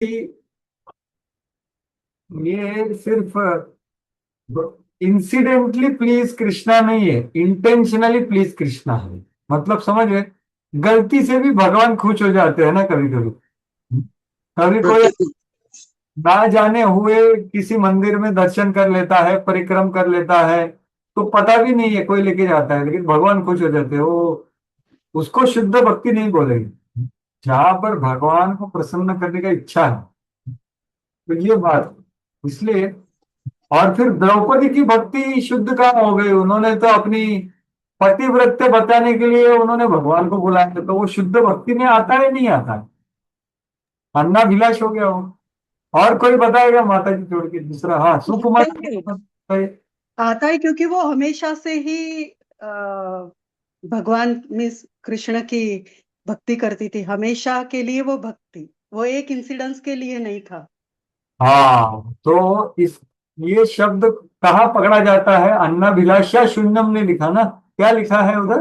कि ये सिर्फ इंसिडेंटली प्लीज कृष्णा नहीं है, इंटेंशनली प्लीज कृष्णा है। मतलब समझ गए, गलती से भी भगवान खुश हो जाते हैं ना कभी कभी। कभी कोई ना जाने हुए किसी मंदिर में दर्शन कर लेता है, परिक्रम कर लेता है, तो पता भी नहीं है, कोई लेके जाता है, लेकिन भगवान खुश हो जाते हैं। वो उसको शुद्ध भक्ति नहीं बोलेंगे। जहां पर भगवान को प्रसन्न करने का इच्छा है, तो ये बात, इसलिए। और फिर द्रौपदी की भक्ति शुद्ध कहाँ हो गई? उन्होंने तो अपनी पतिव्रत्य बताने के लिए उन्होंने भगवान को बुलाया, तो वो शुद्ध भक्ति में आता है नहीं आता? अन्नाभिलाष हो गया वो। और कोई बताएगा माता जी छोड़ के दूसरा? हाँ, सुकुमार। नहीं, आता है क्योंकि वो हमेशा से ही भगवान मीन्स कृष्ण की भक्ति करती थी, हमेशा के लिए वो भक्ति, वो एक इंसिडेंस के लिए नहीं था। हाँ, तो इस ये शब्द कहाँ पकड़ा जाता है? अन्नाभिलाषा शून्यम ने लिखा ना, क्या लिखा है उधर?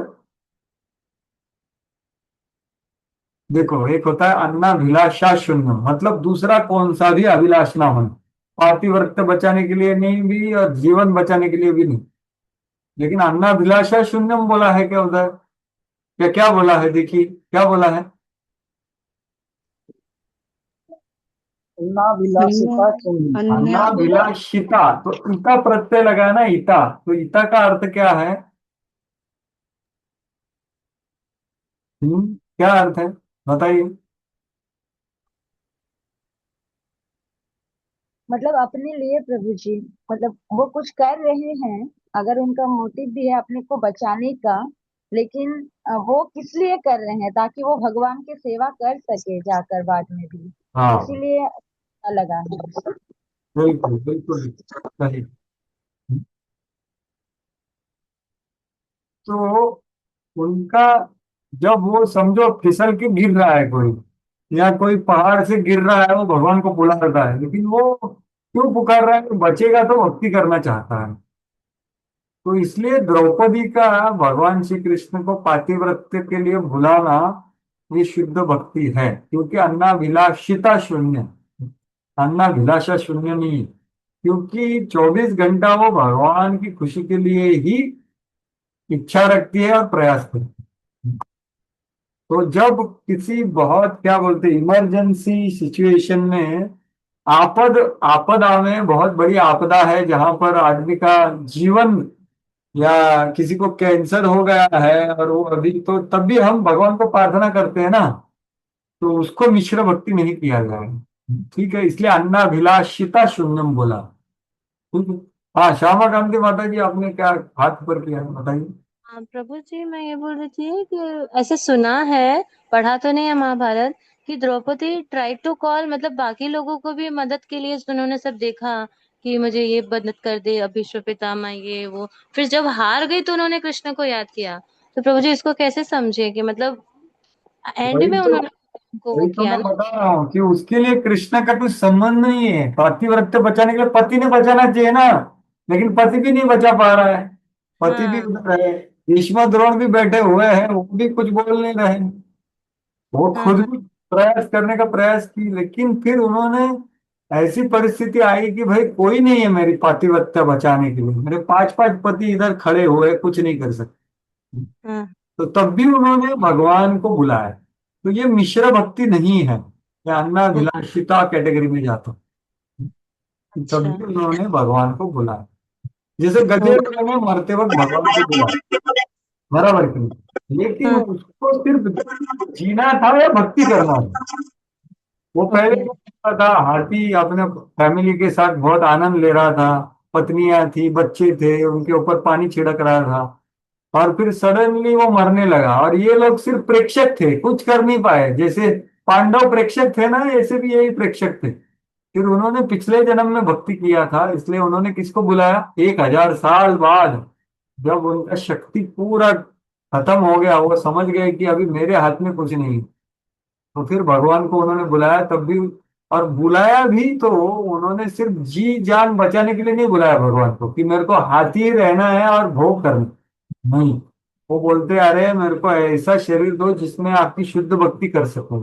देखो, एक होता है अन्नाभिलाषा शून्यम, मतलब दूसरा कौन सा भी अभिलाष ना हो, पातिव्रत्य बचाने के लिए नहीं भी और जीवन बचाने के लिए भी नहीं। लेकिन अन्नाभिलाषा शून्यम बोला है क्या उधर? क्या क्या बोला है? देखिए क्या बोला है। अन्ना अन्य विलासिता शून्य। अन्य अन्नाभिलाषिता, तो इता प्रत्यय लगा है ना, इता, तो इता का अर्थ क्या है? क्या अर्थ है, बताइए। मतलब अपने लिए प्रभु जी, मतलब वो कुछ कर रहे हैं, अगर उनका मोटिव भी है अपने को बचाने का, लेकिन वो किस लिए कर रहे हैं? ताकि वो भगवान की सेवा कर सके जाकर बाद में भी, हाँ, इसीलिए लगा है। बिल्कुल बिल्कुल सही। तो उनका, जब वो समझो फिसल के गिर रहा है कोई, या कोई पहाड़ से गिर रहा है, वो भगवान को बुला रहा है, लेकिन वो क्यों पुकार रहा है? तो बचेगा तो भक्ति करना चाहता है। तो इसलिए द्रौपदी का भगवान श्री कृष्ण को पातिव्रत्य के लिए बुलाना, ये शुद्ध भक्ति है, क्योंकि अन्नाभिलाषिता शून्य, अन्नाभिलाषा शून्य नहीं, क्योंकि 24 घंटा वो भगवान की खुशी के लिए ही इच्छा रखती है और प्रयास करती है। तो जब किसी बहुत क्या बोलते इमरजेंसी सिचुएशन में, आपद, आपदा में बहुत बड़ी आपदा है जहां पर आदमी का जीवन, या किसी को कैंसर हो गया है और वो अभी, तो तब भी हम भगवान को प्रार्थना करते हैं ना, तो उसको मिश्र भक्ति नहीं किया जाए। ठीक है, इसलिए अन्नाभिलाषिता शून्यम बोला। ठीक है। हाँ, श्यामा कांति माता जी, आपने क्या हाथ पर किया है, बताइए। हाँ प्रभु जी, मैं ये बोल रही थी कि ऐसे सुना है, पढ़ा तो नहीं है महाभारत, कि द्रौपदी ट्राई टू कॉल, मतलब बाकी लोगों को भी मदद के लिए उन्होंने सब देखा कि मुझे ये मदद कर दे, अभीष्म पितामह ये वो, फिर जब हार गई तो उन्होंने कृष्ण को याद किया। तो प्रभु जी इसको कैसे समझे कि मतलब एंड वही में तो उन्होंने को वो वही तो किया मैं ना। बता रहा हूँ कि उसके लिए कृष्ण का कुछ संबंध नहीं है। पातिव्रत्य बचाने के लिए पति ने बचाना चाहिए ना, लेकिन पति भी नहीं बचा पा रहा है। पति भी हाँ उधर है, भीष्म द्रोण भी बैठे हुए हैं, वो भी कुछ बोल नहीं रहे। वो हाँ खुद हाँ। भी प्रयास करने का प्रयास की, लेकिन फिर उन्होंने, ऐसी परिस्थिति आई कि भाई कोई नहीं है मेरी पातिव्रत्य बचाने के लिए, मेरे पांच पांच पति इधर खड़े हुए, कुछ नहीं कर सकते। हाँ। तो तब भी उन्होंने भगवान को बुलाया। तो ये मिश्र भक्ति नहीं है, ये अन्नाभिलाषिता कैटेगरी में जाता है। तब अच्छा। भी उन्होंने भगवान को बुलाया, जैसे गजेंद्र ने मरते वक्त भगवान को बुलाया, बराबर की नहीं? लेकिन हाँ। उसको सिर्फ जीना था या भक्ति करना था? वो पहले ओके। क्या करता था, हाथी अपने फैमिली के साथ बहुत आनंद ले रहा था, पत्नियां थी, बच्चे थे, उनके ऊपर पानी छिड़क रहा था, और फिर सडनली वो मरने लगा, और ये लोग सिर्फ प्रेक्षक थे, कुछ कर नहीं पाए। जैसे पांडव प्रेक्षक थे ना, ऐसे भी यही प्रेक्षक थे। फिर उन्होंने पिछले जन्म में भक्ति किया था, इसलिए उन्होंने किसको बुलाया? 1000 साल बाद, जब उनका शक्ति पूरा खत्म हो गया, वो समझ गए कि अभी मेरे हाथ में कुछ नहीं, तो फिर भगवान को उन्होंने बुलाया तब भी। और बुलाया भी तो उन्होंने सिर्फ जी जान बचाने के लिए नहीं बुलाया भगवान को, कि मेरे को हाथी रहना है और भोग करना, नहीं। वो बोलते, अरे मेरे को ऐसा शरीर दो जिसमें आपकी शुद्ध भक्ति कर सकूं।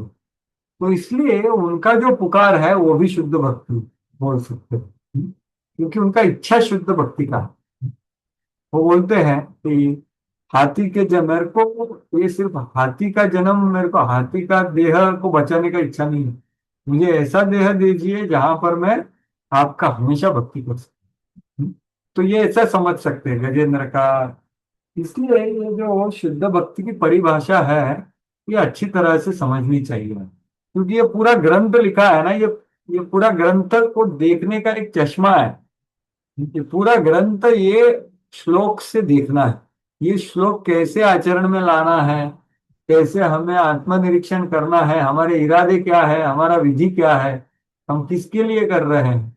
तो इसलिए उनका जो पुकार है वो भी शुद्ध भक्ति बोल सकते हैं, क्योंकि उनका इच्छा शुद्ध भक्ति का है। वो बोलते हैं कि हाथी के जन्म मेरे को, ये सिर्फ हाथी का जन्म, मेरे को हाथी का देह को बचाने का इच्छा नहीं है, मुझे ऐसा देह दीजिए जहां पर मैं आपका हमेशा भक्ति कर सकूं। तो ये ऐसा समझ सकते हैं गजेंद्र का। इसलिए ये जो शुद्ध भक्ति की परिभाषा है ये अच्छी तरह से समझनी चाहिए, क्योंकि ये पूरा ग्रंथ लिखा है ना, ये पूरा ग्रंथ को देखने का एक चश्मा है। ये पूरा ग्रंथ ये श्लोक से देखना है, ये श्लोक कैसे आचरण में लाना है, कैसे हमें आत्मनिरीक्षण करना है, हमारे इरादे क्या है, हमारा विधि क्या है, हम किसके लिए कर रहे हैं,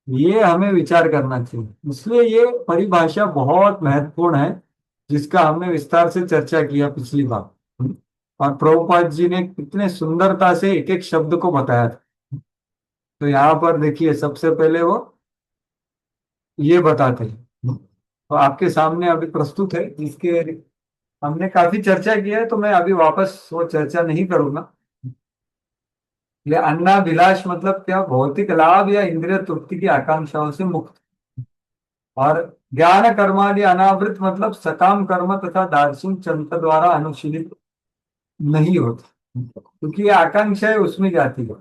ये हमें विचार करना चाहिए। इसलिए ये परिभाषा बहुत महत्वपूर्ण है, जिसका हमने विस्तार से चर्चा किया पिछली बार। और प्रभुपाद जी ने कितने सुंदरता से एक एक शब्द को बताया था। तो यहाँ पर देखिए सबसे पहले वो ये बताते हैं, तो आपके सामने अभी प्रस्तुत है, जिसके हमने काफी चर्चा किया है, तो मैं अभी वापस वो चर्चा नहीं करूंगा। ये अन्नाभिलाष मतलब क्या, भौतिक लाभ या इंद्रिय तृप्ति की आकांक्षाओं से मुक्त। और ज्ञान कर्मादि अनावृत मतलब सकाम कर्म तथा दार्शनिक चिंतन द्वारा अनुशीलित नहीं होती, क्योंकि ये आकांक्षा है उसमें जाती है।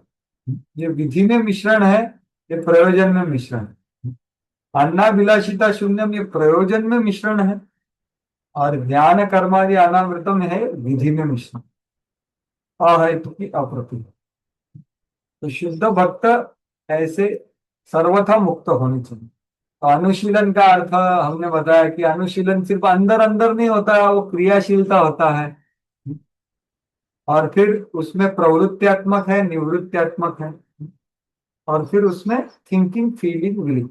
ये विधि में मिश्रण है, ये प्रयोजन में मिश्रण है। अन्नाभिलाषिता शून्यम ये प्रयोजन में मिश्रण है, और ज्ञान कर्मादि अनावृतम है विधि में मिश्रण। अहेतु की अप्रति। तो शुद्ध भक्त ऐसे सर्वथा मुक्त होने चाहिए। तो अनुशीलन का अर्थ हमने बताया कि अनुशीलन सिर्फ अंदर अंदर नहीं होता है, वो क्रियाशीलता होता है। और फिर उसमें प्रवृत्त्यात्मक है, निवृत्त्यात्मक है, और फिर उसमें थिंकिंग फीलिंग विलिंग।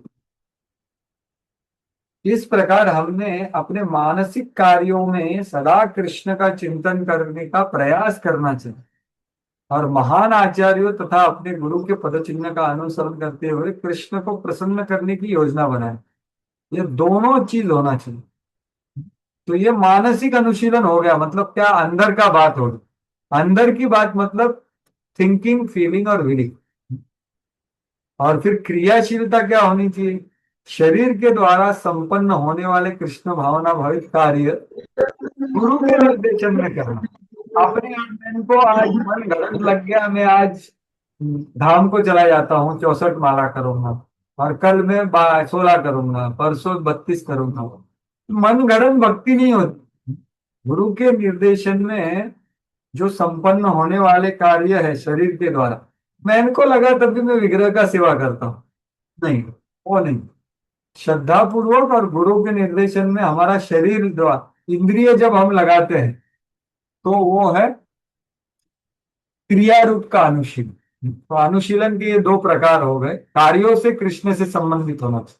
इस प्रकार हमने अपने मानसिक कार्यों में सदा कृष्ण का चिंतन करने का प्रयास करना चाहिए, और महान आचार्यों तथा अपने गुरु के पद चिन्ह का अनुसरण करते हुए कृष्ण को प्रसन्न करने की योजना बनाए। ये दोनों चीज होना चाहिए। तो ये मानसिक अनुशीलन हो गया, मतलब क्या, अंदर का बात हो गया। अंदर की बात मतलब थिंकिंग फीलिंग और विलिंग। और फिर क्रियाशीलता क्या होनी चाहिए, शरीर के द्वारा संपन्न होने वाले कृष्ण भावना भावित कार्य गुरु के निर्देशन में करना। अपने आप को आज मन गलत लग गया, मैं आज धाम को चला जाता हूँ, 64 माला करूंगा, और कल मैं 16 करूंगा, परसों 32 करूंगा। मन गढ़ंत भक्ति नहीं होती। गुरु के निर्देशन में जो संपन्न होने वाले कार्य है शरीर के द्वारा, मैं इनको लगा तभी मैं विग्रह का सेवा करता हूँ, नहीं, वो नहीं। श्रद्धा पूर्वक और गुरु के निर्देशन में हमारा शरीर द्वारा इंद्रिय जब हम लगाते हैं, तो वो है क्रिया रूप का अनुशीलन। तो अनुशीलन के ये दो प्रकार हो गए। कार्यों से कृष्ण से संबंधित होना चाहिए,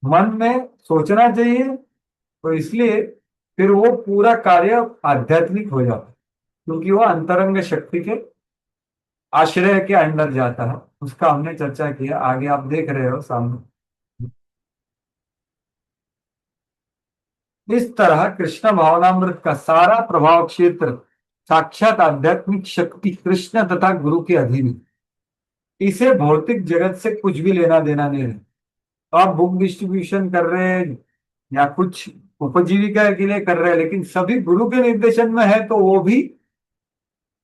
मन में सोचना चाहिए, तो इसलिए फिर वो पूरा कार्य आध्यात्मिक हो जाता है, क्योंकि वो अंतरंग शक्ति के आश्रय के अंदर जाता है। उसका हमने चर्चा किया, आगे आप देख रहे हो सामने। इस तरह कृष्ण भावनामृत का सारा प्रभाव क्षेत्र साक्षात आध्यात्मिक शक्ति कृष्ण तथा गुरु के अधीन है। इसे भौतिक जगत से कुछ भी लेना देना नहीं है। तो आप बुक डिस्ट्रीब्यूशन कर रहे हैं या कुछ उपजीविका के लिए कर रहे हैं, लेकिन सभी गुरु के निर्देशन में है, तो वो भी,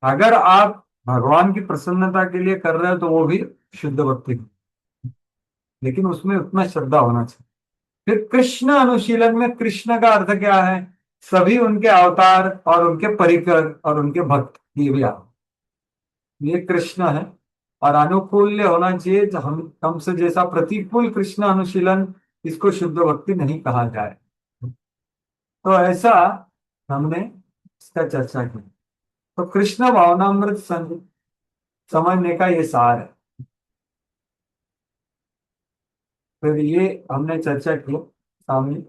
अगर आप भगवान की प्रसन्नता के लिए कर रहे हो तो वो भी शुद्ध भक्ति, लेकिन उसमें उतना श्रद्धा होना चाहिए। फिर कृष्ण अनुशीलन में कृष्ण का अर्थ क्या है, सभी उनके अवतार और उनके परिकर और उनके भक्त, ये भी आप, ये कृष्ण है। और अनुकूल्य होना चाहिए, हम हमसे जैसा प्रतिकूल कृष्ण अनुशीलन, इसको शुद्ध भक्ति नहीं कहा जाए। तो ऐसा हमने इसका चर्चा की। तो कृष्ण भावनामृत समझने का ये सार है। फिर ये हमने चर्चा की सामने,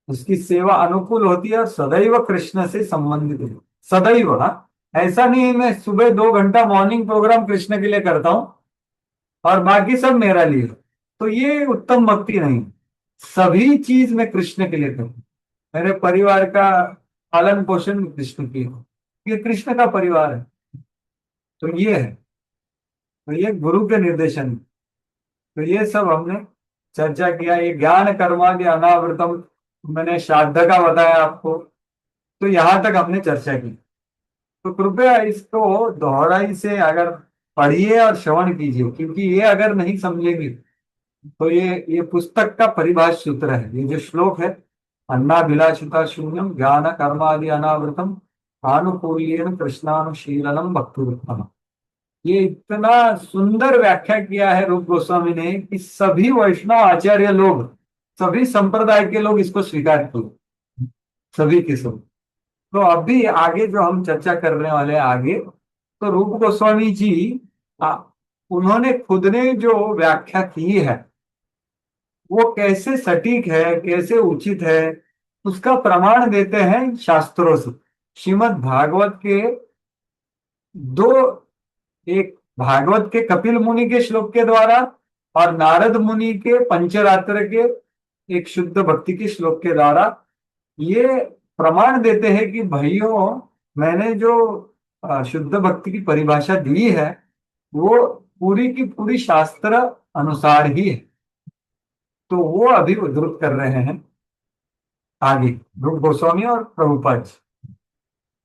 उसकी सेवा अनुकूल होती है और सदैव कृष्ण से संबंधित है। सदैव, हाँ, ऐसा नहीं है मैं सुबह 2 घंटा मॉर्निंग प्रोग्राम कृष्ण के लिए करता हूं और बाकी सब मेरा लिए, तो ये उत्तम भक्ति नहीं। सभी चीज मैं कृष्ण के लिए करूं, मेरे परिवार का पालन पोषण कृष्ण की हो, ये कृष्ण का परिवार है। तो ये है, तो ये गुरु के निर्देशन। तो ये सब हमने चर्चा किया। ये ज्ञान कर्मादि अनावृतम मैंने श्राद्ध का बताया आपको। तो यहाँ तक हमने चर्चा की। तो कृपया इसको दोहराई से अगर पढ़िए और श्रवण कीजिए, क्योंकि ये अगर नहीं समझेंगे तो ये पुस्तक का परिभाष सूत्र है। ये जो श्लोक है, अन्नाभिलाषिता शून्यम ज्ञान कर्मादि अनावृतम आनुकूल्येन कृष्णानुशीलनम भक्तिरुत्तम। ये इतना सुंदर व्याख्या किया है रूप गोस्वामी ने कि सभी वैष्णव आचार्य लोग, सभी संप्रदाय के लोग इसको स्वीकार किए, सभी के सब। तो अभी आगे जो हम चर्चा करने वाले हैं आगे, तो रूप गोस्वामी जी आ, उन्होंने खुद ने जो व्याख्या की है वो कैसे सटीक है, कैसे उचित है, उसका प्रमाण देते हैं शास्त्रों से। श्रीमद् भागवत के दो, एक भागवत के कपिल मुनि के श्लोक के द्वारा और नारद मुनि के पंचरात्र के एक शुद्ध भक्ति के श्लोक के द्वारा ये प्रमाण देते हैं कि भाइयों, मैंने जो शुद्ध भक्ति की परिभाषा दी है वो पूरी की पूरी शास्त्र अनुसार ही है। तो वो अभी उद्धृत कर रहे हैं आगे रूप गोस्वामी और प्रभुपाद जी।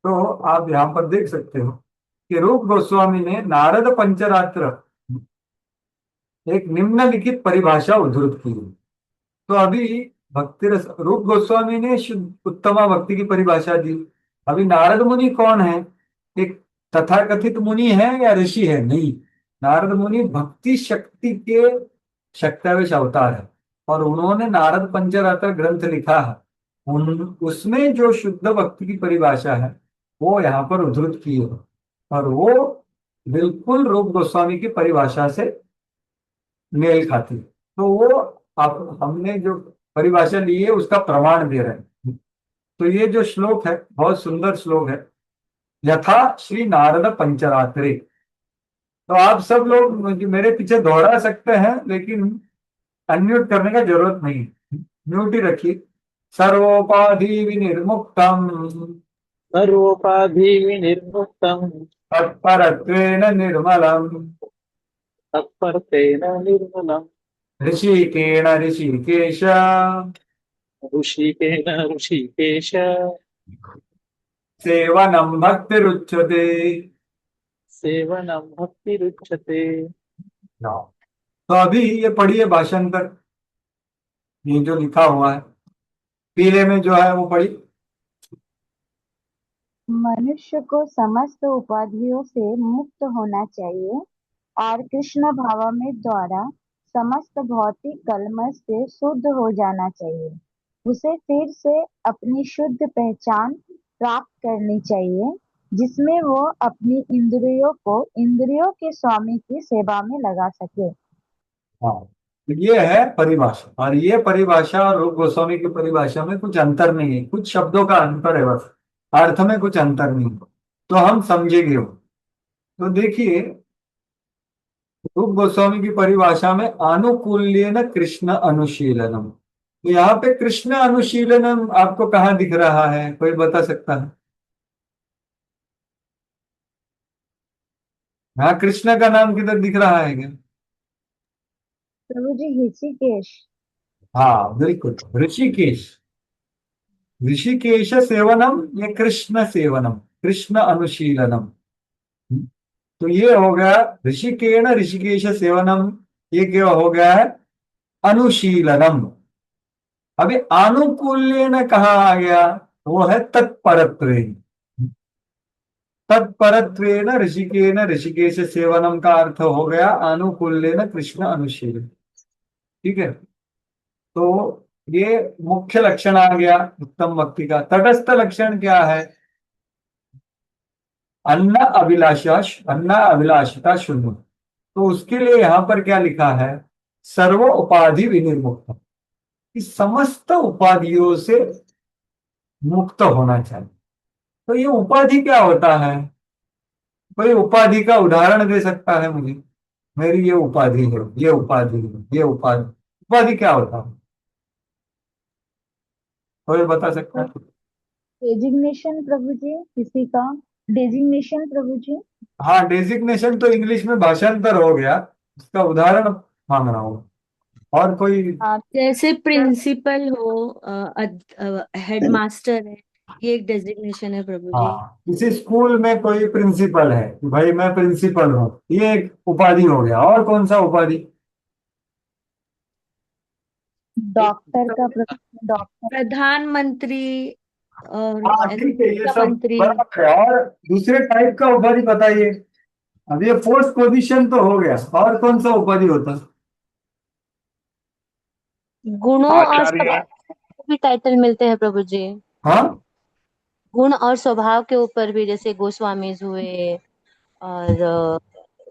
तो आप यहाँ पर देख सकते हो कि रूप गोस्वामी ने नारद पंचरात्र एक निम्नलिखित परिभाषा उद्धृत की है। तो अभी भक्ति रस रूप गोस्वामी ने उत्तमा भक्ति की परिभाषा दी। अभी नारद मुनि कौन है? एक तथाकथित मुनि है या ऋषि है? नहीं, नारद मुनि भक्ति शक्ति के शक्तावेश अवतार है और उन्होंने नारद पंचरात्र ग्रंथ लिखा है। उसमें जो शुद्ध भक्ति की परिभाषा है वो यहाँ पर उद्धृत की है और वो बिल्कुल रूप गोस्वामी की परिभाषा से मेल खाती है। तो वो आप हमने जो परिभाषा ली है उसका प्रमाण दे रहे हैं। तो ये जो श्लोक है बहुत सुंदर श्लोक है, यथा श्री नारद पंचरात्रे। तो आप सब लोग मेरे पीछे दोहरा सकते हैं, लेकिन अनम्यूट करने का जरूरत नहीं, म्यूट ही रखिए। सर्वोपाधि विनिर्मुक्तम सर्वोपाधि विनिर्मुक्तम् तत्परत्वेन निर्मलम तत्परतेन निर्मलम् ऋषिकेण ऋषिकेश ऋषिकेन ऋषिकेश सेवनम भक्तिरुच्यते। सेवनं भक्तिरुच्यते। तो अभी ये पढ़िए भाषांतर, ये जो लिखा हुआ है पीले में जो है वो पढ़ी। मनुष्य को समस्त उपाधियों से मुक्त होना चाहिए और कृष्ण भाव में द्वारा समस्त भौतिक कलमश से शुद्ध हो जाना चाहिए। उसे फिर से अपनी शुद्ध पहचान प्राप्त करनी चाहिए, जिसमें वो अपनी इंद्रियों को इंद्रियों के स्वामी की सेवा में लगा सके। हाँ, तो ये है परिभाषा, और ये परिभाषा और रूप गोस्वामी की परिभाषा में कुछ अंतर नहीं है, कुछ शब्दों का अंतर है बस, अर्थ में कुछ अंतर नहीं है। तो हम समझेंगे वो। तो देखिए रूप गोस्वामी की परिभाषा में आनुकूल्येन कृष्ण अनुशीलनम। तो यहाँ पे कृष्ण अनुशीलनम आपको कहाँ दिख रहा है, कोई बता सकता है? हाँ, कृष्ण का नाम किधर दिख रहा है क्या? प्रभु जी, ऋषिकेश। हाँ बिल्कुल, ऋषिकेश। ऋषिकेश सेवनम ये कृष्ण सेवनम, कृष्ण अनुशीलनम। तो ये हो गया ऋषिकेण ऋषिकेश सेवनम, ये क्या हो गया है? अनुशीलनम। अभी आनुकूल्य ने कहा आ गया, वो है तत्परत्वेन। तत्परत्वेन ऋषिकेन ऋषिकेश सेवनम का अर्थ हो गया आनुकूल्येन कृष्ण अनुशीलन। ठीक है, तो ये मुख्य लक्षण आ गया उत्तम भक्ति का। तटस्थ लक्षण क्या है? अन्ना अभिलाषा, अन्ना अभिलाषिता शून्य। तो उसके लिए यहां पर क्या लिखा है? सर्व उपाधि विनिर्मुक्त, इस समस्त उपाधियों से मुक्त होना चाहिए। तो ये उपाधि क्या होता है? कोई उपाधि का उदाहरण दे सकता है मुझे? मेरी ये उपाधि है, ये उपाधि है, ये उपाधि, उपाधि क्या होता है? कोई बता सकता है? डेजिग्नेशन प्रभु जी, किसी का डेजिग्नेशन प्रभु जी। हाँ, डेजिग्नेशन तो इंग्लिश में भाषांतर हो गया, उसका उदाहरण मांग रहा हूँ। और कोई? जैसे प्रिंसिपल हो, हेड मास्टर है, ये एक डेजिग्नेशन है प्रभु जी। हाँ, किसी स्कूल में कोई प्रिंसिपल है कि भाई मैं प्रिंसिपल हूँ, ये एक उपाधि हो गया। और कौन सा उपाधि? डॉक्टर का डॉक्टर। प्रधानमंत्री और हाँ ऐसे ठीक है, ये सब मुख्यमंत्री। बराबर है। और दूसरे टाइप का उपाधि बताइए। अब ये फोर्थ पोजीशन तो हो गया, और कौन सा उपाधि होता? गुणों और आचार्य। स्वभाव को भी टाइटल मिलते हैं प्रभु जी। हाँ गुण और स्वभाव के ऊपर भी, जैसे गोस्वामीज हुए, और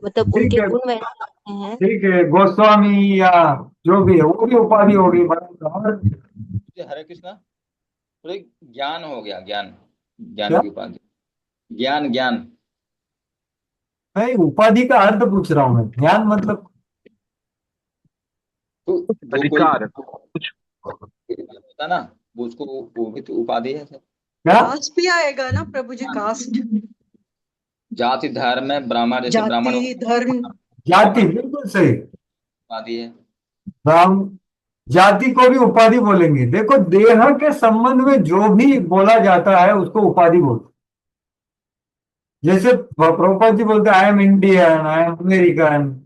मतलब ठीक उनके है, गुण वैसे हैं। ठीक है, गोस्वामी या जो भी है वो भी उपाधि होगी, बराबर। और जी, हरे कृष्णा। तो एक ज्ञान हो गया, ज्ञान, ज्ञान क्या? की उपाधि। ज्ञान, ज्ञान। मैं उपाधि का अर्थ पूछ रहा हूँ, मैं ज्ञान मतलब तो जो कोई अधिकार। होता ना, वो उसको, वो भी तो उपाधि है सर। क्या? कास्ट भी आएगा ना प्रभु जी, कास्ट, जाति धर्म में ब्राह्मण, जैसे ब्राह्मण जाति धर्म। जाति, बिल्कुल सही। उपाधि है। ब्राह्म जाति को भी उपाधि बोलेंगे। देखो, देह के संबंध में जो भी बोला जाता है उसको उपाधि बोलते हैं। जैसे प्रभुपाद जी बोलते हैं I am Indian, I am American,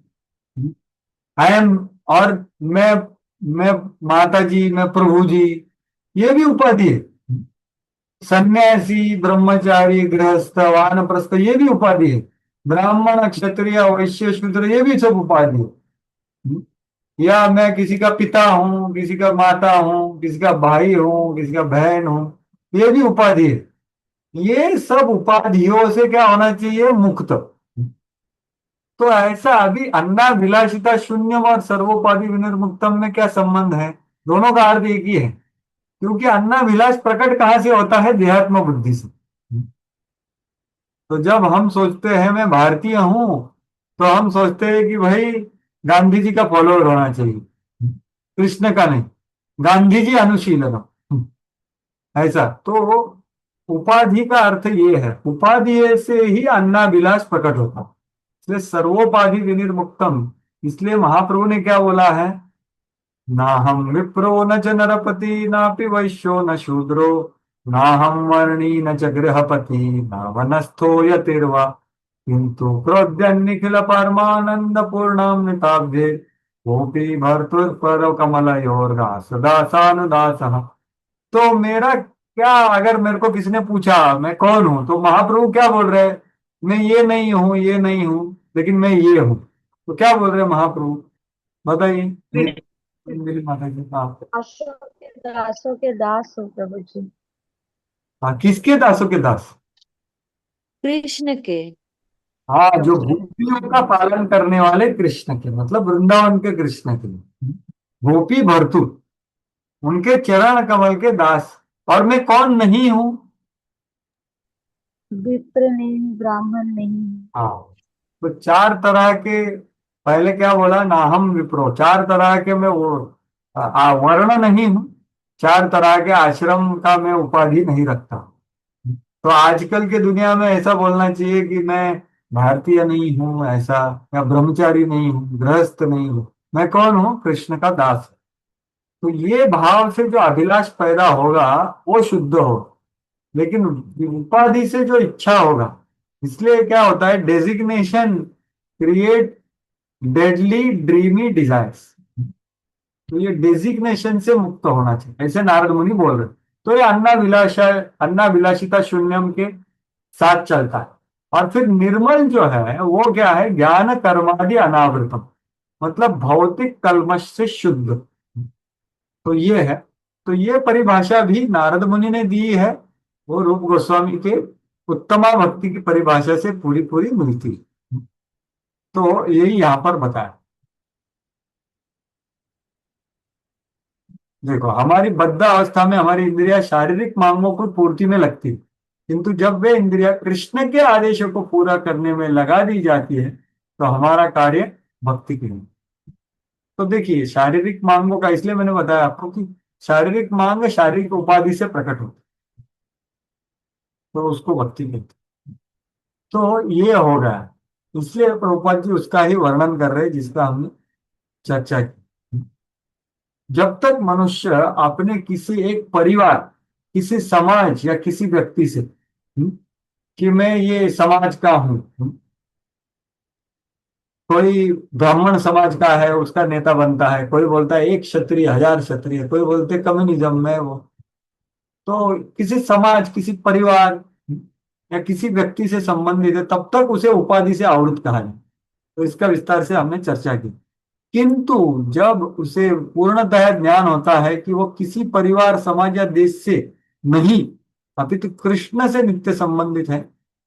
I am, और मैं मैं माता जी, मैं प्रभु जी, ये भी उपाधि है। सन्यासी, ब्रह्मचारी, गृहस्थ, वानप्रस्थ, ये भी उपाधि है। ब्राह्मण, क्षत्रिय, वैश्य, शूद्र, ये भी सब उपाधि है। या मैं किसी का पिता हूँ, किसी का माता हूँ, किसी का भाई हूँ, किसी का बहन हूँ, ये भी उपाधि है। ये सब उपाधियों से क्या होना चाहिए? मुक्त। तो ऐसा अभी अन्ना विलासिता शून्यम और सर्वोपाधि विनिर्मुक्तम में क्या संबंध है? दोनों का अर्थ एक ही है, क्योंकि अन्ना विलास प्रकट कहाँ से होता है? देहात्म बुद्धि से। तो जब हम सोचते हैं मैं भारतीय हूं, तो हम सोचते हैं कि भाई गांधी जी का फॉलोअर होना चाहिए, कृष्ण का नहीं। गांधी जी अनुशीलन, ऐसा तो उपाधि का अर्थ ये है, उपाधि से ही अन्नाभिलाष प्रकट होता है। इसलिए सर्वोपाधि विनिर्मुक्तम, इसलिए महाप्रभु ने क्या बोला है? ना हम विप्रो न च नरपति नापि वैश्यो न शूद्रो, ना हम वर्णी न च गृहपति न वनस्थो यतिर्वा, किंतु प्रोद्यन्निखिल परमानंद पूर्णामृताब्धे गोपी भर्तुर्पर कमलयोर्दास दासानुदास। तो मेरा क्या, अगर मेरे को किसी ने पूछा मैं कौन हूं, तो महाप्रभु क्या बोल रहे हैं? मैं ये नहीं हूं, ये नहीं हूं, लेकिन मैं ये हूं। तो क्या बोल रहे हैं महाप्रभु? बताइए। मेरी माता जी, हाँ। दासों के दास हो प्रभु जी। हाँ, किसके दासों के दास? कृष्ण के। हाँ, जो गोपियों का पालन करने वाले कृष्ण के, मतलब वृंदावन के कृष्ण के। गोपी भर्तु, उनके चरण कमल के दास। और मैं कौन नहीं हूं? विप्र नहीं, ब्राह्मण नहीं। हाँ, तो चार तरह के, पहले क्या बोला? ना हम विप्रो, चार तरह के मैं वो वर्ण नहीं हूं, चार तरह के आश्रम का मैं उपाधि नहीं रखता। तो आजकल के दुनिया में ऐसा बोलना चाहिए कि मैं भारतीय नहीं हूं, ऐसा, या ब्रह्मचारी नहीं हूं, गृहस्थ नहीं हूं। मैं कौन हूं? कृष्ण का दास। तो ये भाव से जो अभिलाष पैदा होगा वो शुद्ध होगा। लेकिन उपाधि से जो इच्छा होगा, इसलिए क्या होता है? Designation create deadly dreamy desires. तो ये डेजिग्नेशन से मुक्त होना चाहिए, ऐसे नारद मुनि बोल रहे हैं। तो ये अन्ना विलासिता शून्यम के साथ चलता है। और फिर निर्मल जो है वो क्या है? ज्ञान कर्मादि अनावृतम, मतलब भौतिक कल्मश से शुद्ध। तो ये है। तो ये परिभाषा भी नारद मुनि ने दी है, वो रूप गोस्वामी के उत्तमा भक्ति की परिभाषा से पूरी पूरी मिलती है। तो यही यहाँ पर बताया। देखो, हमारी बद्ध अवस्था में हमारी इंद्रिया शारीरिक मांगों को पूर्ति में लगती है, किंतु जब वे इंद्रिया कृष्ण के आदेशों को पूरा करने में लगा दी जाती है, तो हमारा कार्य भक्ति के लिए। तो देखिए, शारीरिक मांगों का इसलिए मैंने बताया आपको कि शारीरिक मांग शारीरिक उपाधि से प्रकट होती है, तो उसको भक्ति कहते हैं। तो ये हो गया। इसलिए प्रभुपाद जी उसका ही वर्णन कर रहे हैं जिसका हमने चर्चा की। जब तक मनुष्य अपने किसी एक परिवार, किसी समाज या किसी व्यक्ति से कि मैं ये समाज का हूं, कोई ब्राह्मण समाज का है उसका नेता बनता है, कोई बोलता है एक क्षत्रिय हजार क्षत्रिय, कोई बोलते कम्युनिज्म में वो, तो किसी समाज, किसी परिवार या किसी व्यक्ति से संबंधित है तब तक उसे उपाधि से आवृत कहा जाए। तो इसका विस्तार से हमने चर्चा की। किंतु जब उसे पूर्णतः ज्ञान होता है कि वो किसी परिवार, समाज या देश से नहीं अपितु कृष्ण से नित्य संबंधित है,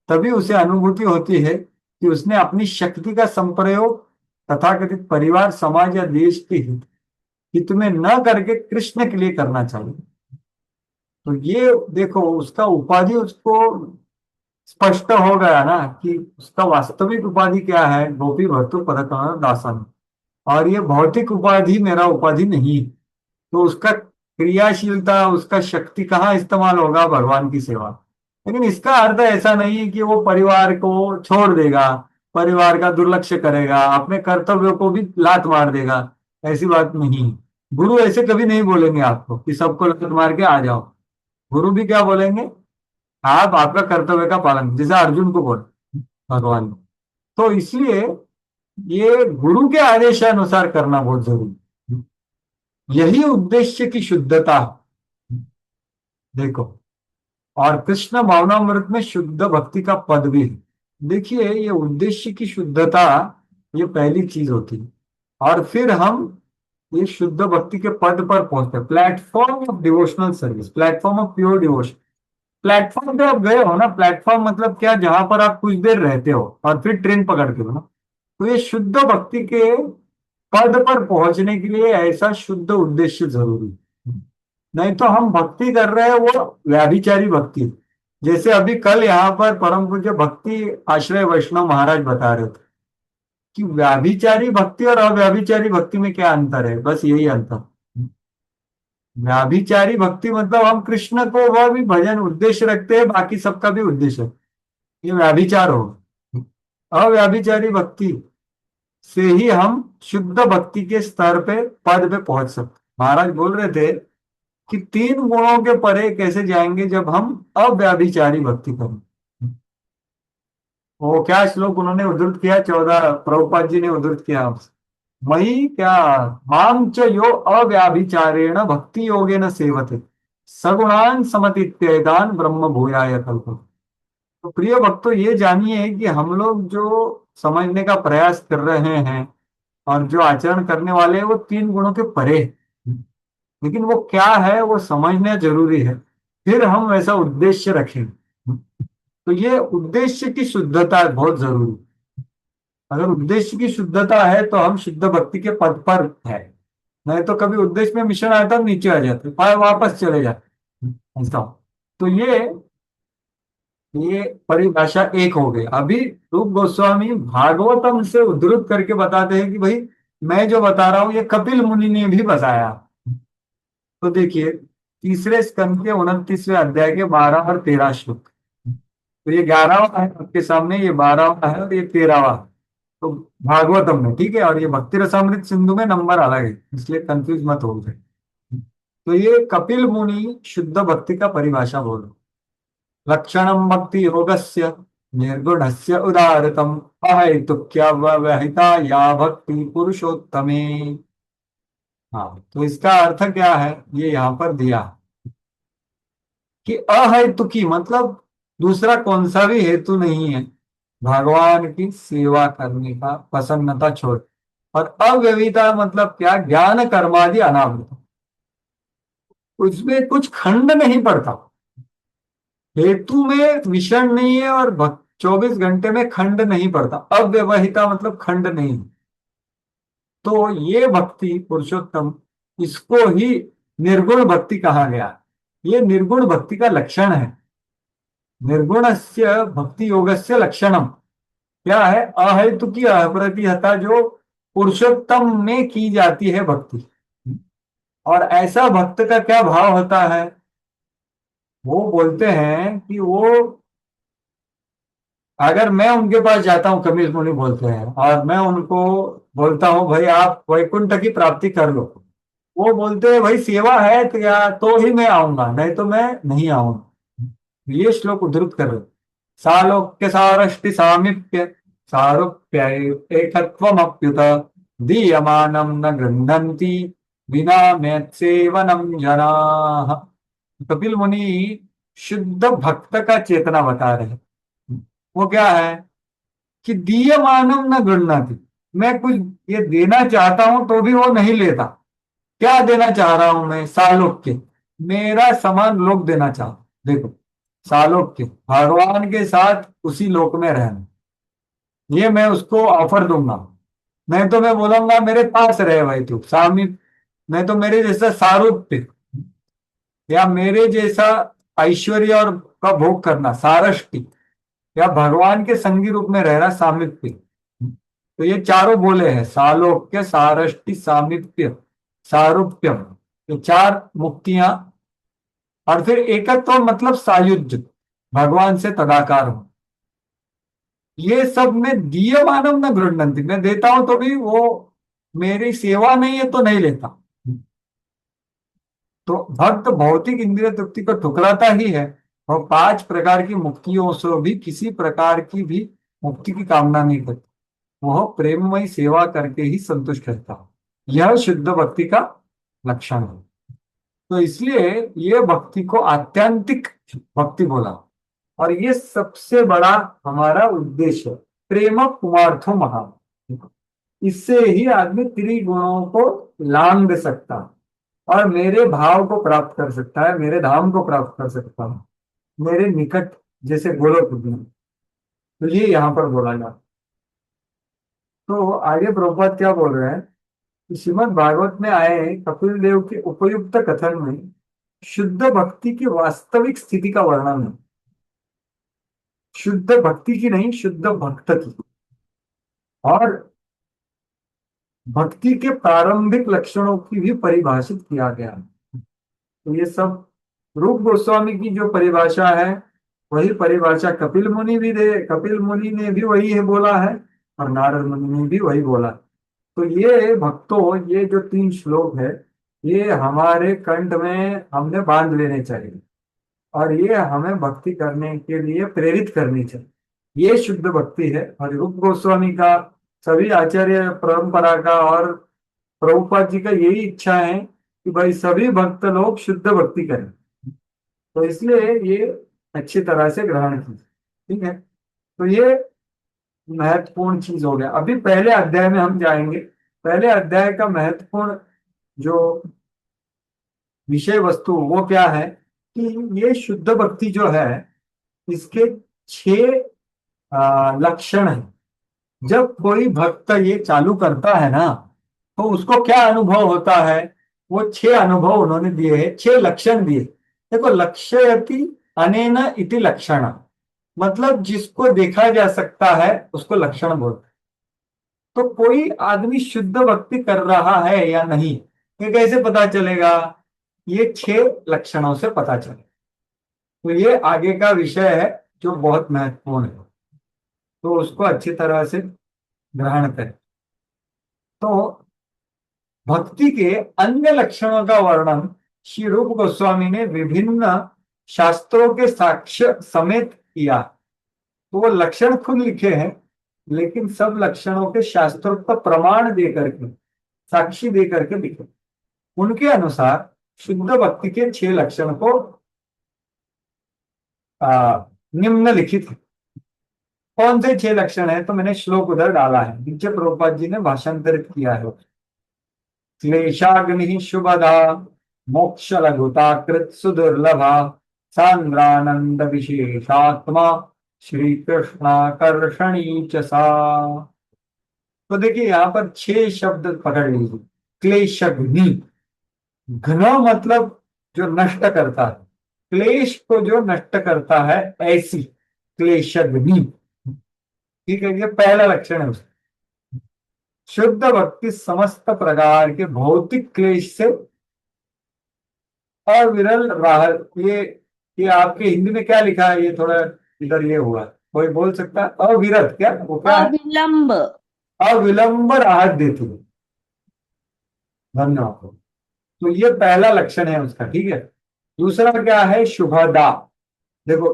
तभी उसे अनुभूति होती है कि उसने अपनी शक्ति का संप्रयोग तथाकथित परिवार, समाज या देश के हित में न करके कृष्ण के लिए करना चाहिए। तो ये देखो, उसका उपाधि उसको स्पष्ट हो गया ना कि उसका वास्तविक उपाधि क्या है, गोपी भर्तु पदकर्ण दासन। और ये भौतिक उपाधि मेरा उपाधि नहीं। तो उसका क्रियाशीलता, उसका शक्ति कहाँ इस्तेमाल होगा, भगवान की सेवा। लेकिन इसका अर्थ ऐसा नहीं है कि वो परिवार को छोड़ देगा, परिवार का दुर्लक्ष्य करेगा, अपने कर्तव्यों को भी लात मार देगा। ऐसी बात नहीं है। गुरु ऐसे कभी नहीं बोलेंगे आपको कि सबको लात मार के आ जाओ। गुरु भी क्या बोलेंगे, आप आपका कर्तव्य का पालन, जैसे अर्जुन को बोले भगवान ने। तो इसलिए ये गुरु के आदेशानुसार करना बहुत जरूरी है। यही उद्देश्य की शुद्धता। देखो, और कृष्ण भावनामृत में शुद्ध भक्ति का पद भी है। देखिए, ये उद्देश्य की शुद्धता, ये पहली चीज होती है। और फिर हम ये शुद्ध भक्ति के पद पर पहुंचते हैं, platform of devotional service, platform of pure devotion. Platform पे आप गए हो ना, प्लेटफॉर्म मतलब क्या, जहां पर आप कुछ देर रहते हो और फिर ट्रेन पकड़ते हो ना। तो ये शुद्ध भक्ति के पद पर पहुंचने के लिए ऐसा शुद्ध उद्देश्य जरूरी है। नहीं तो हम भक्ति कर रहे हैं वो व्याभिचारी भक्ति। जैसे अभी कल यहाँ पर परम पूज्य भक्ति आश्रय वैष्णव महाराज बता रहे थे कि व्याभिचारी भक्ति और अव्याभिचारी भक्ति में क्या अंतर है, बस यही अंतर। व्याभिचारी भक्ति मतलब हम कृष्ण को वह भी भजन उद्देश्य रखते हैं, बाकी सबका भी उद्देश्य है, ये व्याभिचार हो। अव्याभिचारी भक्ति से ही हम शुद्ध भक्ति के स्तर पे, पद पे पहुंच सकते। महाराज बोल रहे थे कि तीन गुणों के परे कैसे जाएंगे जब हम अव्याभिचारी भक्ति करें। वो क्या श्लोक उन्होंने उद्धृत किया, 14 प्रभुपाद जी ने उद्धृत किया हमसे। मई क्या, माम च यो अव्याभिचारेण भक्ति योगेन सेवते सगुणान समतीत्येतान ब्रह्म भूयाय कल्पते। तो प्रिय भक्तों, ये जानिए कि हम लोग जो समझने का प्रयास कर रहे हैं और जो आचरण करने वाले हैं वो तीन गुणों के परे हैं। लेकिन वो क्या है वो समझना जरूरी है, फिर हम वैसा उद्देश्य रखें। तो ये उद्देश्य की शुद्धता बहुत जरूरी। अगर उद्देश्य की शुद्धता है तो हम शुद्ध भक्ति के पद पर है। नहीं तो कभी उद्देश्य में मिशन आता है, नीचे आ जाते, फिर वापस चले जाते, ऐसा। तो ये परिभाषा एक हो गई। अभी रूप गोस्वामी भागवतम से उद्धृत करके बताते हैं कि भाई मैं जो बता रहा हूं ये कपिल मुनि ने भी बताया। तो देखिए, तीसरे स्कंद के 29वें अध्याय के 12 और 13 श्लोक। तो ये 11वां है आपके सामने, ये 12वां है और ये 13वां। तो भागवतम में, ठीक है, और ये भक्ति रसामृत सिंधु में नंबर अलग है, इसलिए कंफ्यूज मत हो जाए। तो ये कपिल मुनि शुद्ध भक्ति का परिभाषा बोलो। लक्षणम भक्ति योगस्य निर्गुणस्य उदारतम अहेतुक्यव्यवहिता या भक्ति पुरुषोत्तमे। हाँ, तो इसका अर्थ क्या है ये यहाँ पर दिया कि अहेतुकी मतलब दूसरा कौन सा भी हेतु नहीं है भगवान की सेवा करने का, प्रसन्नता छोड़। और अव्यविता मतलब क्या, ज्ञान कर्मादि अनावृत, उसमें कुछ खंड नहीं पड़ता। हेतु में विषण नहीं है और 24 घंटे में खंड नहीं पड़ता। अव्यवहिता मतलब खंड नहीं। तो ये भक्ति पुरुषोत्तम, इसको ही निर्गुण भक्ति कहा गया। ये निर्गुण भक्ति का लक्षण है। निर्गुणस्य भक्ति योगस्य लक्षणम क्या है, अहेतुकी अप्रतिहता जो पुरुषोत्तम में की जाती है भक्ति। और ऐसा भक्त का क्या भाव होता है, वो बोलते हैं कि वो अगर मैं उनके पास जाता हूँ, कबीर मुनि बोलते हैं, और मैं उनको बोलता हूँ भाई आप वैकुंठ की प्राप्ति कर लो, वो बोलते हैं भाई सेवा है तो या तो ही मैं आऊंगा, नहीं तो मैं नहीं आऊंगा। ये श्लोक उद्धृत कर रहे, सालोक्य सारष्टि सामीप्य सारूप्य एकत्वमप्युत दीयमानं न गृह्णन्ति विना मेत्सेवनं जनाः। कपिल मुनि शुद्ध भक्त का चेतना बता रहे हैं। वो क्या है कि दीयमानम न गृह्णाति, मैं कुछ ये देना चाहता हूं तो भी वो नहीं लेता। क्या देना चाह रहा हूं मैं? सालोक्य, मेरा समान लोक देना चाहता। देखो, सालोक्य भगवान के साथ उसी लोक में रहना, ये मैं उसको ऑफर दूंगा। नहीं तो मैं बोलूंगा मेरे पास रहे भाई तू सामी, नहीं तो मेरे जैसा सारूप्य या मेरे जैसा ऐश्वर्य और का भोग करना, सारष्टि या भगवान के संगी रूप में रहना, सामिप्य। तो ये चारों बोले हैं, सालोक्य सारष्टि सामिप्य सारूप्यम, ये चार मुक्तियां। और फिर एकत्व मतलब सायुज्य, भगवान से तदाकार हो। ये सब में दिए मानव न गृह्णन्ति, मैं देता हूं तो भी वो मेरी सेवा नहीं है तो नहीं लेता। तो भक्त भौतिक इंद्रिय तृप्ति को ठुकराता ही है, और पांच प्रकार की मुक्तियों से भी किसी प्रकार की भी मुक्ति की कामना नहीं करता। वह प्रेममय सेवा करके ही संतुष्ट रहता है। यह शुद्ध भक्ति का लक्षण है। तो इसलिए ये भक्ति को आत्यंतिक भक्ति बोला। और ये सबसे बड़ा हमारा उद्देश्य है, प्रेम कुमार्थो महा। इससे ही आदमी त्रिगुणों को लांघ सकता है और मेरे भाव को प्राप्त कर सकता है, मेरे धाम को प्राप्त कर सकता है, मेरे निकट, जैसे गोलोक में। तो ये यहाँ पर बोला जाता। तो आगे प्रभुपाद क्या बोल रहे हैं कि श्रीमद् भागवत में आए कपिल देव के उपयुक्त कथन में शुद्ध भक्ति की वास्तविक स्थिति का वर्णन है। शुद्ध भक्ति की नहीं, शुद्ध भक्त की। और भक्ति के प्रारंभिक लक्षणों की भी परिभाषित किया गया है। तो ये सब रूप गोस्वामी की जो परिभाषा है, वही परिभाषा कपिल मुनि ने भी वही है बोला है, और नारद मुनि ने भी वही बोला। तो ये भक्तों, ये जो तीन श्लोक है, ये हमारे कंठ में हमने बांध लेने चाहिए, और ये हमें भक्ति करने के लिए प्रेरित करनी चाहिए। ये शुद्ध भक्ति है। और रूप गोस्वामी का, सभी आचार्य परंपरा का और प्रभुपाद जी का यही इच्छा है कि भाई सभी भक्त लोग शुद्ध भक्ति करें। तो इसलिए ये अच्छी तरह से ग्रहण कीजिए, ठीक है। तो ये महत्वपूर्ण चीज हो गया। अभी पहले अध्याय में हम जाएंगे। पहले अध्याय का महत्वपूर्ण जो विषय वस्तु वो क्या है कि ये शुद्ध भक्ति जो है, इसके 6 लक्षण है। जब कोई भक्त ये चालू करता है ना, तो उसको क्या अनुभव होता है, वो 6 अनुभव उन्होंने दिए हैं, 6 लक्षण दिए। देखो, लक्ष्यति अनेन इति लक्षण, मतलब जिसको देखा जा सकता है उसको लक्षण बोलते हैं। तो कोई आदमी शुद्ध भक्ति कर रहा है या नहीं, ये कैसे पता चलेगा? ये 6 लक्षणों से पता चलेगा। तो ये आगे का विषय है जो बहुत महत्वपूर्ण है, तो उसको अच्छी तरह से ग्रहण करें। तो भक्ति के अन्य लक्षणों का वर्णन श्री रूप गोस्वामी ने विभिन्न शास्त्रों के साक्ष्य समेत किया। तो वो लक्षण खुद लिखे हैं, लेकिन सब लक्षणों के शास्त्रोक्त प्रमाण दे करके, साक्षी दे करके लिखे। उनके अनुसार शुद्ध भक्ति के 6 लक्षण को निम्नलिखित है। कौन से 6 लक्षण है? तो मैंने श्लोक उधर डाला है, नीचे प्रभुपाद जी ने भाषांतरित किया है। क्लेशाग्नि शुभदा मोक्ष लघुता कृत सुदुर्लभा सांद्रानंद विशेषात्मा श्री कृष्णाकर्षणी च सा। तो देखिए यहाँ पर 6 शब्द पकड़ लीजिए। क्लेशग्नि, घ्न मतलब जो नष्ट करता है, क्लेश को जो नष्ट करता है, ऐसी क्लेशग्नि, ठीक है। ये पहला लक्षण है उसका। शुद्ध भक्ति समस्त प्रकार के भौतिक क्लेश से अविरल राहत। ये आपके हिंदी में क्या लिखा है, ये थोड़ा इधर ये हुआ, कोई बोल सकता है? अविरत, क्या वो क्या है? अविलंब। अविलंब राहत देती है। धन्यवाद। तो ये पहला लक्षण है उसका, ठीक है। दूसरा क्या है? शुभदा। देखो,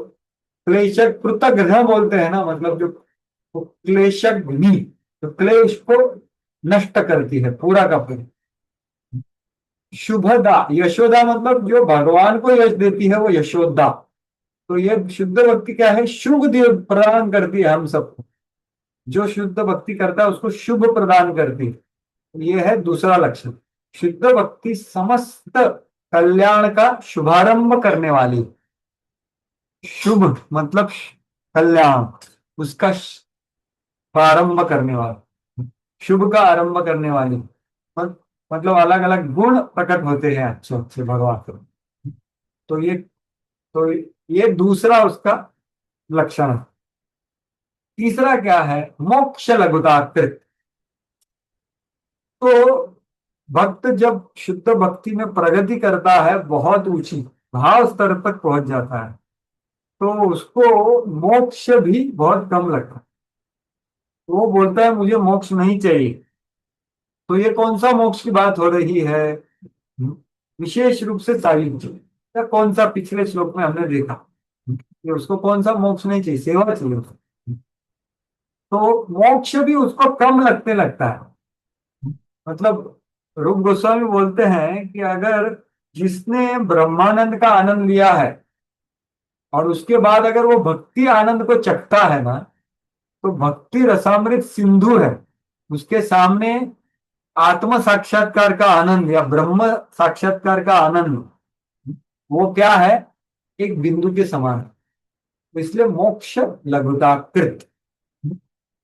क्लेशक कृतघ्न बोलते हैं ना, मतलब जो क्लेशग्नि, तो क्लेश को नष्ट करती है पूरा का पूरा। शुभदा, यशोदा मतलब जो भगवान को यश देती है वो यशोदा। तो ये शुद्ध भक्ति क्या है? शुभ देव प्रदान करती है हम सबको। जो शुद्ध भक्ति करता है उसको शुभ प्रदान करती है। तो ये है दूसरा लक्षण। शुद्ध भक्ति समस्त कल्याण का शुभारंभ करने वाली। शुभ मतलब कल्याण, उसका प्रारंभ करने वाला, शुभ का आरंभ करने वाली। मतलब अलग अलग गुण प्रकट होते हैं अच्छे अच्छे भगवान को। तो ये दूसरा उसका लक्षण है। तीसरा क्या है? मोक्ष लघुताकृत। तो भक्त जब शुद्ध भक्ति में प्रगति करता है, बहुत ऊंची भाव स्तर तक पहुंच जाता है, तो उसको मोक्ष भी बहुत कम लगता है। वो बोलता है मुझे मोक्ष नहीं चाहिए। तो ये कौन सा मोक्ष की बात हो रही है? विशेष रूप से सायुज्य, या कौन सा पिछले श्लोक में हमने देखा कि उसको कौन सा मोक्ष नहीं चाहिए, सेवा चाहिए उसको। तो मोक्ष भी उसको कम लगने लगता है। मतलब रूप गोस्वामी बोलते हैं कि अगर जिसने ब्रह्मानंद का आनंद लिया है और उसके बाद अगर वो भक्ति आनंद को चखता है ना, तो भक्ति रसामृत सिंधु है, उसके सामने आत्म साक्षात्कार का आनंद या ब्रह्म साक्षात्कार का आनंद, वो क्या है? एक बिंदु के समान है। तो इसलिए मोक्ष लघुताकृत।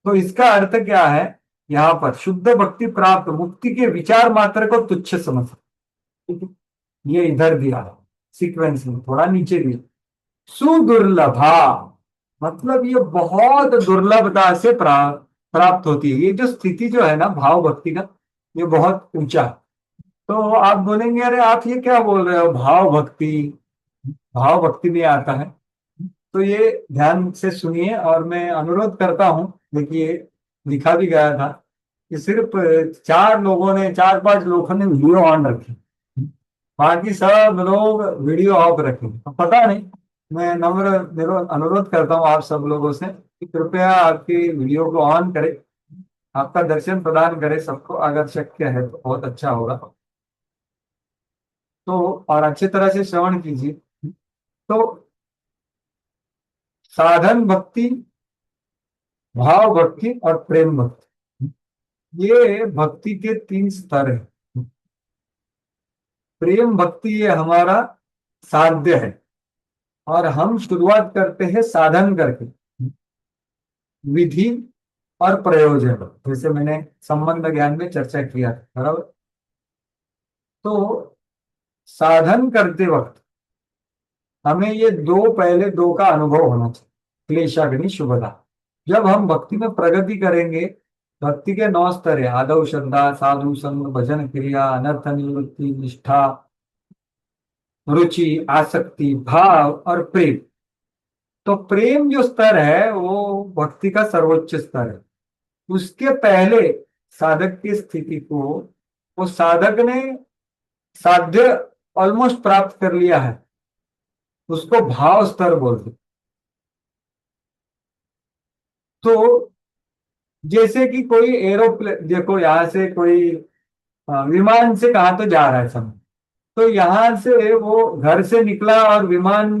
तो इसका अर्थ क्या है? यहां पर शुद्ध भक्ति प्राप्त मुक्ति के विचार मात्र को तुच्छ समझ। ठीक है? ये इधर दिया है सीक्वेंस में, थोड़ा नीचे दिया। सुदुर्लभा मतलब ये बहुत दुर्लभता से प्राप्त होती है। ये जो स्थिति जो है ना भाव भक्ति का, ये बहुत ऊंचा है। तो आप बोलेंगे अरे आप ये क्या बोल रहे हो, भाव भक्ति, भाव भक्ति में आता है। तो ये ध्यान से सुनिए, और मैं अनुरोध करता हूं, देखिए लिखा भी गया था कि सिर्फ चार पांच लोगों ने वीडियो ऑन रखे, बाकी सब लोग वीडियो ऑफ रखे। तो पता नहीं, मैं अनुरोध करता हूँ आप सब लोगों से कि कृपया आपकी वीडियो को ऑन करें, आपका दर्शन प्रदान करें सबको, अगर शक्य है तो बहुत अच्छा होगा। तो और अच्छी तरह से श्रवण कीजिए। तो साधन भक्ति, भाव भक्ति और प्रेम भक्ति, ये भक्ति के तीन स्तर है। प्रेम भक्ति ये हमारा साध्य है, और हम शुरुआत करते हैं साधन करके, विधि और प्रयोजन, जैसे मैंने संबंध ज्ञान में चर्चा किया था, बराबर। तो साधन करते वक्त हमें ये पहले दो का अनुभव होना चाहिए, क्लेशाग्नि शुभदा। जब हम भक्ति में प्रगति करेंगे, भक्ति के 9 स्तर है, आदव श्रद्धा, साधु संग, भजन क्रिया, अनर्थ निवृत्ति, निष्ठा, रुचि, आसक्ति, भाव और प्रेम। तो प्रेम जो स्तर है वो भक्ति का सर्वोच्च स्तर है। उसके पहले साधक की स्थिति को, वो साधक ने साध्य ऑलमोस्ट प्राप्त कर लिया है, उसको भाव स्तर बोलते। तो जैसे कि कोई एरोप्लेन, देखो यहां से कोई विमान से कहाँ तो जा रहा है समय, तो यहां से वो घर से निकला और विमान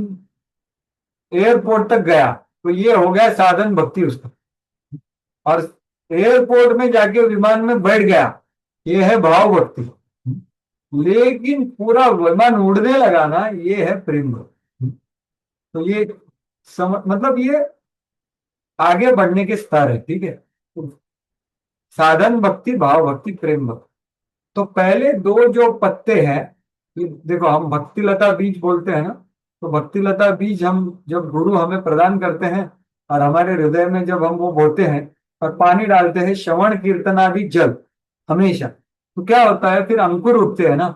एयरपोर्ट तक गया, तो ये हो गया साधन भक्ति उसका। और एयरपोर्ट में जाके विमान में बैठ गया, ये है भाव भक्ति। लेकिन पूरा विमान उड़ने लगा ना, ये है प्रेम भक्ति। तो ये मतलब ये आगे बढ़ने के स्तर है, ठीक है। तो साधन भक्ति, भाव भक्ति, प्रेम भक्ति। तो पहले दो जो पत्ते हैं, ये देखो हम भक्ति लता बीज बोलते हैं ना, तो भक्ति लता बीज हम जब गुरु हमें प्रदान करते हैं और हमारे हृदय में जब हम वो बोते हैं और पानी डालते हैं, श्रवण कीर्तन आदि जल हमेशा, तो क्या होता है फिर अंकुर उठते हैं ना।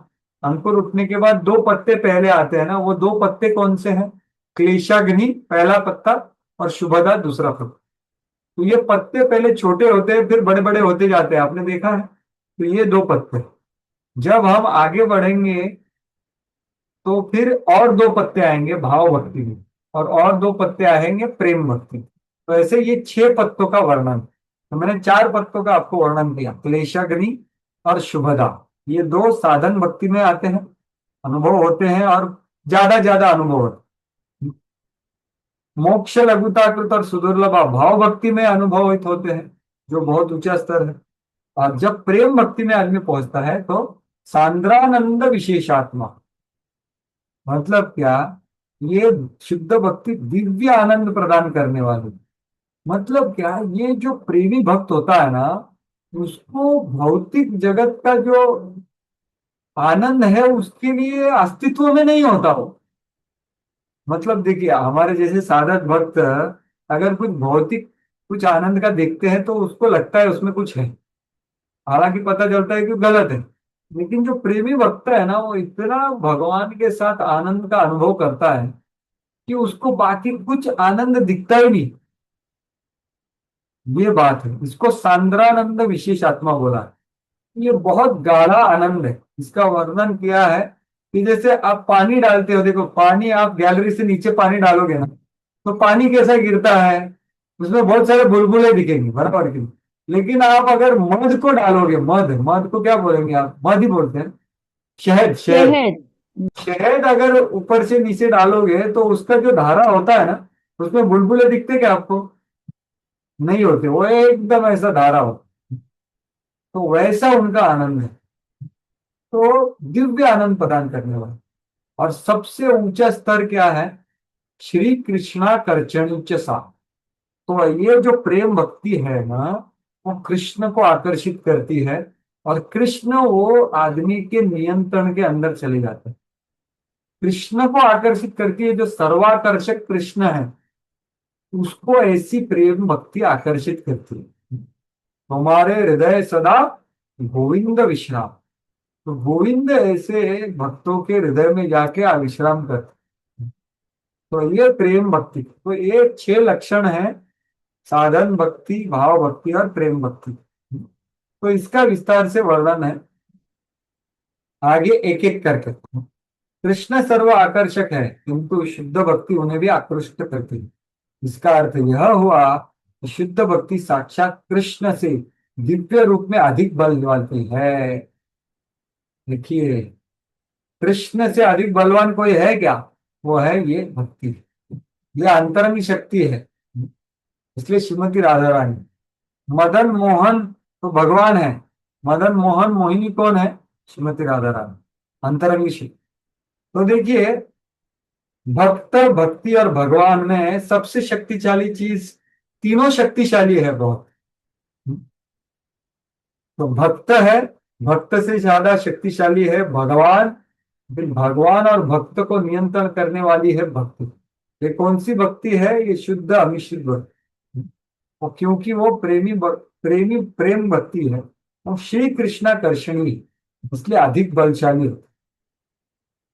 अंकुर उठने के बाद दो पत्ते पहले आते हैं ना, वो दो पत्ते कौन से हैं? क्लेशाग्नि पहला पत्ता, और शुभदा दूसरा पत्ता। तो ये पत्ते पहले छोटे होते हैं, फिर बड़े बड़े होते जाते हैं, आपने देखा है। तो ये दो पत्ते, जब हम आगे बढ़ेंगे तो फिर और दो पत्ते आएंगे भाव भक्ति में, और दो पत्ते आएंगे प्रेम भक्ति। तो ऐसे ये 6 पत्तों का वर्णन। तो मैंने 4 पत्तों का आपको वर्णन किया, क्लेशाग्नि और शुभदा। ये दो साधन भक्ति में आते हैं, अनुभव होते हैं, और ज्यादा ज्यादा अनुभव होते हैं। मोक्ष लघुताकृत और सुदुर्लभ भाव भक्ति में अनुभवित होते हैं, जो बहुत ऊंचा स्तर है। और जब प्रेम भक्ति में आदमी पहुंचता है तो सांद्रानंद विशेषात्मा, मतलब क्या, ये शुद्ध भक्ति दिव्य आनंद प्रदान करने वाली। मतलब क्या, ये जो प्रेमी भक्त होता है ना, उसको भौतिक जगत का जो आनंद है उसके लिए अस्तित्व में नहीं होता हो। मतलब देखिए, हमारे जैसे साधक भक्त अगर कुछ भौतिक कुछ आनंद का देखते हैं तो उसको लगता है उसमें कुछ है, हालांकि पता चलता है कि गलत है। लेकिन जो प्रेमी भक्त है ना, वो इतना भगवान के साथ आनंद का अनुभव करता है कि उसको बाकी कुछ आनंद दिखता ही नहीं। ये बात है, इसको सांद्रानंद विशेष आत्मा बोला है। ये बहुत गाढ़ा आनंद है। इसका वर्णन किया है कि जैसे आप पानी डालते हो, देखो पानी, आप गैलरी से नीचे पानी डालोगे ना, तो पानी कैसा गिरता है, उसमें बहुत सारे बुलबुले दिखेंगे, बराबर की। लेकिन आप अगर मध को डालोगे, मध, मध को क्या बोलेंगे आप, मध ही बोलते हैं, शहद, शहद। शहद। शहद अगर ऊपर से नीचे डालोगे तो उसका जो धारा होता है ना, उसमें बुलबुले दिखते क्या आपको? नहीं होते, वो एकदम ऐसा धारा हो। तो वैसा उनका आनंद है। तो दिव्य आनंद प्रदान करने वाला। और सबसे ऊंचा स्तर क्या है? श्री कृष्णा कर्चणिच सा। तो ये जो प्रेम भक्ति है ना, वो कृष्ण को आकर्षित करती है, और कृष्ण वो आदमी के नियंत्रण के अंदर चले जाते हैं। कृष्ण को आकर्षित करती है, जो सर्वाकर्षक कृष्ण है उसको ऐसी प्रेम भक्ति आकर्षित करती है। हमारे हृदय सदा गोविंद विश्राम। तो गोविंद ऐसे भक्तों के हृदय में जाके विश्राम करते। तो ये प्रेम भक्ति, तो ये 6 लक्षण है, साधन भक्ति, भाव भक्ति और प्रेम भक्ति। तो इसका विस्तार से वर्णन है आगे एक एक करके। कृष्ण सर्व आकर्षक है, किंतु शुद्ध भक्ति उन्हें भी आकृष्ट करती है। इसका अर्थ यह हुआ कि शुद्ध भक्ति साक्षात कृष्ण से दिव्य रूप में अधिक बल वाली है। देखिए, कृष्ण से अधिक बलवान कोई है क्या? वो है ये भक्ति, ये अंतरंग शक्ति है। इसलिए श्रीमती राधा रानी, मदन मोहन तो भगवान है, मदन मोहन मोहिनी कौन है? श्रीमती राधा रानी, अंतरंग शक्ति। तो देखिए, भक्त, भक्ति और भगवान में सबसे शक्तिशाली चीज, तीनों शक्तिशाली है बहुत। तो भक्त है, भक्त से ज्यादा शक्तिशाली है भगवान, फिर भगवान और भक्त को नियंत्रण करने वाली है भक्ति। ये कौन सी भक्ति है? ये शुद्ध अमिश्रित भक्ति। और क्योंकि वो प्रेमी प्रेम भक्ति है, वो श्री कृष्णाकर्षणी, इसलिए अधिक बलशाली होती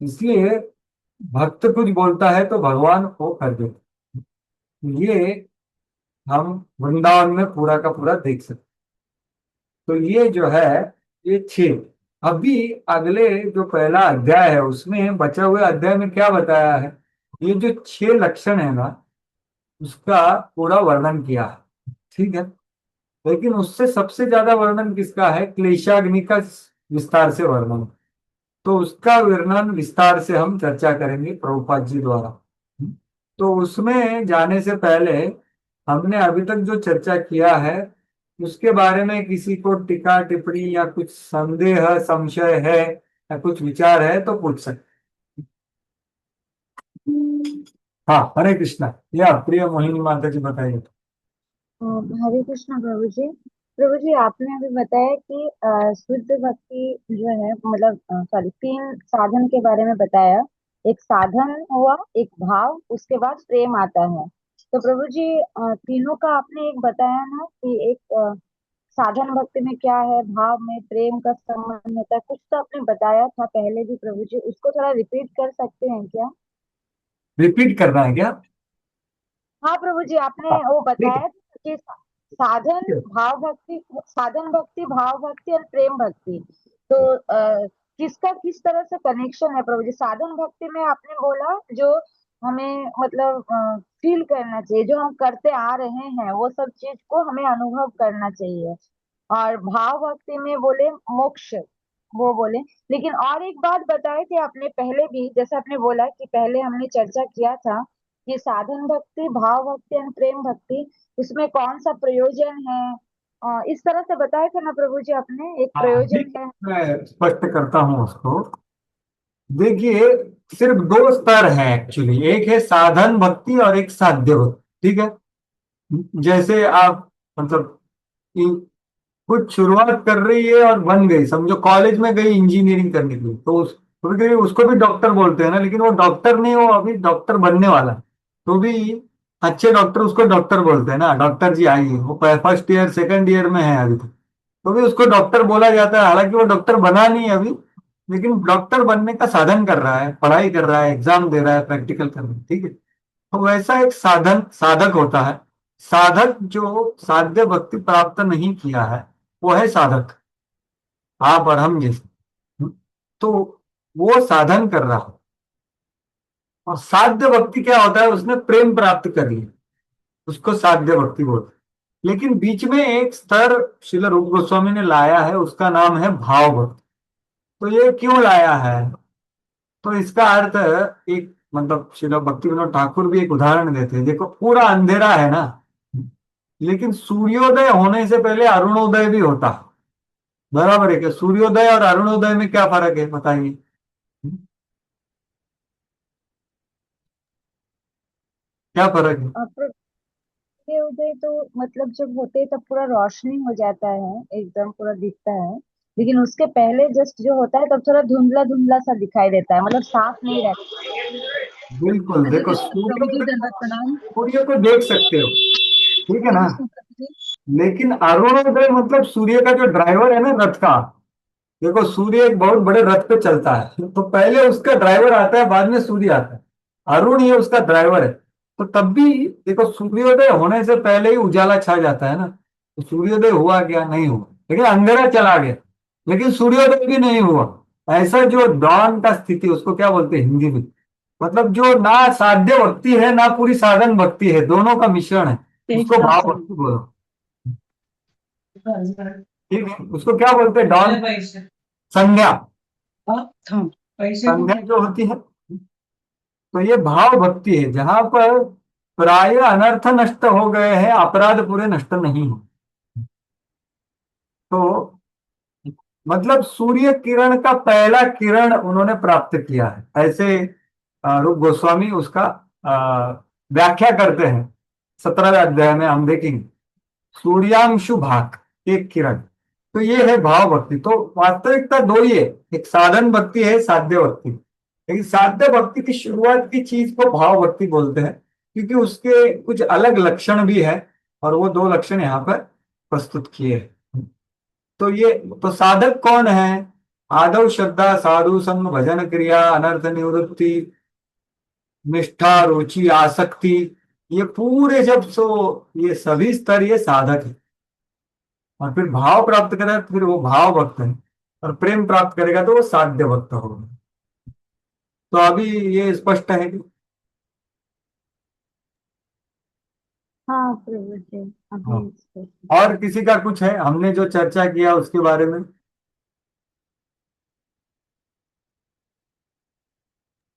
है। इसलिए भक्त कुछ बोलता है तो भगवान को कर देते। ये हम वृंदावन में पूरा का पूरा देख सकते। तो ये जो है, ये 6। अभी अगले जो पहला अध्याय है उसमें, बचे हुए अध्याय में क्या बताया है, ये जो 6 लक्षण है ना, उसका पूरा वर्णन किया है। ठीक है। लेकिन उससे सबसे ज्यादा वर्णन किसका है? क्लेशाग्नि का विस्तार से वर्णन। तो उसका वर्णन विस्तार से हम चर्चा करेंगे प्रभुपाद जी द्वारा। तो उसमें जाने से पहले हमने अभी तक जो चर्चा किया है उसके बारे में किसी को टीका टिप्पणी या कुछ संदेह संशय है या कुछ विचार है तो पूछ सकते। हाँ, हरे कृष्णा। या प्रिय मोहिनी माता जी, बताइए। हरे कृष्ण प्रभु जी। प्रभु जी, आपने अभी बताया कि शुद्ध भक्ति जो है, मतलब सॉरी, 3 साधन के बारे में बताया। एक साधन हुआ, एक भाव, उसके बाद प्रेम आता है। तो प्रभु जी, तीनों का आपने एक बताया ना कि एक साधन भक्ति में क्या है, भाव में प्रेम का संबंध होता है, कुछ तो आपने बताया था पहले भी प्रभु जी, उसको थोड़ा रिपीट कर सकते हैं क्या? रिपीट करना है क्या? हाँ प्रभु जी, आपने हाँ, वो ठीक बताया था कि साधन है। भाव भक्ति, साधन भक्ति, भाव भक्ति और प्रेम भक्ति। तो किसका किस तरह से कनेक्शन है प्रभु जी? साधन भक्ति में आपने बोला जो हमें मतलब फील करना चाहिए, जो हम करते आ रहे हैं वो सब चीज को हमें अनुभव करना चाहिए। और भाव भक्ति में बोले मोक्ष, वो बोले। लेकिन और एक बात बताए थे आपने पहले भी, जैसे आपने बोला कि पहले हमने चर्चा किया था कि साधन भक्ति, भाव भक्ति और प्रेम भक्ति, उसमें कौन सा प्रयोजन है। इस तरह से बताया था ना प्रभु जी आपने, एक हाँ, प्रयोजन ठीक है, है। मैं स्पष्ट करता हूँ उसको। देखिए, सिर्फ दो स्तर हैं एक्चुअली, एक है साधन भक्ति और एक साध्य भक्ति, ठीक है। जैसे आप मतलब कुछ शुरुआत कर रही है और बन गई, समझो कॉलेज में गई इंजीनियरिंग करने के लिए, तो कभी कभी उसको भी डॉक्टर बोलते हैं ना, लेकिन वो डॉक्टर नहीं, वो अभी डॉक्टर बनने वाला है। तो भी अच्छे डॉक्टर उसको डॉक्टर बोलते हैं ना, डॉक्टर जी आइए, वो फर्स्ट ईयर सेकंड ईयर में है अभी तक, तो भी उसको डॉक्टर बोला जाता है, हालांकि वो डॉक्टर बना नहीं है अभी, लेकिन डॉक्टर बनने का साधन कर रहा है, पढ़ाई कर रहा है, एग्जाम दे रहा है, प्रैक्टिकल कर रहा है, ठीक है। तो वैसा एक साधन साधक होता है। साधक जो साध्य भक्ति प्राप्त नहीं किया है, वो है साधक, आप और हम जैसे। तो वो साधन कर रहा है। और साध्य भक्ति क्या होता है, उसने प्रेम प्राप्त कर लिया, उसको साध्य भक्ति बोलते हैं। लेकिन बीच में एक स्तर श्रील रूप गोस्वामी ने लाया है, उसका नाम है भाव भक्ति। तो ये क्यों लाया है? तो इसका अर्थ एक मतलब श्रील भक्ति विनोद ठाकुर भी एक उदाहरण देते हैं। देखो, पूरा अंधेरा है ना, लेकिन सूर्योदय होने से पहले अरुणोदय भी होता है, बराबर है क्या? सूर्योदय और अरुणोदय में क्या फर्क है, बताइए। क्या फर्क है? और सूर्य उदय तो मतलब जब होते हैं तब पूरा रोशनी हो जाता है, एकदम पूरा दिखता है। लेकिन उसके पहले जस्ट जो होता है तब थोड़ा धुंधला धुंधला सा दिखाई देता है, मतलब साफ नहीं रहता। बिल्कुल, हरे देखो कृष्ण प्रभु सूर्य जी, को, दंडवत प्रणाम। सूर्य को देख सकते हो, ठीक है हरे ना। कृष्ण प्रभु जी। लेकिन अरुणोदय मतलब सूर्य का जो ड्राइवर है ना रथ का, देखो सूर्य एक बहुत बड़े रथ पे चलता है, तो पहले उसका ड्राइवर आता है, बाद में सूर्य आता है। अरुण ये उसका ड्राइवर है। तो तब भी देखो, सूर्योदय होने से पहले ही उजाला छा जाता है ना। तो सूर्योदय हुआ क्या? नहीं हुआ, लेकिन अंधेरा चला गया, लेकिन सूर्योदय भी नहीं हुआ। ऐसा जो डॉन का स्थिति, उसको क्या बोलते हैं हिंदी में, मतलब जो ना साध्य भक्ति है ना पूरी साधन भक्ति है, दोनों का मिश्रण है, एक उसको भाव साथ भक्ति बोलो, ठीक है। उसको क्या बोलते हैं? डॉन संज्ञा, हम पैसे संज्ञा जो होती है। तो ये भाव भक्ति है, जहां पर प्राय अनर्थ नष्ट हो गए हैं, अपराध पूरे नष्ट नहीं हो। तो मतलब सूर्य किरण का पहला किरण उन्होंने प्राप्त किया है, ऐसे रूप गोस्वामी उसका व्याख्या करते हैं। 17वें अध्याय में हम देखेंगे सूर्यांशु भाग, एक किरण। तो ये है भाव भक्ति। तो वास्तविकता दो ही है, एक साधन भक्ति है, साध्य भक्ति। लेकिन साध्य भक्ति की शुरुआत की चीज को भाव भक्ति बोलते हैं, क्योंकि उसके कुछ अलग लक्षण भी है, और वो दो लक्षण यहाँ पर प्रस्तुत किए हैं। तो ये, तो साधक कौन है? आदव श्रद्धा, साधु संग, भजन क्रिया, अनर्थ निवृत्ति, निष्ठा, रुचि, आसक्ति, ये पूरे जब सो ये सभी स्तर ये साधक है। और फिर भाव प्राप्त करेगा तो फिर वो भाव भक्त है, और प्रेम प्राप्त करेगा तो वो साध्य भक्त होगा। तो अभी ये स्पष्ट है कि? हाँ प्रभु जी, हाँ। अभी इसको- और किसी का कुछ है, हमने जो चर्चा किया उसके बारे में?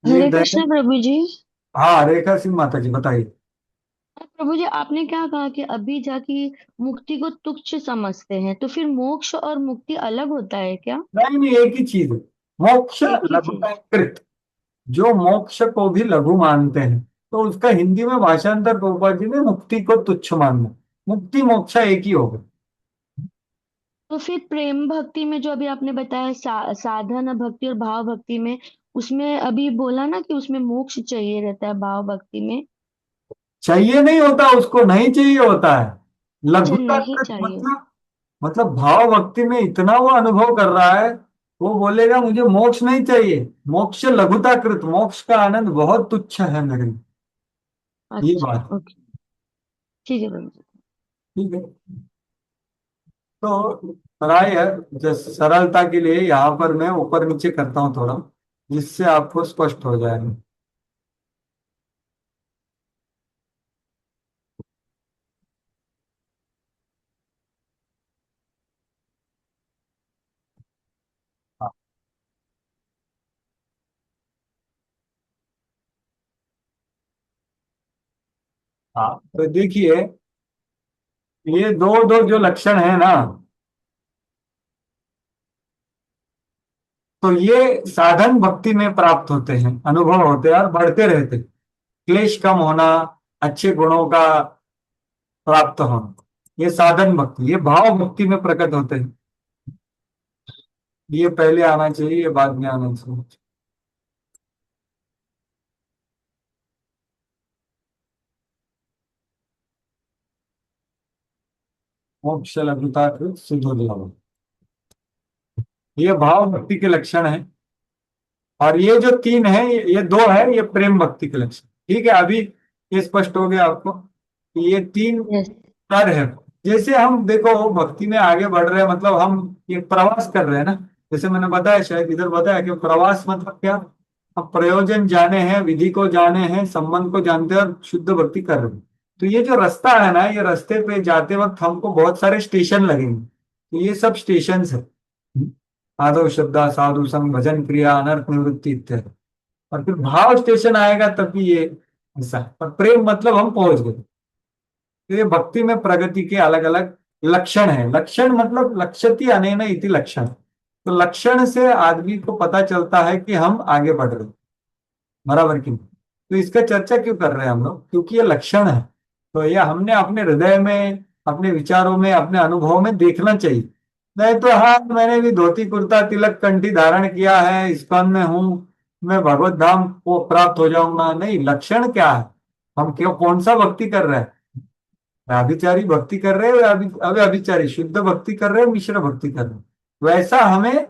ये हरे दैनिक। कृष्ण प्रभु जी। हाँ, रेखा सिंह माता जी बताइए। प्रभु जी, आपने क्या कहा कि अभी जाके मुक्ति को तुच्छ समझते हैं, तो फिर मोक्ष और मुक्ति अलग होता है क्या? नहीं नहीं, एक ही चीज है। मोक्ष एक ही चीज। लघुताकृत, जो मोक्ष को भी लघु मानते हैं, तो उसका हिंदी में भाषांतर प्रभुपाद जी ने मुक्ति को तुच्छ मानना। मुक्ति मोक्ष एक ही होगा। तो फिर प्रेम भक्ति में जो अभी आपने बताया, साधन भक्ति और भाव भक्ति में, उसमें अभी बोला ना कि उसमें मोक्ष चाहिए रहता है भाव भक्ति में। चाहिए नहीं होता, उसको नहीं चाहिए होता है। अच्छा, नहीं लघुताकृत चाहिए। मतलब भाव भक्ति में इतना वो अनुभव कर रहा है, वो बोलेगा मुझे मोक्ष नहीं चाहिए, मोक्ष लघुताकृत, मोक्ष का आनंद बहुत तुच्छ है मेरे लिए। ये अच्छा, बात। ओके। ठीक है प्रभु जी। ठीक है। तो प्राय जैसे सरलता के लिए यहाँ पर मैं ऊपर नीचे करता हूँ थोड़ा, जिससे आपको स्पष्ट हो जाएगा। हाँ। हाँ, तो देखिए, ये दो दो जो लक्षण है ना, तो ये साधन भक्ति में प्राप्त होते हैं, अनुभव होते हैं और बढ़ते रहते हैं। क्लेश कम होना, अच्छे गुणों का प्राप्त होना, ये साधन भक्ति, ये भाव भक्ति में प्रकट होते हैं। ये पहले आना चाहिए, ये बाद में आना चाहिए। मोक्ष लघुता सिद्धो लाभ, ये भाव भक्ति के लक्षण है। और ये जो तीन है, ये दो है, ये प्रेम भक्ति के लक्षण। ठीक है, अभी ये स्पष्ट हो गया आपको कि ये तीन यस। स्तर है। जैसे हम देखो भक्ति में आगे बढ़ रहे हैं, मतलब हम ये प्रवास कर रहे हैं ना। जैसे मैंने बताया, शायद इधर बताया कि प्रवास मतलब क्या, हम प्रयोजन जाने हैं, विधि को जाने हैं, संबंध को जानते हैं और शुद्ध भक्ति कर रहे हैं। तो ये जो रास्ता है ना, ये रास्ते पे जाते वक्त हमको बहुत सारे स्टेशन लगेंगे। तो ये सब स्टेशन है। आदो श्रद्धा, साधु संग, भजन क्रिया, अनर्थ निवृत्ति इत्यादि। और फिर भाव स्टेशन आएगा तभी ये ऐसा। और प्रेम मतलब हम पहुंच गए। तो ये भक्ति में प्रगति के अलग अलग लक्षण है। लक्षण मतलब लक्ष्यति अनेन इति लक्षण। तो लक्षण से आदमी को पता चलता है कि हम आगे बढ़ रहे हैं, बराबर की नहीं। तो इसका चर्चा क्यों कर रहे हैं हम लोग, क्योंकि ये लक्षण है। तो ये हमने अपने हृदय में, अपने विचारों में, अपने अनुभव में देखना चाहिए। नहीं तो हाँ, मैंने भी धोती कुर्ता तिलक कंठी धारण किया है, इस्कॉन में हूं, मैं भगवत धाम को प्राप्त हो जाऊंगा। नहीं, लक्षण क्या है, हम क्यों, कौन सा भक्ति कर रहे हैं। अभिचारी भक्ति कर रहे हो या अभिचारी, शुद्ध भक्ति कर रहे हो, मिश्र भक्ति कर रहे हो। वैसा हमें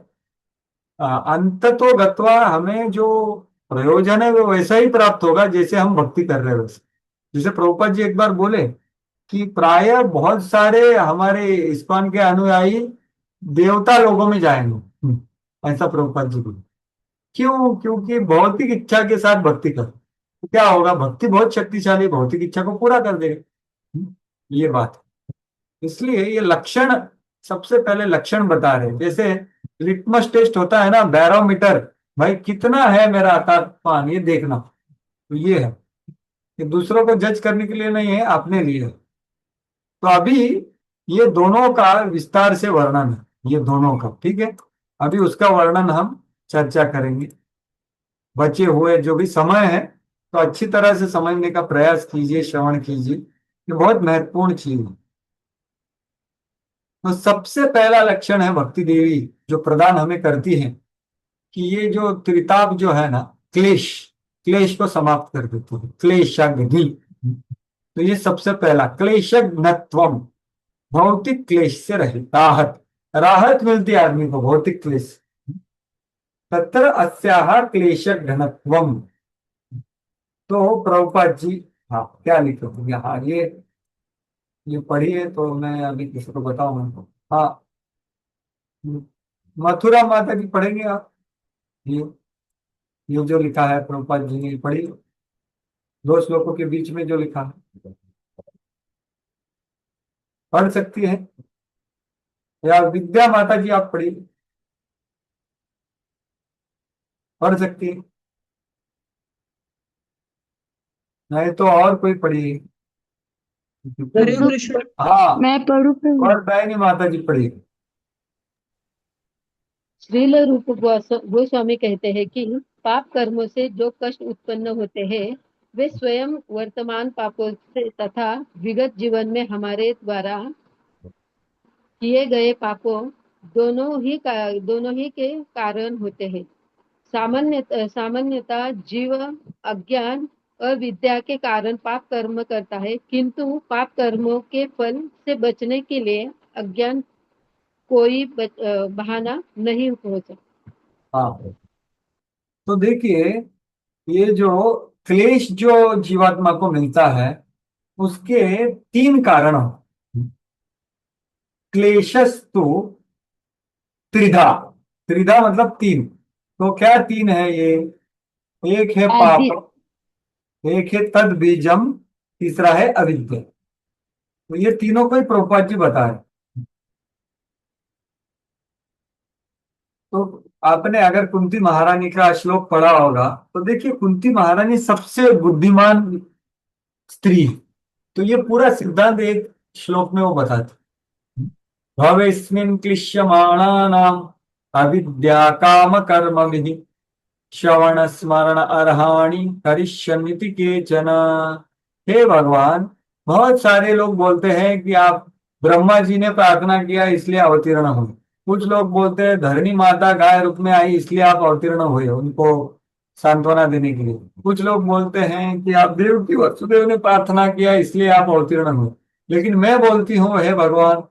अंततो गत्वा हमें जो प्रयोजन है वो वैसा ही प्राप्त होगा जैसे हम भक्ति कर रहे हैं वैसे। जैसे प्रभुपाद जी एक बार बोले कि प्राय बहुत सारे हमारे इस्कॉन के अनुयायी देवता लोगों में जाएंगे। ऐसा प्रभुपाद जी बोले। क्यों? क्योंकि भौतिक इच्छा के साथ भक्ति कर, तो क्या होगा, भक्ति बहुत शक्तिशाली भौतिक इच्छा को पूरा कर देगा। ये बात है। इसलिए ये लक्षण, सबसे पहले लक्षण बता रहे हैं। जैसे लिटमस टेस्ट होता है ना, बैरोमीटर, भाई कितना है मेरा तापमान, ये देखना। तो ये है, ये दूसरों को जज करने के लिए नहीं है, अपने लिए है। तो अभी ये दोनों का विस्तार से वर्णन है, ये दोनों का, ठीक है। अभी उसका वर्णन हम चर्चा करेंगे। बचे हुए जो भी समय है, तो अच्छी तरह से समझने का प्रयास कीजिए, श्रवण कीजिए, ये बहुत महत्वपूर्ण चीज है। तो सबसे पहला लक्षण है भक्ति देवी जो प्रदान हमें करती है, कि ये जो त्रिताप जो है ना, क्लेश, क्लेश को समाप्त कर देती है, क्लेशग्नि। तो ये सबसे पहला, क्लेशघ्नत्वम, भौतिक क्लेश से रहित, राहत, राहत मिलती है आदमी को भौतिक क्लेश। तत्र अस्याह क्लेशघ्नत्वम। तो प्रभुपाद जी, हाँ क्या लिखे हो यहाँ, ये पढ़िए तो मैं अभी किसी को बताऊंगा। हाँ, मथुरा माता जी पढ़ेंगे आप। ये ये जो लिखा है प्रभुपाद जी ने, पढ़िए, दो श्लोकों के बीच में जो लिखा है, पढ़ सकती है। या विद्या माता जी आप पढ़िए, पढ़ सकती है। नहीं तो और कोई पढ़िए। हरे कृष्ण। हाँ, मैं पढ़ू प्रभु। और डायनी माता जी पढ़िए। श्रील रूप गोस्वामी कहते हैं कि पाप कर्मों से जो कष्ट उत्पन्न होते हैं वे स्वयं वर्तमान पापों से तथा विगत जीवन में हमारे द्वारा किए गए पापों दोनों ही के कारण होते हैं। सामान्यतः जीव अज्ञान अविद्या के कारण पाप कर्म करता है, किंतु पाप कर्मों के फल से बचने के लिए अज्ञान कोई बहाना नहीं हो सकता। हाँ, तो देखिए, ये जो क्लेश जो जीवात्मा को मिलता है, उसके तीन कारण हैं। क्लेशस्तु त्रिधा, त्रिधा मतलब तीन। तो क्या तीन है ये? एक है दी, पाप, एक है तद बीजम, तीसरा है अविद्या। तो ये तीनों को ही प्रभुपाद जी बता रहे हैं। तो आपने अगर कुंती महारानी का श्लोक पढ़ा होगा तो देखिए, कुंती महारानी सबसे बुद्धिमान स्त्री है। तो ये पूरा सिद्धांत एक श्लोक में वो बताते, भवेस्मिन् क्लिश्यमाणानाम् अविद्या काम कर्म विधि श्रवण स्मरण अर्हाणि करिष्यन्ति केचन। हे भगवान, बहुत सारे लोग बोलते हैं कि आप ब्रह्मा जी ने प्रार्थना किया इसलिए अवतीर्ण हुए। कुछ लोग बोलते हैं धरणी माता गाय रूप में आई इसलिए आप अवतीर्ण हुए, उनको सांत्वना देने के लिए। कुछ लोग बोलते हैं कि आप देव की वसुदेव ने प्रार्थना किया इसलिए आप अवतीर्ण हुए। लेकिन मैं बोलती हूँ, हे भगवान,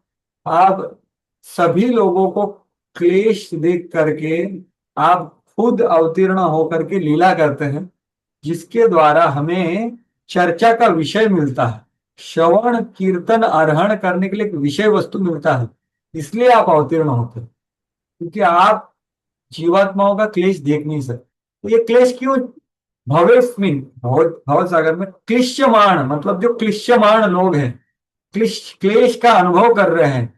आप सभी लोगों को क्लेश देख करके आप खुद अवतीर्ण होकर के लीला करते हैं, जिसके द्वारा हमें चर्चा का विषय मिलता है, श्रवण कीर्तन आरोहण करने के लिए एक विषय वस्तु मिलता है। इसलिए आप अवतीर्ण होते हैं, क्योंकि आप जीवात्माओं का क्लेश देख नहीं सकते। तो ये क्लेश क्यों? भवेस्मिन, भव सागर में क्लिश्यमाण मतलब जो क्लिश्यमाण लोग हैं, क्लेश का अनुभव कर रहे हैं।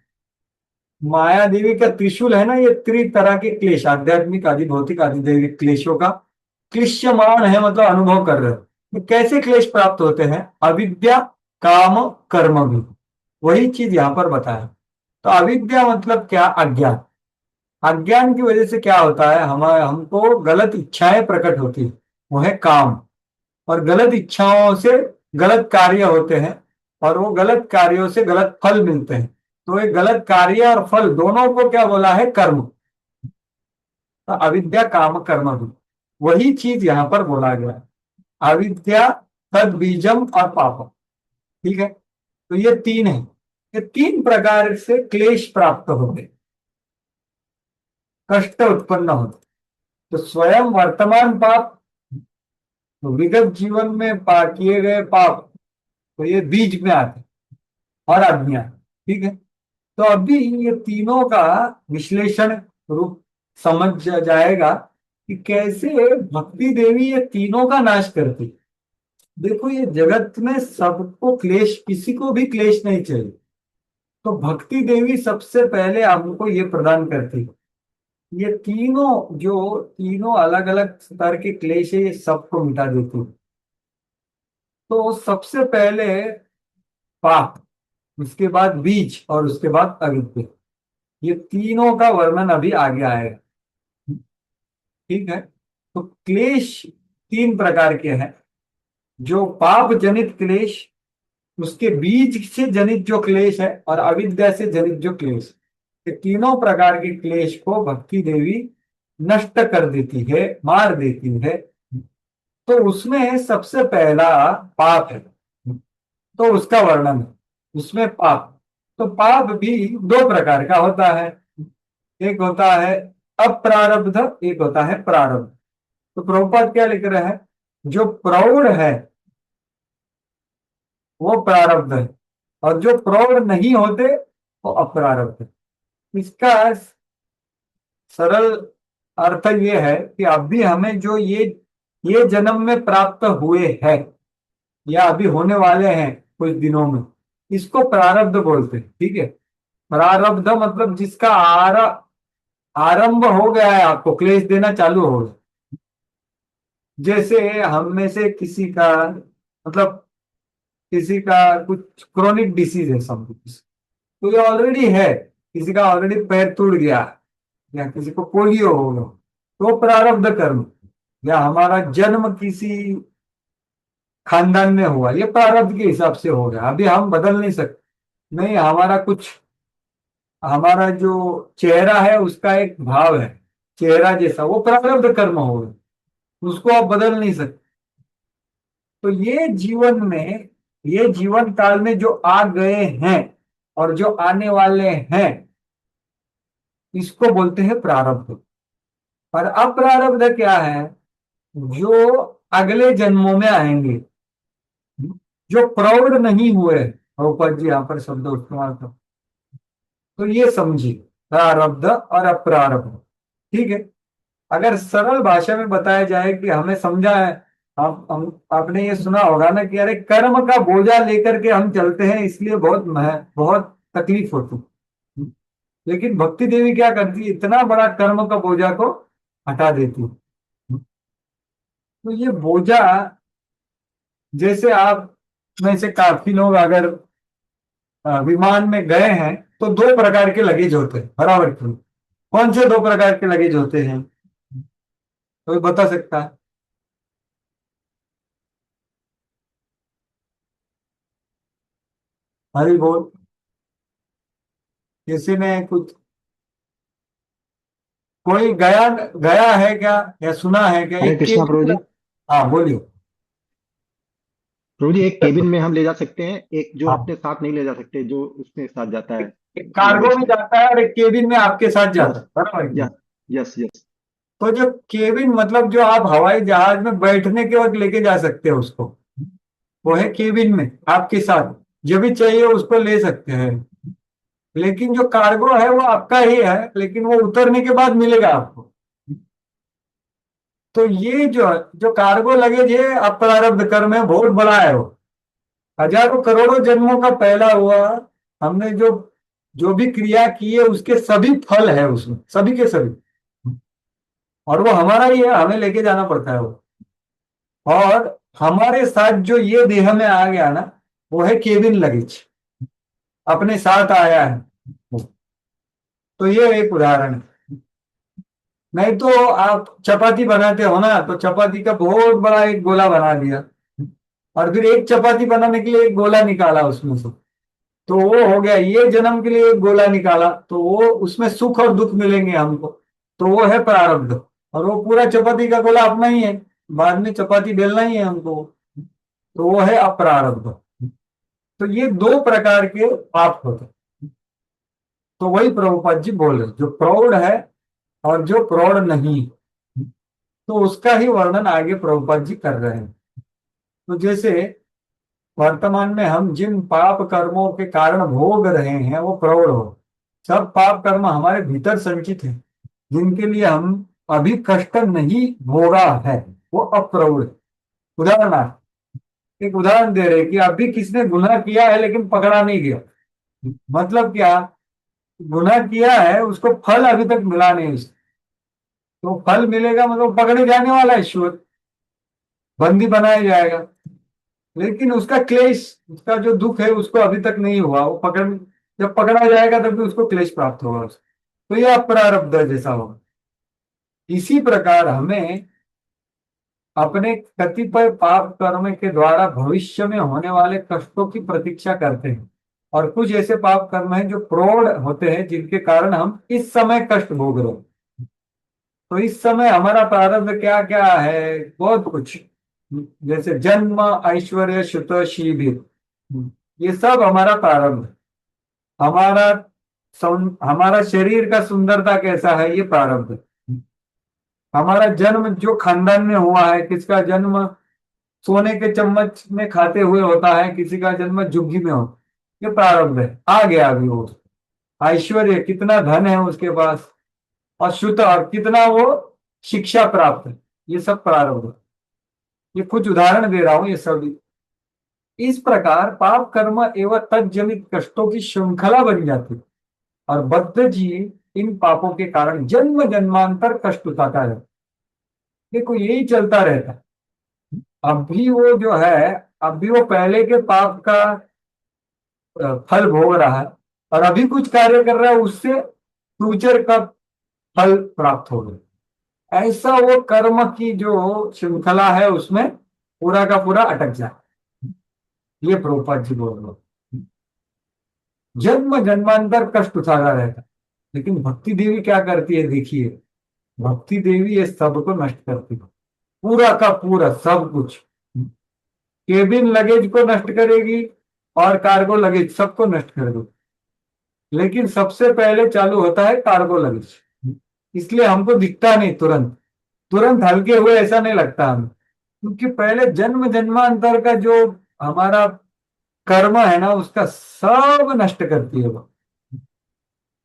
माया देवी का त्रिशूल है ना, ये तरह के क्लेश, आध्यात्मिक आदि भौतिक आदि दैविक क्लेशों का क्लिश्यमान है, मतलब अनुभव कर रहे हैं। तो कैसे क्लेश प्राप्त होते हैं? अविद्या काम कर्म भी, वही चीज यहां पर बताया। तो अविद्या मतलब क्या? अज्ञान। अज्ञान की वजह से क्या होता है, हमको गलत इच्छाएं प्रकट होती है, वो है काम। और गलत इच्छाओं से गलत कार्य होते हैं, और वो गलत कार्यों से गलत फल मिलते हैं। तो ये गलत कार्य और फल दोनों को क्या बोला है? कर्म। तो अविद्या काम कर्म भी, वही चीज यहां पर बोला गया है। अविद्या तद बीजम और पापम। ठीक है, तो ये तीन है। ये तीन प्रकार से क्लेश प्राप्त होते, कष्ट उत्पन्न होते। तो स्वयं वर्तमान पाप, तो विगत जीवन में किए गए पाप, तो ये बीज में आते, और अज्ञान। ठीक है, तो अभी ये तीनों का विश्लेषण रूप समझ जाएगा कि कैसे भक्ति देवी ये तीनों का नाश करती। देखो, ये जगत में सबको क्लेश, किसी को भी क्लेश नहीं चाहिए, तो भक्ति देवी सबसे पहले हमको ये प्रदान करती। ये तीनों, जो तीनों अलग अलग स्तर के क्लेश है, ये सबको मिटा देती। तो सबसे पहले पाप, उसके बाद बीज, और उसके बाद अविद्या। ये तीनों का वर्णन अभी आगे आएगा। ठीक है, तो क्लेश तीन प्रकार के हैं। जो पाप जनित क्लेश, उसके बीज से जनित जो क्लेश है, और अविद्या से जनित जो क्लेश, ये तीनों प्रकार के क्लेश को भक्ति देवी नष्ट कर देती है, मार देती है। तो उसमें सबसे पहला पाप है, तो उसका वर्णन है उसमें पाप। तो पाप भी दो प्रकार का होता है, एक होता है अप्रारब्ध, एक होता है प्रारब्ध। तो प्रभुपाद क्या लिख रहे हैं? जो प्रौढ़ है वो प्रारब्ध है, और जो प्रौढ़ नहीं होते वो अप्रारब्ध है। इसका सरल अर्थ ये है कि अभी हमें जो ये जन्म में प्राप्त हुए हैं, या अभी होने वाले हैं कुछ दिनों में, इसको प्रारब्ध बोलते हैं। ठीक है, प्रारब्ध मतलब जिसका आरंभ हो गया है, आपको क्लेश देना चालू हो गया। जैसे हम में से किसी का, मतलब किसी का कुछ क्रोनिक डिसीज है, समझो तो ये ऑलरेडी है, किसी का ऑलरेडी पैर टूट गया, या किसी को पोलियो हो गया, तो प्रारब्ध कर्म। या हमारा जन्म किसी खानदान में हुआ, ये प्रारब्ध के हिसाब से हो गया, अभी हम बदल नहीं सकते। नहीं, हमारा कुछ, हमारा जो चेहरा है उसका एक भाव है, चेहरा जैसा, वो प्रारब्ध कर्म हो गया, उसको आप बदल नहीं सकते। तो ये जीवन में, ये जीवन काल में जो आ गए हैं और जो आने वाले हैं, इसको बोलते हैं प्रारब्ध। और अप्रारब्ध क्या है? जो अगले जन्मों में आएंगे। जो प्रौढ़ नहीं हुए, प्रभुपाद जी यहाँ पर शब्द इस्तेमाल कर, तो ये समझिए प्रारब्ध और अप्रारब्ध। ठीक है, अगर सरल भाषा में बताया जाए कि हमें समझा है, हम आपने ये सुना होगा ना कि अरे कर्म का बोझा लेकर के हम चलते हैं इसलिए बहुत तकलीफ होती है। लेकिन भक्ति देवी क्या करती है, इतना बड़ा कर्म का बोझा को हटा देती है। तो ये बोझा, जैसे आप में से काफी लोग अगर विमान में गए हैं तो दो प्रकार के लगेज होते हैं बराबर की। कौन से दो प्रकार के लगेज होते हैं, कोई बता सकता है? हरी बोल, किसी ने कुछ, कोई गया गया है क्या या सुना है क्या हरे एक कृष्णा प्रभु केबिन? जी। हाँ बोलिए। प्रभु जी, एक केबिन में हम ले जा सकते हैं, एक जो हाँ, अपने साथ नहीं ले जा सकते, जो उसके साथ जाता है एक कार्गो लगेज में में। जाता है और एक केबिन में आपके साथ जाता यस, है बराबर की। Yes, yes, yes. तो जो केबिन मतलब जो आप हवाई जहाज में बैठने के वक्त लेके जा सकते हैं उसको, वो है केबिन में आपके साथ, जो भी चाहिए उसको ले सकते हैं। लेकिन जो कार्गो है वो आपका ही है, लेकिन वो उतरने के बाद मिलेगा आपको। तो ये जो जो कार्गो लगेज है अप्रारब्ध कर्म है, बहुत बड़ा है वो, हजारों करोड़ों जन्मों का पहला हुआ, हमने जो जो भी क्रिया की है उसके सभी फल है उसमें, सभी के सभी। और वो हमारा ही है, हमें लेके जाना पड़ता है वो। और हमारे साथ जो ये देह में आ गया ना, वो है केबिन लगेज, अपने साथ आया है। तो ये एक उदाहरण है। नहीं तो आप चपाती बनाते हो ना, तो चपाती का बहुत बड़ा एक गोला बना दिया और फिर एक चपाती बनाने के लिए एक गोला निकाला उसमें से, तो वो हो गया, ये जन्म के लिए एक गोला निकाला, तो वो उसमें सुख और दुख मिलेंगे हमको, तो वो है प्रारब्ध। और वो पूरा चपाती का गोला अपना ही है, बाद में चपाती बेलना ही है हमको, तो वो है अप्रारब्ध। तो ये दो प्रकार के पाप होते हैं। तो वही प्रभुपाद जी बोल रहे, जो प्रौढ़ है और जो प्रौढ़ नहीं, तो उसका ही वर्णन आगे प्रभुपाद जी कर रहे हैं। तो जैसे वर्तमान में हम जिन पाप कर्मों के कारण भोग रहे हैं वो प्रौढ़ हो, सब पाप कर्म हमारे भीतर संचित है, जिनके लिए हम अभी कष्ट नहीं भोगा है, वो अप्रौढ़ है। उदाहरणार्थ, एक उदाहरण दे रहे कि अभी किसने गुनाह किया है लेकिन पकड़ा नहीं गया, मतलब क्या, गुनाह किया है उसको फल अभी तक मिला नहीं उसको, तो फल मिलेगा मतलब पकड़े जाने वाला है, ईश्वर बंदी बनाया जाएगा, लेकिन उसका क्लेश, उसका जो दुख है उसको अभी तक नहीं हुआ, वो जब पकड़ा जाएगा तब भी उसको क्लेश प्राप्त होगा उसको, तो ये अप्रारब्ध जैसा होगा। इसी प्रकार हमें अपने कतिपय पाप कर्म के द्वारा भविष्य में होने वाले कष्टों की प्रतीक्षा करते हैं, और कुछ ऐसे पाप कर्म हैं जो प्रौढ़ होते हैं जिनके कारण हम इस समय कष्ट भोग रहे हैं। तो इस समय हमारा प्रारब्ध क्या क्या है, बहुत कुछ, जैसे जन्म, ऐश्वर्य, श्रुत, शीभिर, ये सब हमारा प्रारब्ध है। हमारा हमारा शरीर का सुंदरता कैसा है, ये प्रारब्ध है। हमारा जन्म जो खानदान में हुआ है, किसका जन्म सोने के चम्मच में खाते हुए होता है, किसी का जन्म झुग्गी में हो, ये प्रारब्ध है, आ गया अभी वो। ऐश्वर्य, कितना धन है उसके पास, और श्रुत, और कितना वो शिक्षा प्राप्त है, ये सब प्रारब्ध है। ये कुछ उदाहरण दे रहा हूं, ये सब इस प्रकार पाप कर्म एवं तत्जनित कष्टों की श्रृंखला बन जाती है, और बद्ध जीव इन पापों के कारण जन्म जन्मांतर कष्ट उठाता है। देखो यही चलता रहता है। अब भी वो जो है, अब भी वो पहले के पाप का फल भोग रहा है, और अभी कुछ कार्य कर रहा है, उससे फ्यूचर का फल प्राप्त हो गया। ऐसा वो कर्म की जो श्रृंखला है उसमें पूरा का पूरा अटक जाए, ये प्रभुपाद जी बोल रहे। जन्म जन्मांतर कष्ट उठाता रहता है। लेकिन भक्ति देवी क्या करती है, देखिए, भक्ति देवी ये सबको नष्ट करती है, पूरा का पूरा सब कुछ। केबिन लगेज को नष्ट करेगी और कार्गो लगेज सबको नष्ट कर दो, लेकिन सबसे पहले चालू होता है कार्गो लगेज, इसलिए हमको दिखता नहीं तुरंत, तुरंत हल्के हुए ऐसा नहीं लगता हमें, क्योंकि पहले जन्म जन्मांतर का जो हमारा कर्म है ना उसका सब नष्ट करती है वो।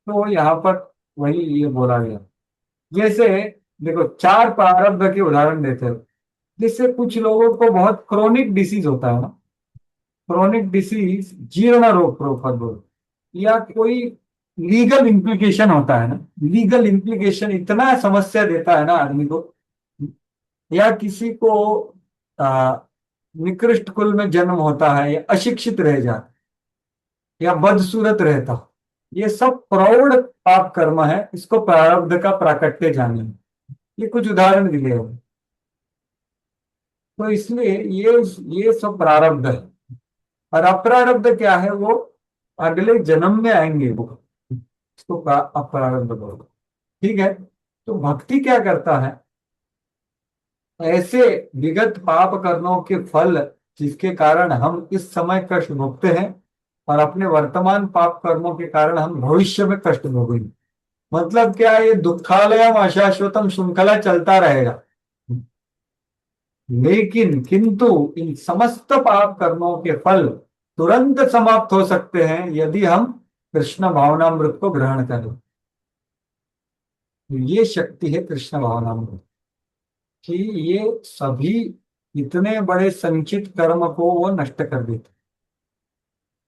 तो यहाँ पर वही ये बोला गया। जैसे देखो, चार प्रारब्ध के उदाहरण देते हैं। जिससे कुछ लोगों को बहुत क्रोनिक डिसीज होता है ना, क्रोनिक डिसीज, जीर्ण रोग प्रोपर बोल, या कोई लीगल इम्प्लीकेशन होता है ना, लीगल इम्प्लीकेशन इतना समस्या देता है ना आदमी को, या किसी को आ, निकृष्ट कुल में जन्म होता है, या अशिक्षित रह जाता, या बदसूरत रहता, ये सब प्रौढ़ पाप कर्म है। इसको प्रारब्ध का प्राकट्य जाने, ये कुछ उदाहरण दिए हैं। तो इसलिए ये सब प्रारब्ध है। और अप्रारब्ध क्या है? वो अगले जन्म में आएंगे वो, इसको अप्रारब्ध बोलो। ठीक है। तो भक्ति क्या करता है? ऐसे विगत पाप कर्मों के फल जिसके कारण हम इस समय कष्ट भोगते हैं, और अपने वर्तमान पाप कर्मों के कारण हम भविष्य में कष्ट भोगेंगे। मतलब क्या? ये दुखालयम अशाश्वतम श्रृंखला चलता रहेगा। लेकिन किंतु इन समस्त पाप कर्मों के फल तुरंत समाप्त हो सकते हैं यदि हम कृष्ण भावनामृत को ग्रहण करें। तो ये शक्ति है कृष्ण भावनामृत कि ये सभी इतने बड़े संचित कर्म को वो नष्ट कर देते।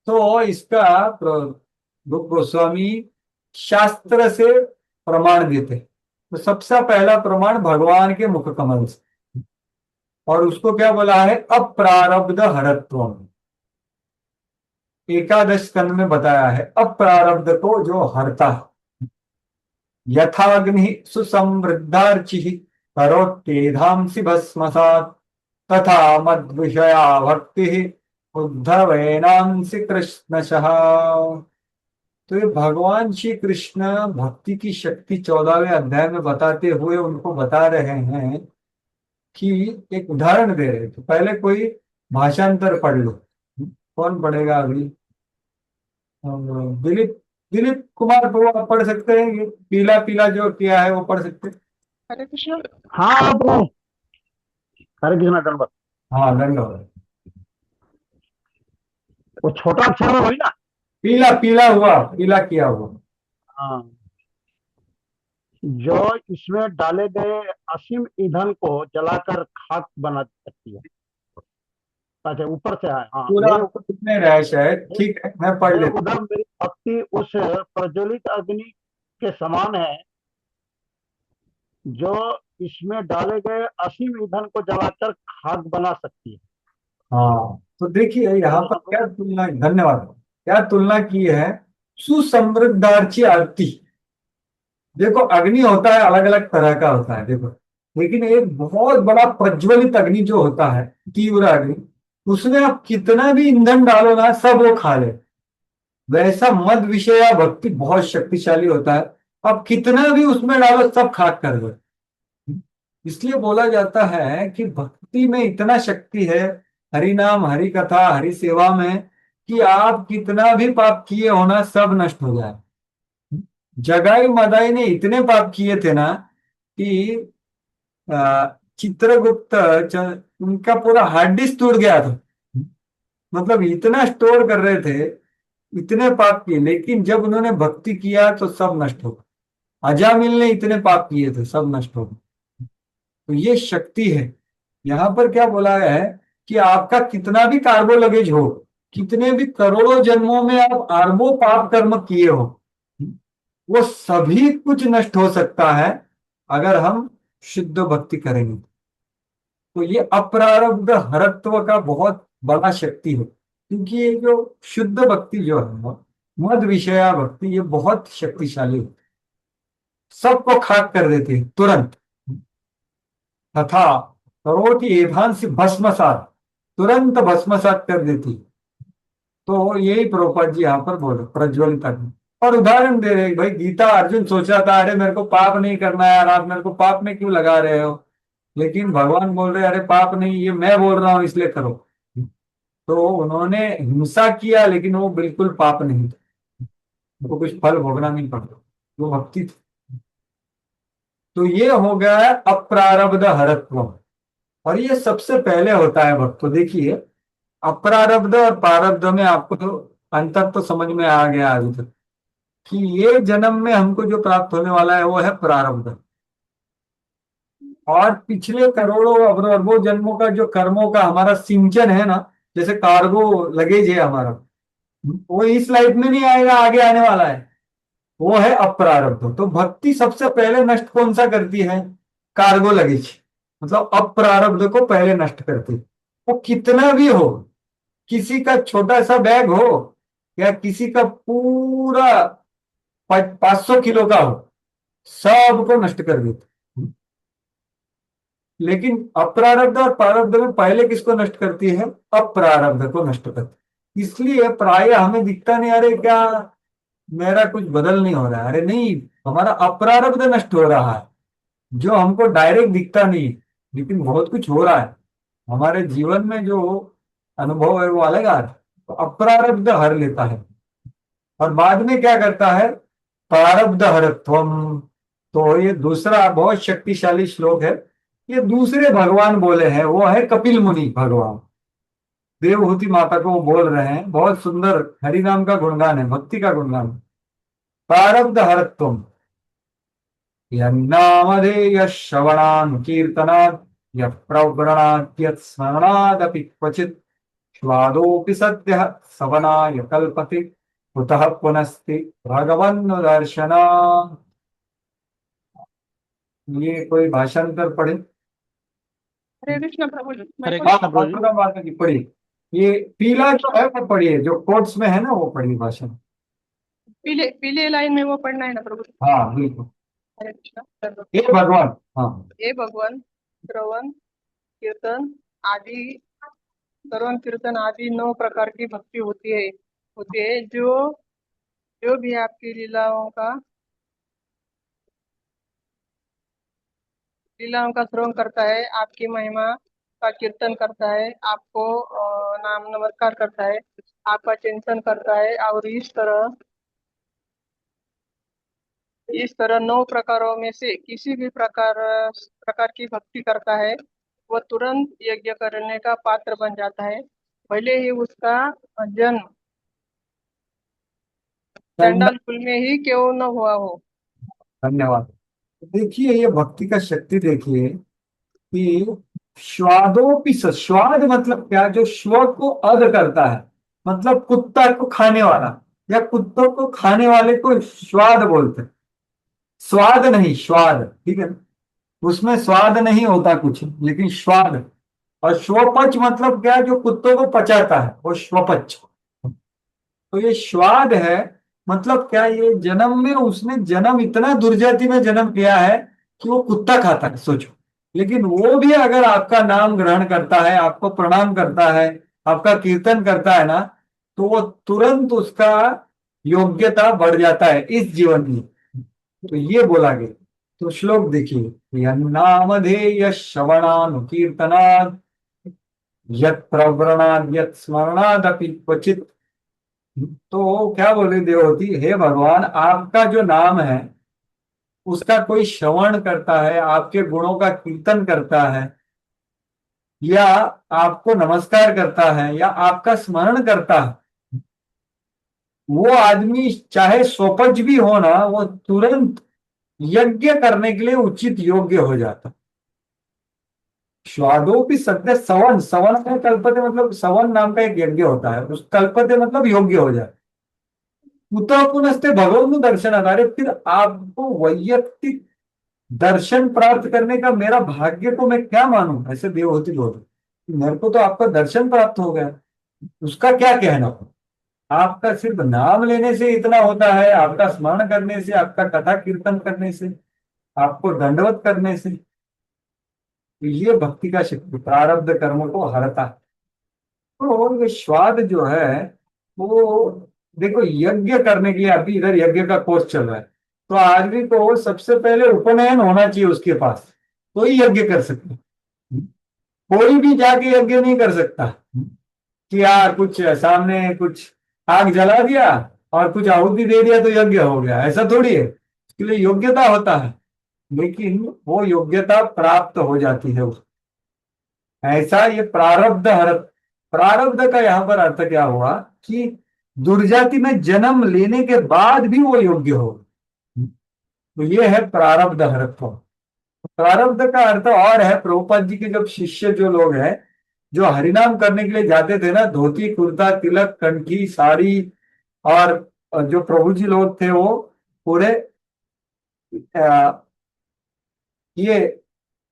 तो इसका रूप गोस्वामी शास्त्र से प्रमाण देते। तो सबसे पहला प्रमाण भगवान के मुख कमल से, और उसको क्या बोला है? अप्रारब्ध हरत्व। एकादश स्कंद में बताया है अप्रारब्ध को जो हरता है। यथाग्नि सुसमृद्धार्चि करोत्येधांसि भस्मसात्, तथा मद्विषया भक्ति उद्धवेनांसि कृष्णशः। तो ये भगवान श्री कृष्ण भक्ति की शक्ति 14वें अध्याय में बताते हुए उनको बता रहे हैं कि एक उदाहरण दे रहे। तो पहले कोई भाषांतर पढ़ लो। कौन पढ़ेगा अभी? दिलीप, दिलीप कुमार को आप पढ़ सकते हैं? ये पीला पीला जो किया है वो पढ़ सकते हैं? हरे कृष्ण। हाँ प्रभु, हरे कृष्णा दंडवत। हाँ, धन्यवाद। वो छोटा अक्षर में वही ना? पीला पीला हुआ, पीला किया हुआ। हाँ। जो इसमें डाले गए असीम ईंधन को जलाकर खाक बना सकती है। अच्छा, ऊपर से है। हाँ, पूरा आपको कितने रहा है शायद। ठीक है, मैं पढ़ लेता हूँ। उधर मेरी भक्ति उस प्रज्वलित अग्नि के समान है जो इसमें डाले गए असीम ईंधन को जलाकर खाक बना सकती है। हाँ, तो देखिए यहाँ पर क्या तुलना, धन्यवाद, क्या तुलना की है? सुसमृद्धार्ची आरती। देखो, अग्नि होता है, अलग अलग तरह का होता है देखो, लेकिन एक बहुत बड़ा प्रज्वलित अग्नि जो होता है, तीव्र अग्नि, उसमें आप कितना भी ईंधन डालो ना, सब वो खा ले। वैसा मद विषया भक्ति बहुत शक्तिशाली होता है, आप कितना भी उसमें डालो सब खाक कर दो। इसलिए बोला जाता है कि भक्ति में इतना शक्ति है, हरि नाम, हरि कथा, हरि सेवा में, कि आप कितना भी पाप किए होना सब नष्ट हो जाए। जगाई मदाई ने इतने पाप किए थे ना कि चित्रगुप्त उनका पूरा हार्ड डिस्क टूट गया था। मतलब इतना स्टोर कर रहे थे, इतने पाप किए, लेकिन जब उन्होंने भक्ति किया तो सब नष्ट हो गया। अजामिल ने इतने पाप किए थे, सब नष्ट हो गए। तो ये शक्ति है। यहां पर क्या बोला है कि आपका कितना भी कार्बो लगेज हो, कितने भी करोड़ों जन्मों में आप अरबों पाप कर्म किए हो, वो सभी कुछ नष्ट हो सकता है अगर हम शुद्ध भक्ति करेंगे। तो ये अप्रारब्ध हरत्व का बहुत बड़ा शक्ति है, क्योंकि ये जो शुद्ध भक्ति जो है, मद विषया भक्ति, ये बहुत शक्तिशाली है, सबको खाक कर देती है तुरंत। तथा करोति एधांसि भस्मसात, तुरंत भस्मसात कर देती। तो यही प्रभुपाद जी यहाँ पर बोल रहे, प्रज्वलित अग्नि। और उदाहरण दे रहे भाई, गीता अर्जुन सोचा था अरे मेरे को पाप नहीं करना है यार, आप मेरे को पाप में क्यों लगा रहे हो? लेकिन भगवान बोल रहे अरे पाप नहीं, ये मैं बोल रहा हूं इसलिए करो। तो उन्होंने हिंसा किया, लेकिन वो बिल्कुल पाप नहीं था, उनको कुछ फल भोगना नहीं पड़ता, वो भक्ति थी। तो ये हो गया अप्रारब्ध हरत्व, और ये सबसे पहले होता है भक्त। तो देखिए, अप्रारब्ध और प्रारब्ध में आपको तो अंतर तो समझ में आ गया अभी तक कि ये जन्म में हमको जो प्राप्त होने वाला है वो है प्रारब्ध। और पिछले करोड़ों अरबों जन्मों का जो कर्मों का हमारा सिंचन है ना, जैसे कार्गो लगेज है हमारा, वो इस लाइफ में नहीं आएगा, आगे आने वाला है, वो है अप्रारब्ध। तो भक्ति सबसे पहले नष्ट कौन सा करती है? कार्गो लगेज, मतलब अप्रारब्ध को पहले नष्ट करती है। वो कितना भी हो, किसी का छोटा सा बैग हो या किसी का पूरा 500 किलो का हो, सबको नष्ट कर देती। लेकिन अप्रारब्ध और प्रारब्ध में पहले किसको नष्ट करती है? अप्रारब्ध को नष्ट करती है। इसलिए प्राय हमें दिखता नहीं, अरे क्या मेरा कुछ बदल नहीं हो रहा है, अरे नहीं, हमारा अप्रारब्ध नष्ट हो रहा है, जो हमको डायरेक्ट दिखता नहीं, लेकिन बहुत कुछ हो रहा है हमारे जीवन में। जो अनुभव है वो अलग आ रहा है। तो अप्रारब्ध हर लेता है और बाद में क्या करता है? प्रारब्ध हरत्वम। तो ये दूसरा बहुत शक्तिशाली श्लोक है। ये दूसरे भगवान बोले हैं, वो है कपिल मुनि भगवान, देवहूति माता को वो बोल रहे हैं। बहुत सुंदर हरि नाम का गुणगान है, भक्ति का गुणगान। प्रारब्ध हरत्वम यन्नामधेय श्रवणान् कीर्तनात् यः प्रव्रणात् यत् स्मरणादपि क्वचित् स्वादोऽपि सद्यः सवनाय कल्पते कुतः पुनस्ति भगवन्नुदर्शना। ये कोई भाषांतर पढ़े? हरे कृष्ण प्रभु जी। मैं हरे पढ़- कृष्ण प्रभु जी। का बात की पढ़ी। ये पीला जो है वो पढ़िए, जो कोट्स में है ना वो पढ़िए भाषण। पीले पीले लाइन में वो पढ़ना है ना प्रभु जी। हाँ बिल्कुल। हरे कृष्ण प्रभु। हे भगवान, हाँ हे भगवान, श्रवण कीर्तन आदि श्रवण कीर्तन आदि 9 प्रकार की भक्ति होती है जो भी आपकी लीलाओं का श्रवण करता है, आपकी महिमा का कीर्तन करता है, आपको नाम नमस्कार करता है, आपका चिंतन करता है और इस तरह 9 प्रकारों में से किसी भी प्रकार की भक्ति करता है, वह तुरंत यज्ञ करने का पात्र बन जाता है, भले ही उसका जन्म चंडाल कुल में ही क्यों न हुआ हो। धन्यवाद। देखिए ये भक्ति का शक्ति देखिए कि स्वादोपि स्वाद मतलब क्या? जो स्व को अध करता है, मतलब कुत्ता को खाने वाला या कुत्तों को खाने वाले को स्वाद बोलते हैं। स्वाद नहीं, स्वाद, ठीक है। उसमें स्वाद नहीं होता कुछ, लेकिन स्वाद। और स्वपच मतलब क्या? जो कुत्तों को पचाता है वो स्वपच। तो ये स्वाद है, मतलब क्या? ये जन्म में उसने जन्म इतना दुर्जाति में जन्म लिया है कि वो कुत्ता खाता है, सोचो। लेकिन वो भी अगर आपका नाम ग्रहण करता है, आपको प्रणाम करता है, आपका कीर्तन करता है ना, तो वो तुरंत उसका योग्यता बढ़ जाता है इस जीवन में। तो ये बोला गया। तो श्लोक देखिए, यन्नामधेय श्रवणानुकीर्तनात् यत् प्रव्रणात् यत् स्मरणादपि क्वचित्। तो क्या बोले देवहूति, हे भगवान, आपका जो नाम है उसका कोई श्रवण करता है, आपके गुणों का कीर्तन करता है, या आपको नमस्कार करता है, या आपका स्मरण करता है, वो आदमी चाहे स्वपच भी हो ना, वो तुरंत यज्ञ करने के लिए उचित योग्य हो जाता। स्वादोपि सत्य सवन, सवन में कल्पते मतलब सवन नाम का एक यज्ञ होता है, उस कल्पते मतलब योग्य हो जाता। कुतः पुनस्ते भगवान दर्शन, अरे फिर आपको वैयक्तिक दर्शन प्राप्त करने का मेरा भाग्य को मैं क्या मानूं? ऐसे देवहूति बोल, मेरे को तो आपका दर्शन प्राप्त हो गया, उसका क्या कहना? आपका सिर्फ नाम लेने से इतना होता है, आपका स्मरण करने से, आपका कथा कीर्तन करने से, आपको दंडवत करने से। तो ये भक्ति का शक्ति प्रारब्ध कर्मों को हरता है। तो ये स्वाद जो है वो, देखो यज्ञ करने के लिए अभी इधर यज्ञ का कोर्स चल रहा है, तो आदमी को सबसे पहले उपनयन होना चाहिए उसके पास, तो ही यज्ञ कर सकते। कोई भी जाके यज्ञ नहीं कर सकता कि यार कुछ सामने कुछ आग जला दिया और कुछ आहुति दे दिया तो यज्ञ हो गया, ऐसा थोड़ी है। इसके लिए योग्यता होता है, लेकिन वो योग्यता प्राप्त हो जाती है उसको। ऐसा ये प्रारब्ध हरत, प्रारब्ध का यहाँ पर अर्थ क्या हुआ कि दुर्जाति में जन्म लेने के बाद भी वो योग्य हो, तो ये है प्रारब्ध अर्थ। प्रारब्ध का अर्थ और है, प्रभुपाद जी के जब शिष्य जो लोग हैं जो हरिनाम करने के लिए जाते थे ना, धोती कुर्ता तिलक कंठी साड़ी, और जो प्रभु जी लोग थे वो पूरे ये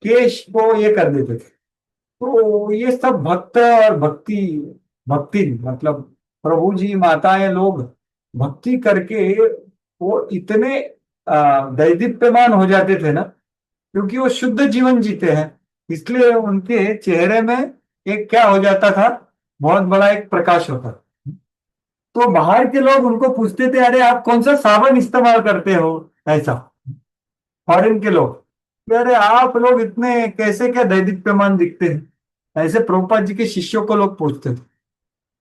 केश को ये कर देते थे। तो ये सब भक्त और भक्ति भक्ति मतलब प्रभु जी माताएं लोग भक्ति करके वो इतने दैदीप्यमान हो जाते थे ना, क्योंकि वो शुद्ध जीवन जीते हैं, इसलिए उनके चेहरे में एक क्या हो जाता था, बहुत बड़ा एक प्रकाश होता था। तो बाहर के लोग उनको पूछते थे, अरे आप कौन सा साबुन इस्तेमाल करते हो, ऐसा फॉरेन के लोग, अरे आप लोग इतने कैसे क्या दैदीप्यमान दिखते हैं, ऐसे प्रभुपाद जी के शिष्यों को लोग पूछते थे।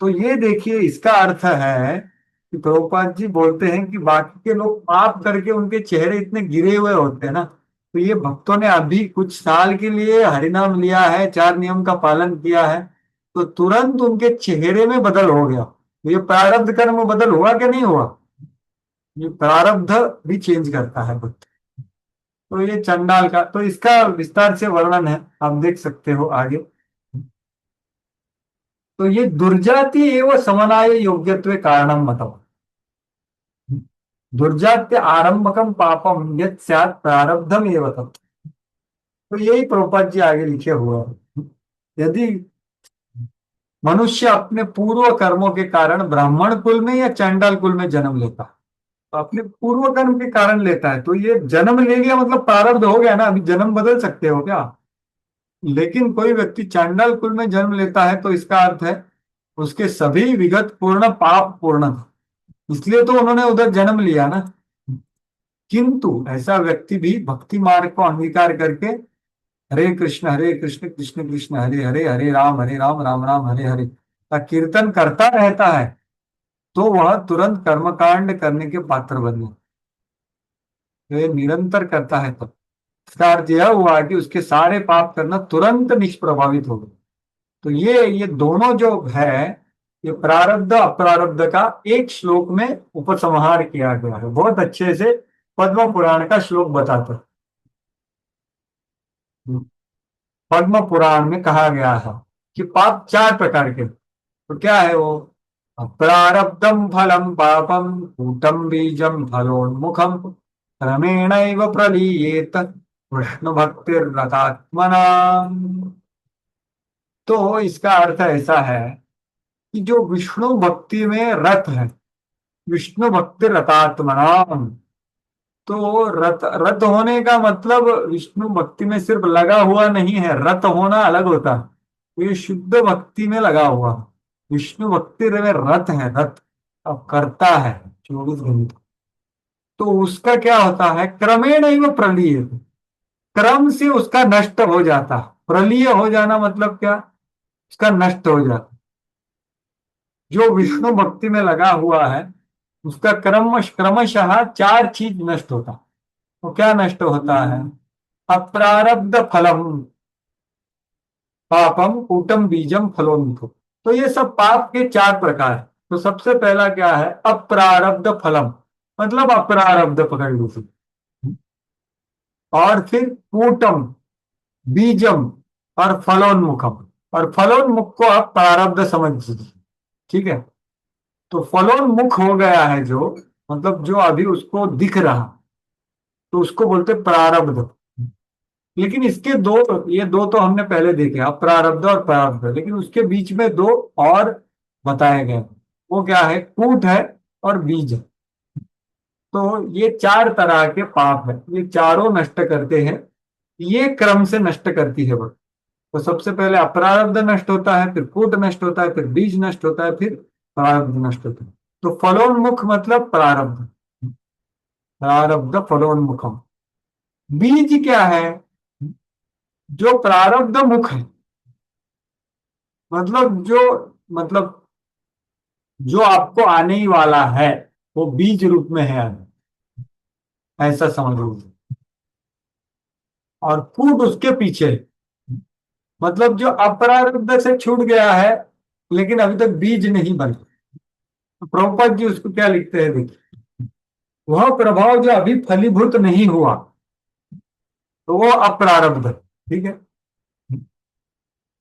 तो ये देखिए इसका अर्थ है कि प्रभुपाद जी बोलते हैं कि बाकी के लोग पाप करके उनके चेहरे इतने गिरे हुए होते हैं ना, तो ये भक्तों ने अभी कुछ साल के लिए हरिनाम लिया है, 4 नियम का पालन किया है, तो तुरंत उनके चेहरे में बदल हो गया। तो ये प्रारब्ध कर्म बदल हुआ कि नहीं हुआ, ये प्रारब्ध भी चेंज करता है भक्त। तो ये चंडाल का, तो इसका विस्तार से वर्णन है, आप देख सकते हो आगे। तो ये दुर्जाति एवं समनाय योग्यत्वे कारणम मतम, दुर्जात्य आरंभकम पापम यत् स्यात् प्रारब्धम एव तत्। तो यही प्रभुपाद जी आगे लिखे हुए हैं, यदि मनुष्य अपने पूर्व कर्मों के कारण ब्राह्मण कुल में या चांडाल कुल में जन्म लेता है, तो अपने पूर्व कर्म के कारण लेता है, तो ये जन्म ले लिया मतलब प्रारब्ध हो गया ना, अभी जन्म बदल सकते हो क्या। लेकिन कोई व्यक्ति चांडाल कुल में जन्म लेता है तो इसका अर्थ है उसके सभी विगत पूर्ण पाप पूर्ण था, इसलिए तो उन्होंने उधर जन्म लिया ना। किंतु ऐसा व्यक्ति भी भक्ति मार्ग को अंगीकार करके हरे कृष्ण कृष्ण कृष्ण हरे हरे, हरे राम राम राम हरे हरे का कीर्तन करता रहता है, तो वह तुरंत कर्मकांड करने के पात्र बने। तो ये निरंतर करता है, तब इसका अर्थ यह हुआ कि उसके सारे पाप करना तुरंत निष्प्रभावित हो गए। तो ये दोनों जो है, ये प्रारब्ध अप्रारब्ध का एक श्लोक में उपसंहार किया गया है, बहुत अच्छे से पद्म पुराण का श्लोक बताता है। पद्म पुराण में कहा गया है कि पाप 4 प्रकार के, तो क्या है वो, प्रारब्धम फलम पापम कूटम बीजम फलोन्मुखम क्रमेणैव प्रलीयेत विष्णु भक्तिर्रतात्मना। तो इसका अर्थ ऐसा है कि जो विष्णु भक्ति में रत है, विष्णु भक्ति रतात्मना, तो रत होने का मतलब विष्णु भक्ति में सिर्फ लगा हुआ नहीं है, रत होना अलग होता है। तो ये शुद्ध भक्ति में लगा हुआ, विष्णु भक्ति में रत है, रत अब करता है 24 घंटे। तो उसका क्या होता है, क्रमेण एवं प्रलीय, क्रम से उसका नष्ट हो जाता। प्रलीय हो जाना मतलब क्या, उसका नष्ट हो जाता। जो विष्णु भक्ति में लगा हुआ है उसका क्रमशः 4 चीज नष्ट होता। तो क्या नष्ट होता है, अप्रारब्ध फलम पापम कूटम बीजम फलोन्मुखम। तो ये सब पाप के 4 प्रकार है। तो सबसे पहला क्या है, अप्रारब्ध फलम, मतलब अप्रारब्ध पकड़ लीजिए, और फिर कूटम बीजम और फलोन्मुखम, और फलोन्मुख को आप प्रारब्ध समझ लीजिए, ठीक है। तो फलोन्मुख हो गया है जो, मतलब जो अभी उसको दिख रहा, तो उसको बोलते प्रारब्ध। लेकिन इसके ये दो तो हमने पहले देखे, अप्रारब्ध और प्रारब्ध, लेकिन उसके बीच में 2 और बताए गए, वो क्या है, कूट है और बीज है। तो ये 4 तरह के पाप है, ये चारों नष्ट करते हैं, ये क्रम से नष्ट करती है वो। तो सबसे पहले अप्रारब्ध नष्ट होता है, फिर कूट नष्ट होता है, फिर बीज नष्ट होता है, फिर प्रारब्ध नष्ट होता है। तो फलोन्मुख मतलब प्रारब्ध, प्रारब्ध फलोन्मुखम। बीज क्या है, जो प्रारब्ध मुख है, मतलब जो आपको आने ही वाला है वो बीज रूप में है, ऐसा समझ लीजिए। और कूट उसके पीछे, मतलब जो अप्रारब्ध से छूट गया है लेकिन अभी तक बीज नहीं बना। तो प्रभुपाद जी उसको क्या लिखते हैं, देखिए, वह प्रभाव जो अभी फलीभूत नहीं हुआ तो वो अप्रारब्ध है, ठीक है।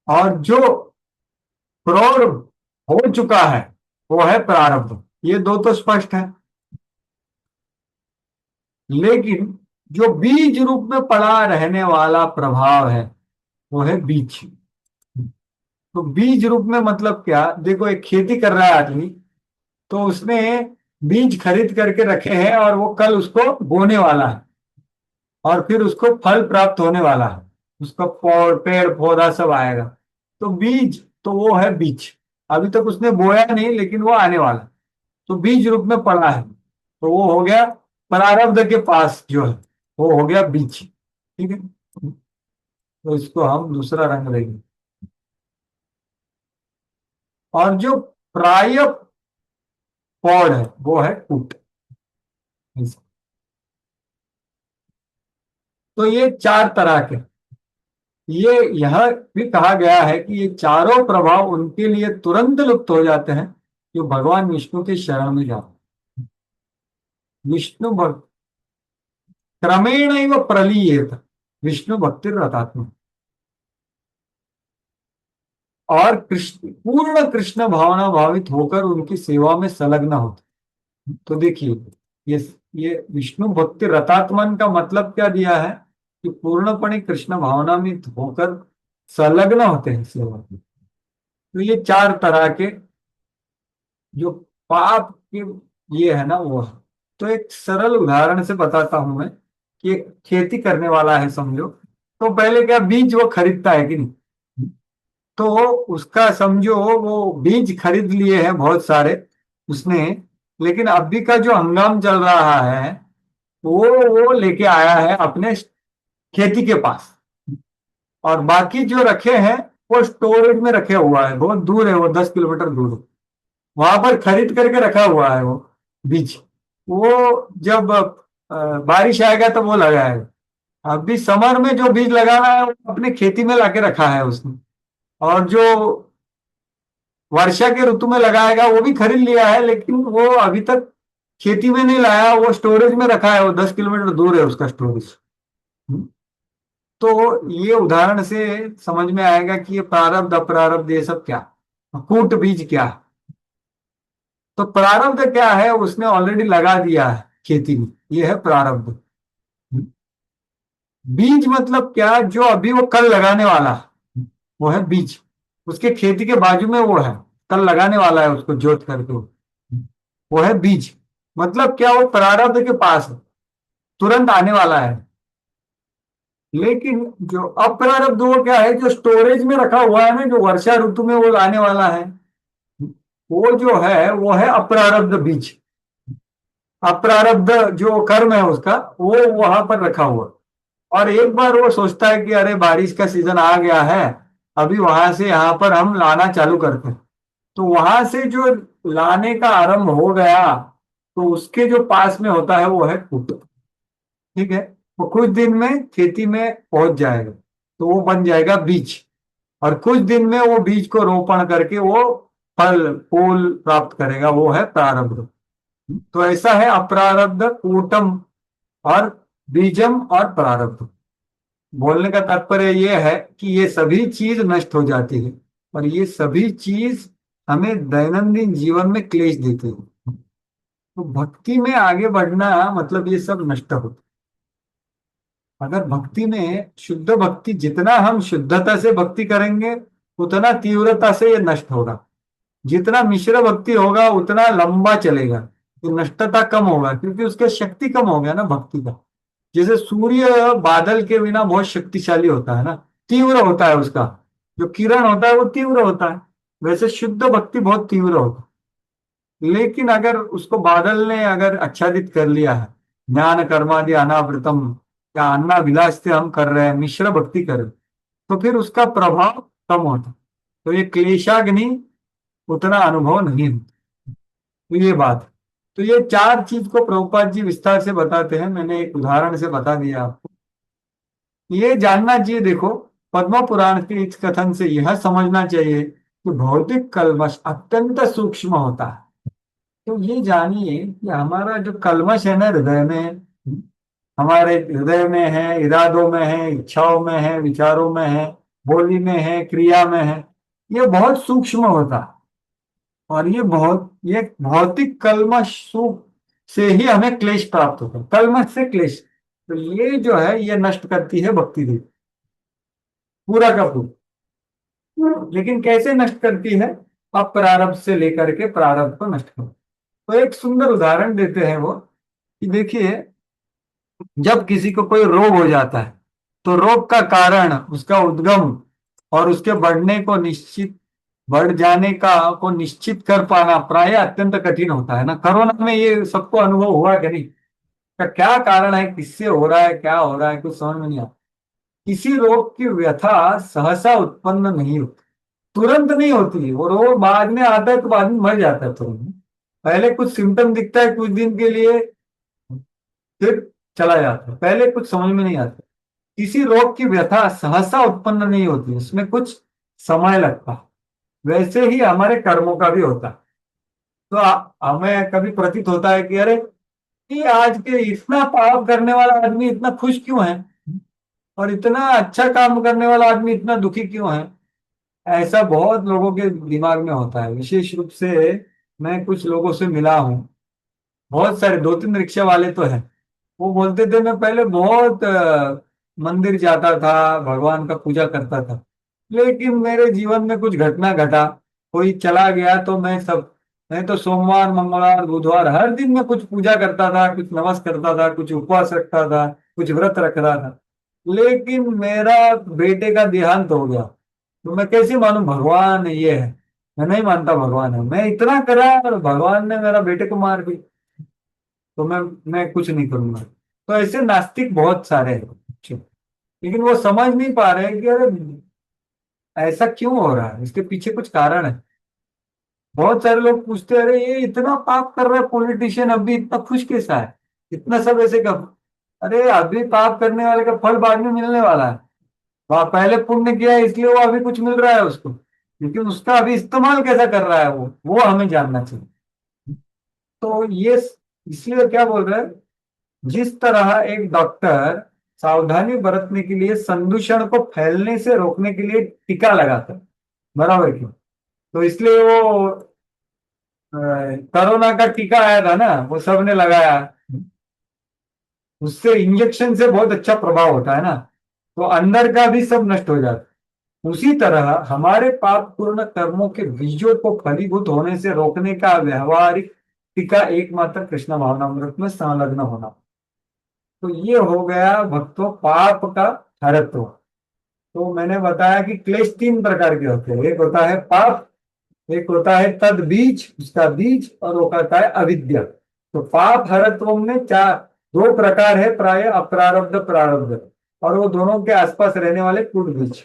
और जो प्रौढ़ हो चुका है वो है प्रारब्ध। ये दो तो स्पष्ट है। लेकिन जो बीज रूप में पड़ा रहने वाला प्रभाव है वो है बीज। तो बीज रूप में मतलब क्या, देखो एक खेती कर रहा है आदमी, तो उसने बीज खरीद करके रखे हैं और वो कल उसको बोने वाला है और फिर उसको फल प्राप्त होने वाला है, उसका पेड़ पौधा सब आएगा। तो बीज तो वो है बीज, अभी तक उसने बोया नहीं लेकिन वो आने वाला है। तो बीज रूप में पड़ा है, तो वो हो गया प्रारब्ध के पास जो है वो हो गया बीज, ठीक है। तो इसको हम दूसरा रंग देंगे। और जो प्राय पौड़ है वो है कूट। तो ये चार तरह के, ये यह भी कहा गया है कि ये चारों प्रभाव उनके लिए तुरंत लुप्त हो जाते हैं जो भगवान विष्णु के शरण में जाते हैं। विष्णु भक्त क्रमेण प्रलीयेत विष्णु भक्ति रतात्मा। और कृष्ण पूर्ण कृष्ण भावना भावित होकर उनकी सेवा में संलग्न होते। तो देखिए, ये ये विष्णु भक्ति रतात्मन का मतलब क्या दिया है कि पूर्णपणे कृष्ण भावना में होकर संलग्न होते हैं सेवा में। तो ये चार तरह के जो पाप के ये है ना वो है। तो एक सरल उदाहरण से बताता हूं मैं कि एक खेती करने वाला है समझो, तो पहले क्या बीज वो खरीदता है कि नहीं, तो उसका समझो वो बीज खरीद लिए हैं बहुत सारे उसने, लेकिन अभी का जो हंगाम चल रहा है वो लेके आया है अपने खेती के पास, और बाकी जो रखे हैं वो स्टोरेज में रखे हुआ है, बहुत दूर है, वो 10 किलोमीटर दूर है, वहां पर खरीद करके रखा हुआ है वो बीज। वो जब बारिश आएगा तो वो लगाएगा। अभी समर में जो बीज लगाना है वो अपने खेती में लाके रखा है उसने, और जो वर्षा के ऋतु में लगाएगा वो भी खरीद लिया है, लेकिन वो अभी तक खेती में नहीं लाया, वो स्टोरेज में रखा है, वो 10 किलोमीटर दूर है उसका स्टोरेज। तो ये उदाहरण से समझ में आएगा कि ये प्रारब्ध अप्रारब्ध ये सब क्या, कूट बीज क्या है। तो प्रारब्ध क्या है, उसने ऑलरेडी लगा दिया है खेती में, ये है प्रारब्ध। बीज मतलब क्या, जो अभी वो कल लगाने वाला है वो है बीज, उसके खेती के बाजू में वो है, कल लगाने वाला है उसको जोत करके, वो है बीज। मतलब क्या, वो प्रारब्ध के पास है, तुरंत आने वाला है। लेकिन जो अप्रारब्ध वो क्या है, जो स्टोरेज में रखा हुआ है ना, जो वर्षा ऋतु में वो लाने वाला है, वो जो है वो है अप्रारब्ध बीज। अप्रारब्ध जो कर्म है उसका वो वहां पर रखा हुआ, और एक बार वो सोचता है कि अरे बारिश का सीजन आ गया है, अभी वहां से यहाँ पर हम लाना चालू करते हैं। तो वहां से जो लाने का आरंभ हो गया, तो उसके जो पास में होता है वो है कूट, ठीक है। वो कुछ दिन में खेती में पहुंच जाएगा, तो वो बन जाएगा बीज, और कुछ दिन में वो बीज को रोपण करके वो फल फूल प्राप्त करेगा, वो है प्रारब्ध। तो ऐसा है अप्रारब्ध, कूटम और बीजम और प्रारब्ध। बोलने का तात्पर्य यह है कि ये सभी चीज नष्ट हो जाती है, और ये सभी चीज हमें दैनंदिन जीवन में क्लेश देती है। तो भक्ति में आगे बढ़ना मतलब ये सब नष्ट होता। अगर भक्ति में शुद्ध भक्ति, जितना हम शुद्धता से भक्ति करेंगे उतना तीव्रता से ये नष्ट होगा। जितना मिश्र भक्ति होगा उतना लंबा चलेगा, तो नष्टता कम होगा, क्योंकि उसका शक्ति कम हो गया ना भक्ति का। जैसे सूर्य बादल के बिना बहुत शक्तिशाली होता है ना, तीव्र होता है, उसका जो किरण होता है वो तीव्र होता है, वैसे शुद्ध भक्ति बहुत तीव्र होता है। लेकिन अगर उसको बादल ने अगर आच्छादित कर लिया है, ज्ञान कर्मादि अनावृतम या अन्नाभिलाष से हम कर रहे हैं, मिश्र भक्ति कर रहे हैं, तो फिर उसका प्रभाव कम होता है। तो ये क्लेशाग्नि उतना अनुभव नहीं होता। तो ये बात, तो ये चार चीज को प्रभुपाद जी विस्तार से बताते हैं, मैंने एक उदाहरण से बता दिया आपको। ये जानना चाहिए, देखो पद्म पुराण के इस कथन से यह समझना चाहिए कि भौतिक कल्मश अत्यंत सूक्ष्म होता है। तो ये जानिए कि हमारा जो कल्मश है ना हृदय में, हमारे हृदय में है, इरादों में है, इच्छाओं में है, विचारों में है, बोली में है, क्रिया में है, ये बहुत सूक्ष्म होता है। और ये भौतिक कल्मश से ही हमें क्लेश प्राप्त होता है, कल्मश से क्लेश। तो ये जो है ये नष्ट करती है भक्ति देव, पूरा का पूरा। लेकिन कैसे नष्ट करती है? अप्रारब्ध से लेकर के प्रारब्ध को नष्ट कर। तो एक सुंदर उदाहरण देते हैं वो, कि देखिए जब किसी को कोई रोग हो जाता है तो रोग का कारण, उसका उद्गम और उसके बढ़ जाने का को निश्चित कर पाना प्राय अत्यंत कठिन होता है ना। कोरोना में ये सबको अनुभव हुआ कि नहीं? का क्या कारण है, किससे हो रहा है, क्या हो रहा है, कुछ समझ में नहीं आता। किसी रोग की व्यथा सहसा उत्पन्न नहीं होती, तुरंत नहीं होती। वो रोग बाद में आता है तो आदमी मर जाता है तुरंत। पहले कुछ सिम्टम दिखता है कुछ दिन के लिए, फिर चला जाता है, पहले कुछ समझ में नहीं आता। किसी रोग की व्यथा सहसा उत्पन्न नहीं होती, उसमें कुछ समय लगता है। वैसे ही हमारे कर्मों का भी होता है। तो हमें कभी प्रतीत होता है कि अरे ये आज के इतना पाप करने वाला आदमी इतना खुश क्यों है, और इतना अच्छा काम करने वाला आदमी इतना दुखी क्यों है। ऐसा बहुत लोगों के दिमाग में होता है। विशेष रूप से मैं कुछ लोगों से मिला हूँ, बहुत सारे, 2-3 रिक्शा वाले तो हैं। वो बोलते थे मैं पहले बहुत मंदिर जाता था, भगवान का पूजा करता था, लेकिन मेरे जीवन में कुछ घटना घटा, कोई चला गया तो मैं तो सोमवार मंगलवार बुधवार हर दिन में कुछ पूजा करता था, कुछ नमाज करता था, कुछ उपवास रखता था, कुछ व्रत रखता था, लेकिन मेरा बेटे का देहांत हो गया। तो मैं कैसे मानूं भगवान ये है? मैं नहीं मानता भगवान है। मैं इतना करा और भगवान ने मेरा बेटे को मार दी, तो मैं कुछ नहीं करूंगा। तो ऐसे नास्तिक बहुत सारे हैं, लेकिन वो समझ नहीं पा रहे कि अरे ऐसा क्यों हो रहा है, इसके पीछे कुछ कारण है। बहुत सारे लोग पूछते हैं अरे ये इतना पाप कर रहा है पॉलिटिशियन, अभी इतना खुश कैसा है, इतना सब ऐसे कर। अरे अभी पाप करने वाले का फल बाद में मिलने वाला है। वह पहले पुण्य किया है इसलिए वो अभी कुछ मिल रहा है उसको, लेकिन उसका अभी इस्तेमाल कैसा कर रहा है वो हमें जानना चाहिए। तो ये इसलिए क्या बोल रहे हैं, जिस तरह एक डॉक्टर सावधानी बरतने के लिए संदूषण को फैलने से रोकने के लिए टीका लगाता है, बराबर क्यों? तो इसलिए वो कोरोना का टीका आया था ना, वो सबने लगाया, उससे इंजेक्शन से बहुत अच्छा प्रभाव होता है ना, तो अंदर का भी सब नष्ट हो जाता है। उसी तरह हमारे पाप पूर्ण कर्मों के बीजों को फलीभूत होने से रोकने का व्यवहारिक टीका एकमात्र कृष्ण भावनामृत में संलग्न होना। तो ये हो गया भक्तों पाप का हरत्व। तो मैंने बताया कि क्लेश 3 प्रकार के होते हैं। एक होता है पाप, एक होता है तद बीज, उसका बीज, और वो कहता है अविद्या। तो पाप हरत्व में 2 प्रकार है प्राय, अप्रारब्ध प्रारब्ध, और वो दोनों के आसपास रहने वाले कुट बीज।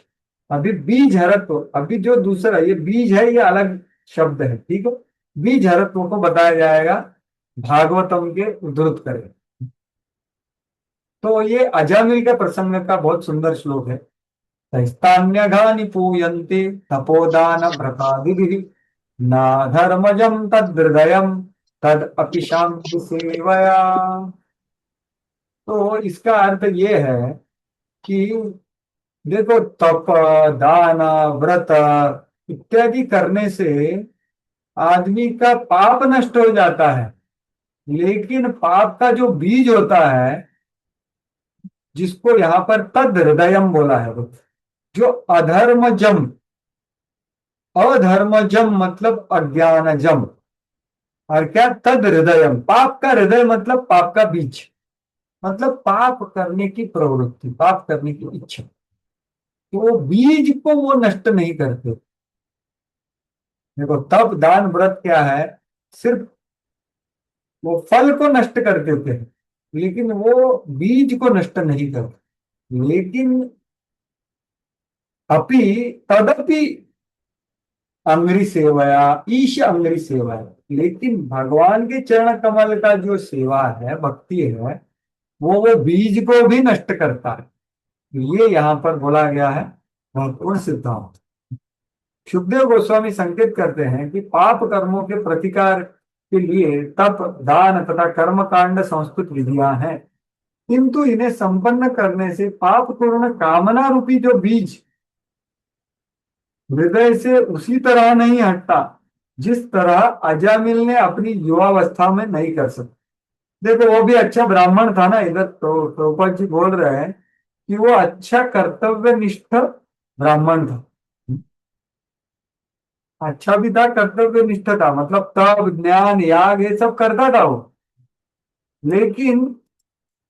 अभी बीज हरत्व, अभी जो दूसरा ये बीज है ये अलग शब्द है, ठीक है। बीज हरत्व को बताया जाएगा भागवतम के उद्धृत करें। तो ये अजामिल के प्रसंग का बहुत सुंदर श्लोक है। तैस्तान्यघानि पूयन्ते तपोदान व्रतादिभिः न धर्मजं तद्हृदयं तद अपि शांति सेवया। तो इसका अर्थ ये है कि देखो तप, दान, व्रत इत्यादि करने से आदमी का पाप नष्ट हो जाता है, लेकिन पाप का जो बीज होता है, जिसको यहाँ पर तद हृदयम बोला है, जो अधर्मजम, अधर्मजम मतलब अज्ञानजम, और क्या तद हृदयम, पाप का हृदय मतलब पाप का बीज, मतलब पाप करने की प्रवृत्ति, पाप करने की इच्छा। तो वो बीज को वो नष्ट नहीं करते। देखो तप दान व्रत क्या है, सिर्फ वो फल को नष्ट कर देते हैं, लेकिन वो बीज को नष्ट नहीं करते। लेकिन अपि तदपि अंग्री सेवया, ईश अंग्री सेवा है, लेकिन भगवान के चरण कमल का जो सेवा है, भक्ति है, वो बीज को भी नष्ट करता है। ये यहाँ पर बोला गया है महत्वपूर्ण सिद्धांत। सुखदेव गोस्वामी संकेत करते हैं कि पाप कर्मों के प्रतिकार के लिए तप, दान तथा कर्म कांड संस्कृत विधियां हैं, किंतु इन्हें संपन्न करने से पाप पूर्ण कामना रूपी जो बीज हृदय से उसी तरह नहीं हटता जिस तरह अजामिल ने अपनी युवावस्था में नहीं कर सकता। देखो वो भी अच्छा ब्राह्मण था ना, इधर तो प्रभुपाद जी बोल रहे हैं कि वो अच्छा कर्तव्यनिष्ठ ब्राह्मण था, अच्छा भी था, कर्तव्यनिष्ठ था, मतलब तप, ज्ञान, याग ये सब करता था वो, लेकिन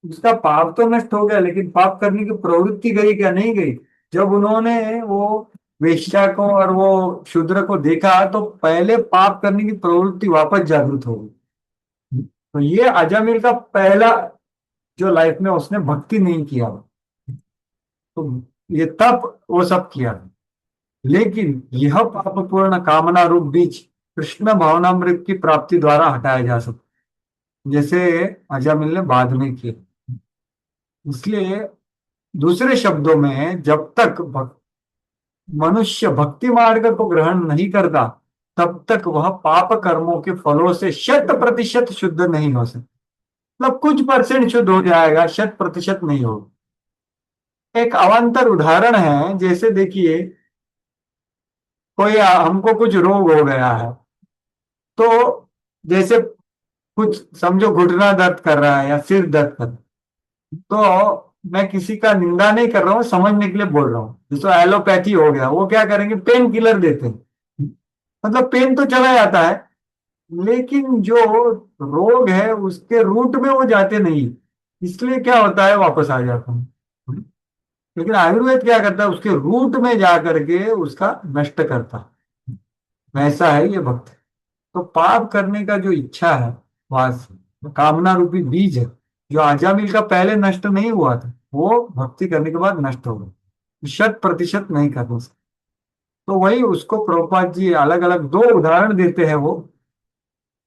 उसका पाप तो नष्ट हो गया, लेकिन पाप करने की प्रवृत्ति गई क्या? नहीं गई। जब उन्होंने वो वेश्या को और वो शूद्र को देखा तो पहले पाप करने की प्रवृत्ति वापस जागृत हो गई। तो ये अजामिल का पहला जो लाइफ में उसने भक्ति नहीं किया, तो ये तप वो सब किया, लेकिन यह पापपूर्ण कामना रूप बीज कृष्ण भावनामृत की प्राप्ति द्वारा हटाया जा सकता, जैसे अजामिल ने बाद में किया। इसलिए दूसरे शब्दों में जब तक मनुष्य भक्ति मार्ग को ग्रहण नहीं करता तब तक वह पाप कर्मों के फलों से 100% शुद्ध नहीं हो सकता। मतलब कुछ परसेंट शुद्ध हो जाएगा, 100% नहीं होगा। एक अवान्तर उदाहरण है, जैसे देखिए कोई हमको कुछ रोग हो गया है, तो जैसे कुछ समझो घुटना दर्द कर रहा है या सिर दर्द कर, तो मैं किसी का निंदा नहीं कर रहा हूँ, समझने के लिए बोल रहा हूँ। जैसे एलोपैथी हो गया, वो क्या करेंगे? पेन किलर देते हैं, मतलब पेन तो चला जाता है, लेकिन जो रोग है उसके रूट में वो जाते नहीं, इसलिए क्या होता है? वापस आ जाता है। लेकिन आयुर्वेद क्या करता है? उसके रूट में जा करके उसका नष्ट करता है। वैसा है ये भक्त। तो पाप करने का जो इच्छा है, वास, कामना रूपी बीज है, जो अजामिल का पहले नष्ट नहीं हुआ था, वो भक्ति करने के बाद नष्ट हो गया, 100% नहीं करने से। तो वही उसको प्रभुपाद जी अलग अलग 2 उदाहरण देते हैं। वो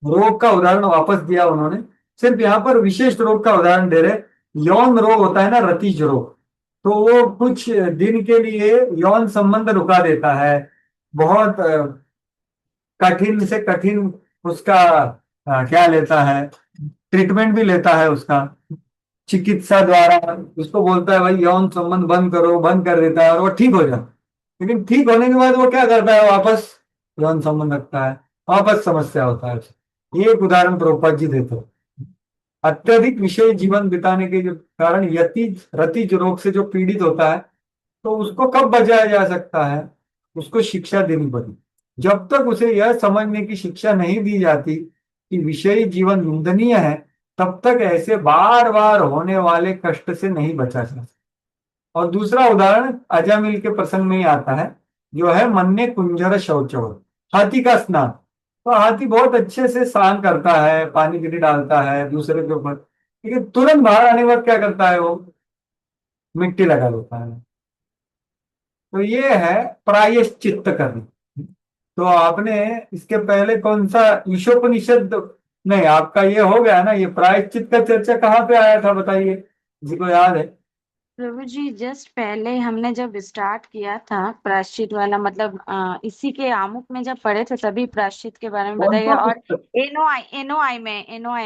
रोग का उदाहरण वापस दिया उन्होंने, सिर्फ यहाँ पर विशेष रोग का उदाहरण दे रहे। यौन रोग होता है ना, रतिज रोग, तो वो कुछ दिन के लिए यौन संबंध रुका देता है, बहुत कठिन से कठिन उसका क्या लेता है, ट्रीटमेंट भी लेता है उसका, चिकित्सा द्वारा उसको बोलता है भाई यौन संबंध बंद करो, बंद कर देता है और वो ठीक हो जाता है। लेकिन ठीक होने के बाद वो क्या करता है? वापस यौन संबंध रखता है, वापस समस्या होता है। ये एक उदाहरण प्रभुपाद जी देते हैं। अत्यधिक विषय जीवन बिताने के जो कारण यतिज रतिज रोग से जो पीड़ित होता है, तो उसको कब बचाया जा सकता है? उसको शिक्षा देनी पड़ी। जब तक उसे यह समझने की शिक्षा नहीं दी जाती कि विषयी जीवन निंदनीय है, तब तक ऐसे बार बार होने वाले कष्ट से नहीं बचा जा सकता। और दूसरा उदाहरण अजामिल के प्रसंग में ही आता है, जो है मन्ने कुंजर शौचव, हाथी का स्नान। तो हाथी बहुत अच्छे से स्नान करता है, पानी गिरी डालता है दूसरे के ऊपर, लेकिन तुरंत बाहर आने के बाद क्या करता है? वो मिट्टी लगा देता है। तो ये है प्रायश्चित्त करना। तो आपने इसके पहले कौन सा ईशोपनिषद, नहीं आपका ये हो गया ना, ये प्रायश्चित का चर्चा कहाँ पे आया था बताइए, किसी को याद है? प्रभु जी जस्ट पहले हमने जब स्टार्ट किया था प्रायश्चित वाला, मतलब इसी के आमुख में जब पढ़े थे तभी प्रायश्चित के बारे में कौन बताइए। सा और पुस्तक? एनओआई में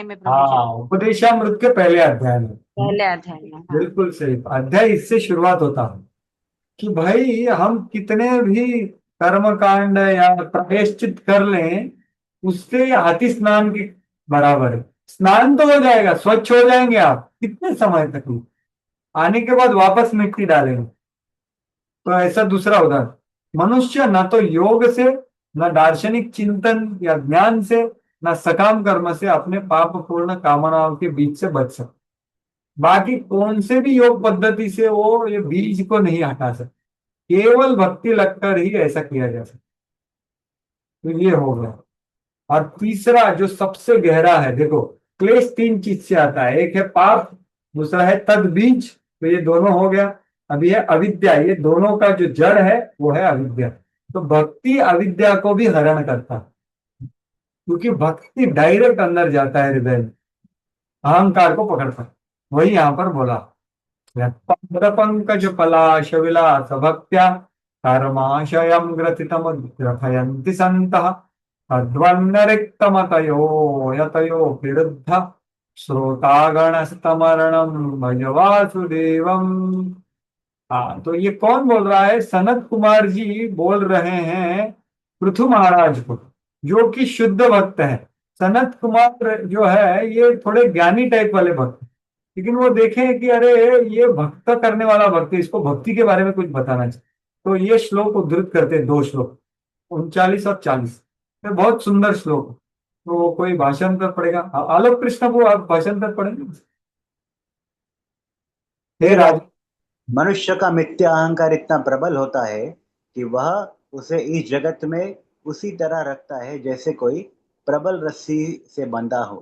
प्रभु जी, हाँ, उपदेशामृत के पहले अध्याय में। पहले अध्याय में। हाँ बिल्कुल सही। अध्याय इससे शुरुआत होता है कि भाई हम कितने भी कर्म कांड या प्रायश्चित कर लें, उससे हाथी स्नान के बराबर है। स्नान तो हो जाएगा, स्वच्छ हो जाएंगे आप, कितने समय तक आने के बाद वापस मिट्टी डालेंगे। तो ऐसा दूसरा उदाहरण, मनुष्य न तो योग से, न दार्शनिक चिंतन या ज्ञान से, न सकाम कर्म से अपने पाप पूर्ण कामनाओं के बीच से बच सकता। बाकी कौन से भी योग पद्धति से वो ये बीज को नहीं हटा सकते, केवल भक्ति लगकर ही ऐसा किया जा सकता। तो ये हो गया। और तीसरा जो सबसे गहरा है, देखो क्लेश 3 चीज से आता है, एक है पाप, दूसरा है तद बीज, तो ये दोनों हो गया। अभी है अविद्या, ये दोनों का जो जड़ है वो है अविद्या। तो भक्ति अविद्या को भी हरण करता है, क्योंकि भक्ति डायरेक्ट अंदर जाता है हृदय में, अहंकार को पकड़ता है। वही यहाँ पर बोला, पंकज पलाश विलास भक्त्या कर्माशयं ग्रथितमुद्रथयन्ति सन्तः तद्वन्नरिक्तमतयो यतयो विरुद्ध श्रोतागणस्तमरणं भज वासुदेवम। हाँ, तो ये कौन बोल रहा है? सनत कुमार जी बोल रहे हैं पृथु महाराज को, जो कि शुद्ध भक्त है। सनत कुमार जो है ये थोड़े ज्ञानी टाइप वाले भक्त, लेकिन वो देखें कि अरे ये भक्त करने वाला भक्त है, इसको भक्ति के बारे में कुछ बताना चाहिए। तो ये श्लोक उद्धृत करते हैं, 2 श्लोक 39 और 40। ये बहुत सुंदर श्लोक है। तो कोई भाषांतर पढ़ेगा? आलोक कृष्ण को आप भाषांतर पढ़ेंगे? हे राज, मनुष्य का मिथ्या अहंकार इतना प्रबल होता है कि वह उसे इस जगत में उसी तरह रखता है जैसे कोई प्रबल रस्सी से बंधा हो।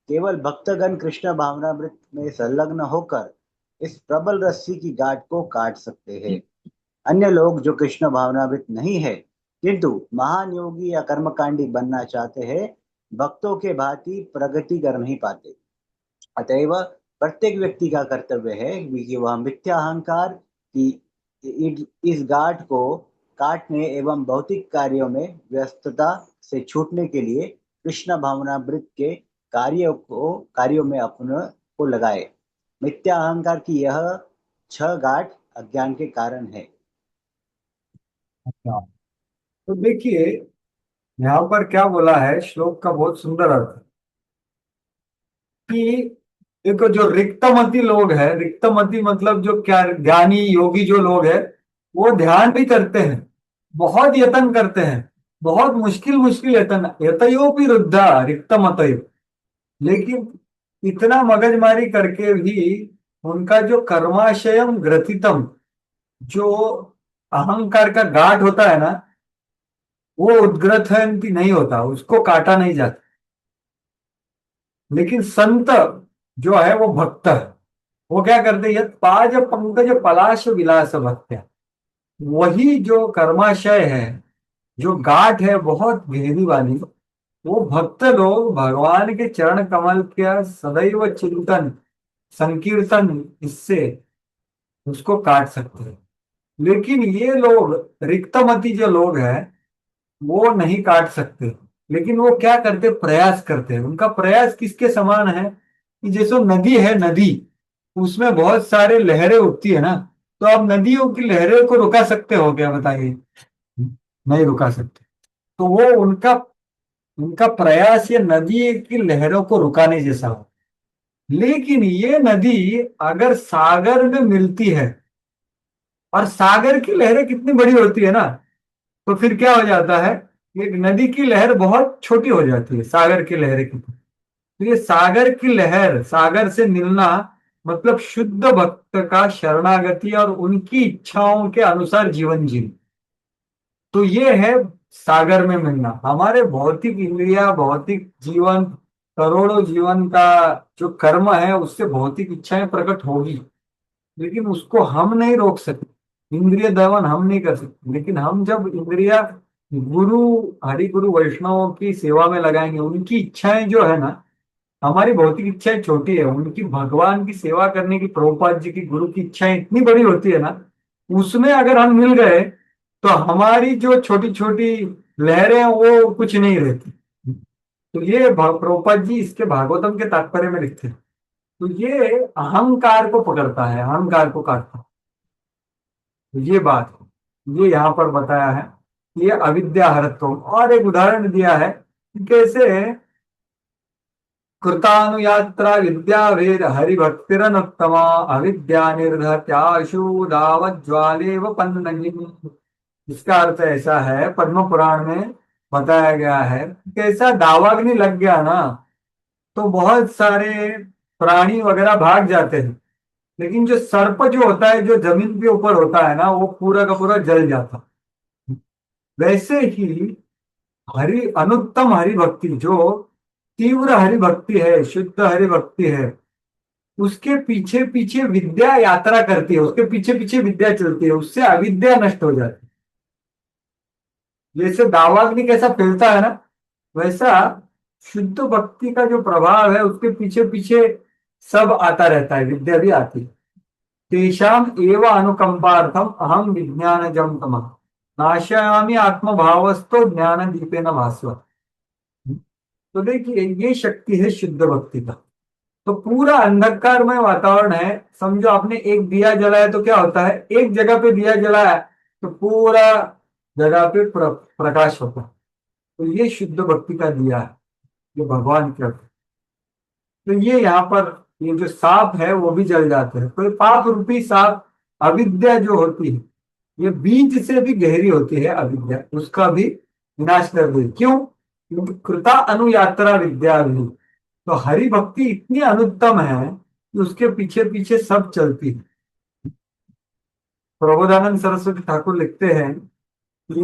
केवल भक्तगण कृष्ण भावनामृत में संलग्न होकर इस प्रबल रस्सी की गांठ को काट सकते हैं। अन्य लोग जो कृष्ण भावनामृत नहीं है किंतु महान योगी या कर्मकांडी बनना चाहते हैं, भक्तों के भांति प्रगति कर नहीं पाते। अतएव प्रत्येक व्यक्ति का कर्तव्य है कि वह मिथ्या अहंकार की इस गांठ को काटने एवं भौतिक कार्यों में व्यस्तता से छूटने के लिए कृष्ण भावनामृत के कार्यों में अपने को लगाए। मिथ्या अहंकार की यह 6 गांठ अज्ञान के कारण है। अच्छा, तो देखिए यहाँ पर क्या बोला है, श्लोक का बहुत सुंदर अर्थ है कि देखो जो रिक्तमती लोग हैं, रिक्तमती मतलब जो क्या ज्ञानी योगी जो लोग हैं, वो ध्यान भी करते हैं, बहुत यत्न करते हैं, बहुत मुश्किल मुश्किल यत्न, यतयो भी रुद्धा रिक्तमतयो, लेकिन इतना मगजमारी करके भी उनका जो कर्माशयम ग्रथितम, जो अहंकार का गांठ होता है ना, वो उद्ग्रथयंती नहीं होता, उसको काटा नहीं जाता। लेकिन संत जो है वो भक्त है, वो क्या करते हैं? पाज पंकज पलाश विलास भक्त्या, वही जो कर्माशय है, जो गांठ है बहुत गहरी वाली, वो भक्त लोग भगवान के चरण कमल के सदैव चिंतन संकीर्तन इससे उसको काट सकते हैं। लेकिन ये लोग रिक्तमती जो लोग हैं वो नहीं काट सकते, लेकिन वो क्या करते? प्रयास करते हैं। उनका प्रयास किसके समान है कि जैसे नदी है, नदी उसमें बहुत सारे लहरें उठती है ना, तो आप नदियों की लहरें को रुका सकते हो क्या? बताइए, नहीं रुका सकते। तो वो उनका उनका प्रयास ये नदी की लहरों को रुकाने जैसा हो। लेकिन ये नदी अगर सागर में मिलती है, और सागर की लहरें कितनी बड़ी होती है ना, तो फिर क्या हो जाता है? एक नदी की लहर बहुत छोटी हो जाती है सागर की लहरें की। तो ये सागर की लहर, सागर से मिलना मतलब शुद्ध भक्त का शरणागति और उनकी इच्छाओं के अनुसार जीवन जीना। तो ये है सागर में मिलना। हमारे भौतिक इंद्रिया, भौतिक जीवन, करोड़ों जीवन का जो कर्म है उससे भौतिक इच्छाएं प्रकट होगी, लेकिन उसको हम नहीं रोक सकते, इंद्रिय दमन हम नहीं कर सकते। लेकिन हम जब इंद्रिया गुरु, हरि गुरु वैष्णवों की सेवा में लगाएंगे, उनकी इच्छाएं जो है ना, हमारी भौतिक इच्छाएं छोटी है, उनकी भगवान की सेवा करने की, प्रभुपाद जी की, गुरु की इच्छाएं इतनी बड़ी होती है ना, उसमें अगर हम मिल गए तो हमारी जो छोटी छोटी लहरें हैं वो कुछ नहीं रहती। तो ये प्रभुपाद जी इसके भागवतम के तात्पर्य में लिखते हैं। तो ये अहंकार को पकड़ता है, अहंकार को काटता है। तो ये बात ये यहाँ पर बताया है, ये अविद्या हरत्व। और एक उदाहरण दिया है कि कैसे कृतानुयात्रा विद्या वेद हरिभक्तिरनुत्तमा अविद्या निर्धत्याशु दावज्वालेव पन्नगिनी। इसका अर्थ ऐसा है, पद्म पुराण में बताया गया है कि ऐसा दावाग्नि लग गया ना तो बहुत सारे प्राणी वगैरह भाग जाते हैं, लेकिन जो सर्प जो होता है, जो जमीन के ऊपर होता है ना, वो पूरा का पूरा जल जाता। वैसे ही हरि अनुत्तम हरि भक्ति, जो तीव्र हरि भक्ति है, शुद्ध हरि भक्ति है, उसके पीछे पीछे विद्या यात्रा करती है, उसके पीछे पीछे विद्या चलती है, उससे अविद्या नष्ट हो जाती है। जैसे दावाग्नि कैसा फैलता है ना, वैसा शुद्ध भक्ति का जो प्रभाव है उसके पीछे पीछे सब आता रहता है, विद्या भी आती है। तेषाम एव अनुकंपार्थम अहम विज्ञानजम तमः नाशयामि आत्मभावस्तो ज्ञान दीपेन भास्वर। तो देखिए ये शक्ति है शुद्ध भक्ति का। तो पूरा अंधकारमय वातावरण है, समझो आपने एक दिया जलाया तो क्या होता है, एक जगह पे दिया जलाया तो पूरा जगह पे प्रकाश होता है। तो ये शुद्ध भक्ति का दिया है, ये भगवान की। तो ये यहाँ पर ये जो सांप है वो भी जल जाते हैं। तो ये पाप रूपी सांप अविद्या जो होती है, ये बीज से भी गहरी होती है अविद्या, उसका भी विनाश कर दे। क्यों? क्योंकि कृता अनुयात्रा विद्या भी। तो हरि भक्ति इतनी अनुत्तम है कि उसके पीछे पीछे सब चलती है। प्रबोधानंद सरस्वती ठाकुर लिखते हैं कि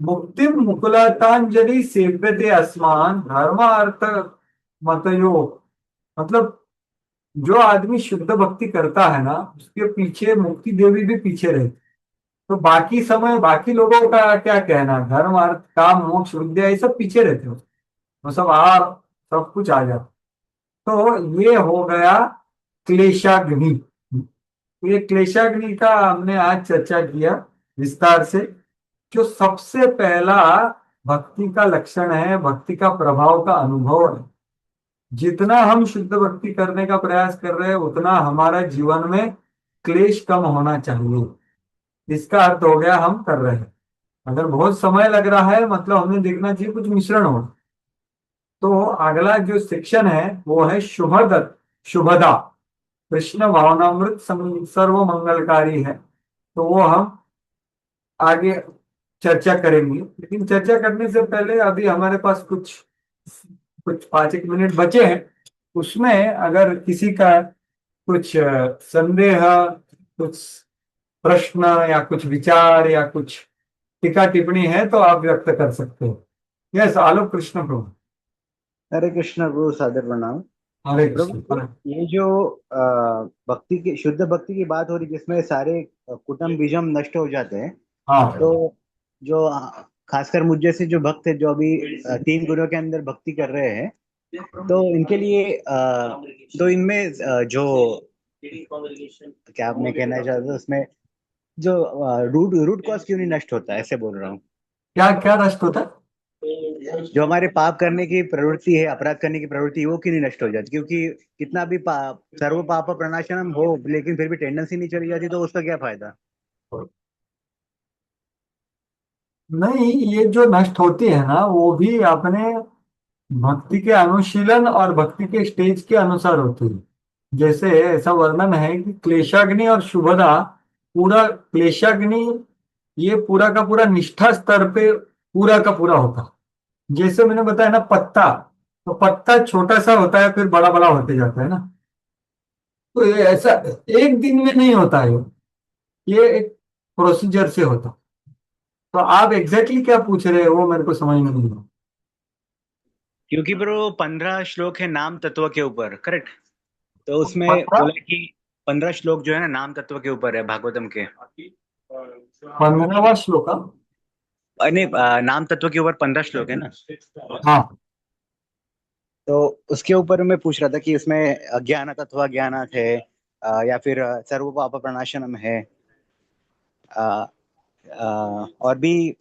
मुक्ति मुकुलतांजलि सेव्यते अस्मान धर्म अर्थ मतयो। मतलब जो आदमी शुद्ध भक्ति करता है ना, उसके पीछे मुक्ति देवी भी पीछे रहती। तो बाकी समय बाकी लोगों का क्या कहना, धर्म अर्थ काम मोक्ष विद्या ये सब पीछे रहते हो, वो सब सब कुछ आ जाता। तो ये हो गया क्लेशाग्नि। ये क्लेशाग्नि का हमने आज चर्चा किया विस्तार से। जो सबसे पहला भक्ति का लक्षण है, भक्ति का प्रभाव का अनुभव है। जितना हम शुद्ध भक्ति करने का प्रयास कर रहे हैं उतना हमारा जीवन में क्लेश कम होना चाहिए। इसका अर्थ हो गया हम कर रहे हैं। अगर बहुत समय लग रहा है मतलब हमें देखना चाहिए कुछ मिश्रण हो। तो अगला जो सेक्शन है वो है शुभदा। कृष्ण भावनामृत सर्व मंगलकारी है, तो वो हम आगे चर्चा करेंगे। लेकिन चर्चा करने से पहले अभी हमारे पास कुछ 5 एक मिनट बचे हैं। उसमें अगर किसी का कुछ संदेह, कुछ प्रश्न या कुछ विचार या कुछ टीका टिप्पणी है तो आप व्यक्त कर सकते हो। यस, आलोक कृष्ण प्रभु। हरे कृष्ण प्रभु, सादर प्रणाम। हरे प्रभु, कृष्ण। ये जो भक्ति की, शुद्ध भक्ति की बात हो रही, जिसमें सारे कुटुंब बीजम नष्ट हो जाते हैं। हाँ, तो जो खासकर मुझ जैसे जो भक्त है, जो अभी 3 गुणों के अंदर भक्ति कर रहे हैं, तो इनके लिए तो इनमें जो क्या आपने कहना चाहते हो, उसमें जो रूट कॉज क्यों नहीं नष्ट होता, ऐसे बोल रहा हूँ। क्या क्या नष्ट होता है? जो हमारे पाप करने की प्रवृत्ति है, अपराध करने की प्रवृत्ति है, वो क्यों नहीं नष्ट हो जाती? क्योंकि कितना भी सर्व पाप प्रणाशनम हो, लेकिन फिर भी टेंडेंसी नहीं चली जाती, तो उसका क्या फायदा? नहीं, ये जो नष्ट होती है ना वो भी अपने भक्ति के अनुशीलन और भक्ति के स्टेज के अनुसार होती है। जैसे ऐसा वर्णन है कि क्लेशाग्नि और शुभदा, पूरा क्लेशाग्नि ये पूरा का पूरा निष्ठा स्तर पे पूरा का पूरा होता है। जैसे मैंने बताया ना पत्ता, तो पत्ता छोटा सा होता है फिर बड़ा बड़ा होते जाता है ना। तो ये ऐसा एक दिन में नहीं होता है, ये एक प्रोसीजर से होता। तो आप एग्जैक्टली क्या पूछ रहे हो वो मेरे को समझ में नहीं आया। क्योंकि ब्रो 15 श्लोक है नाम तत्व के ऊपर, करेक्ट? तो उसमें 15 बोला कि 15 श्लोक जो है ना नाम तत्व के ऊपर है, भागवतम के। 15वां श्लोक। नहीं, नाम तत्व के ऊपर 15 श्लोक है ना। हाँ, तो उसके ऊपर मैं पूछ रहा था कि उसमें अज्ञान तत्व ज्ञानात है, या फिर सर्व पाप प्रणाशनम है, और भी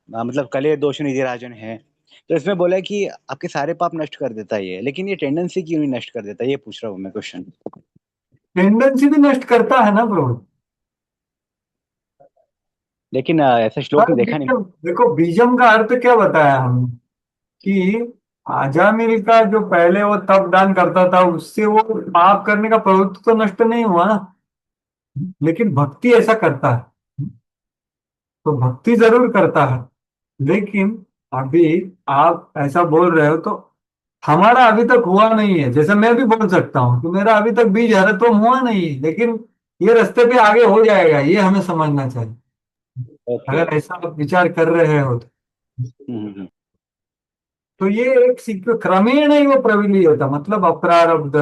मतलब कले दोष निधि राजन है। तो इसमें बोला है कि आपके सारे पाप नष्ट कर देता है ये, लेकिन ये टेंडेंसी क्यों नहीं नष्ट कर देता, ये पूछ रहा हूँ मैं क्वेश्चन। टेंडेंसी भी नष्ट करता है ना ब्रो। लेकिन ऐसा श्लोक में देखा नहीं। देखो बीजम का अर्थ क्या बताया हमने कि आजामिल का जो पहले वो तप दान करता था उससे वो पाप करने का प्रवृत्ति तो नष्ट नहीं हुआ ना, लेकिन भक्ति ऐसा करता है। तो भक्ति जरूर करता है, लेकिन अभी आप ऐसा बोल रहे हो तो हमारा अभी तक हुआ नहीं है। जैसे मैं भी बोल सकता हूँ कि मेरा अभी तक बीज हरत्व हुआ नहीं है, लेकिन ये रास्ते पे आगे हो जाएगा, ये हमें समझना चाहिए। अगर ऐसा आप विचार कर रहे हो तो ये एक क्रमेण ही वो प्रविलीय होता, मतलब अप्रारब्ध,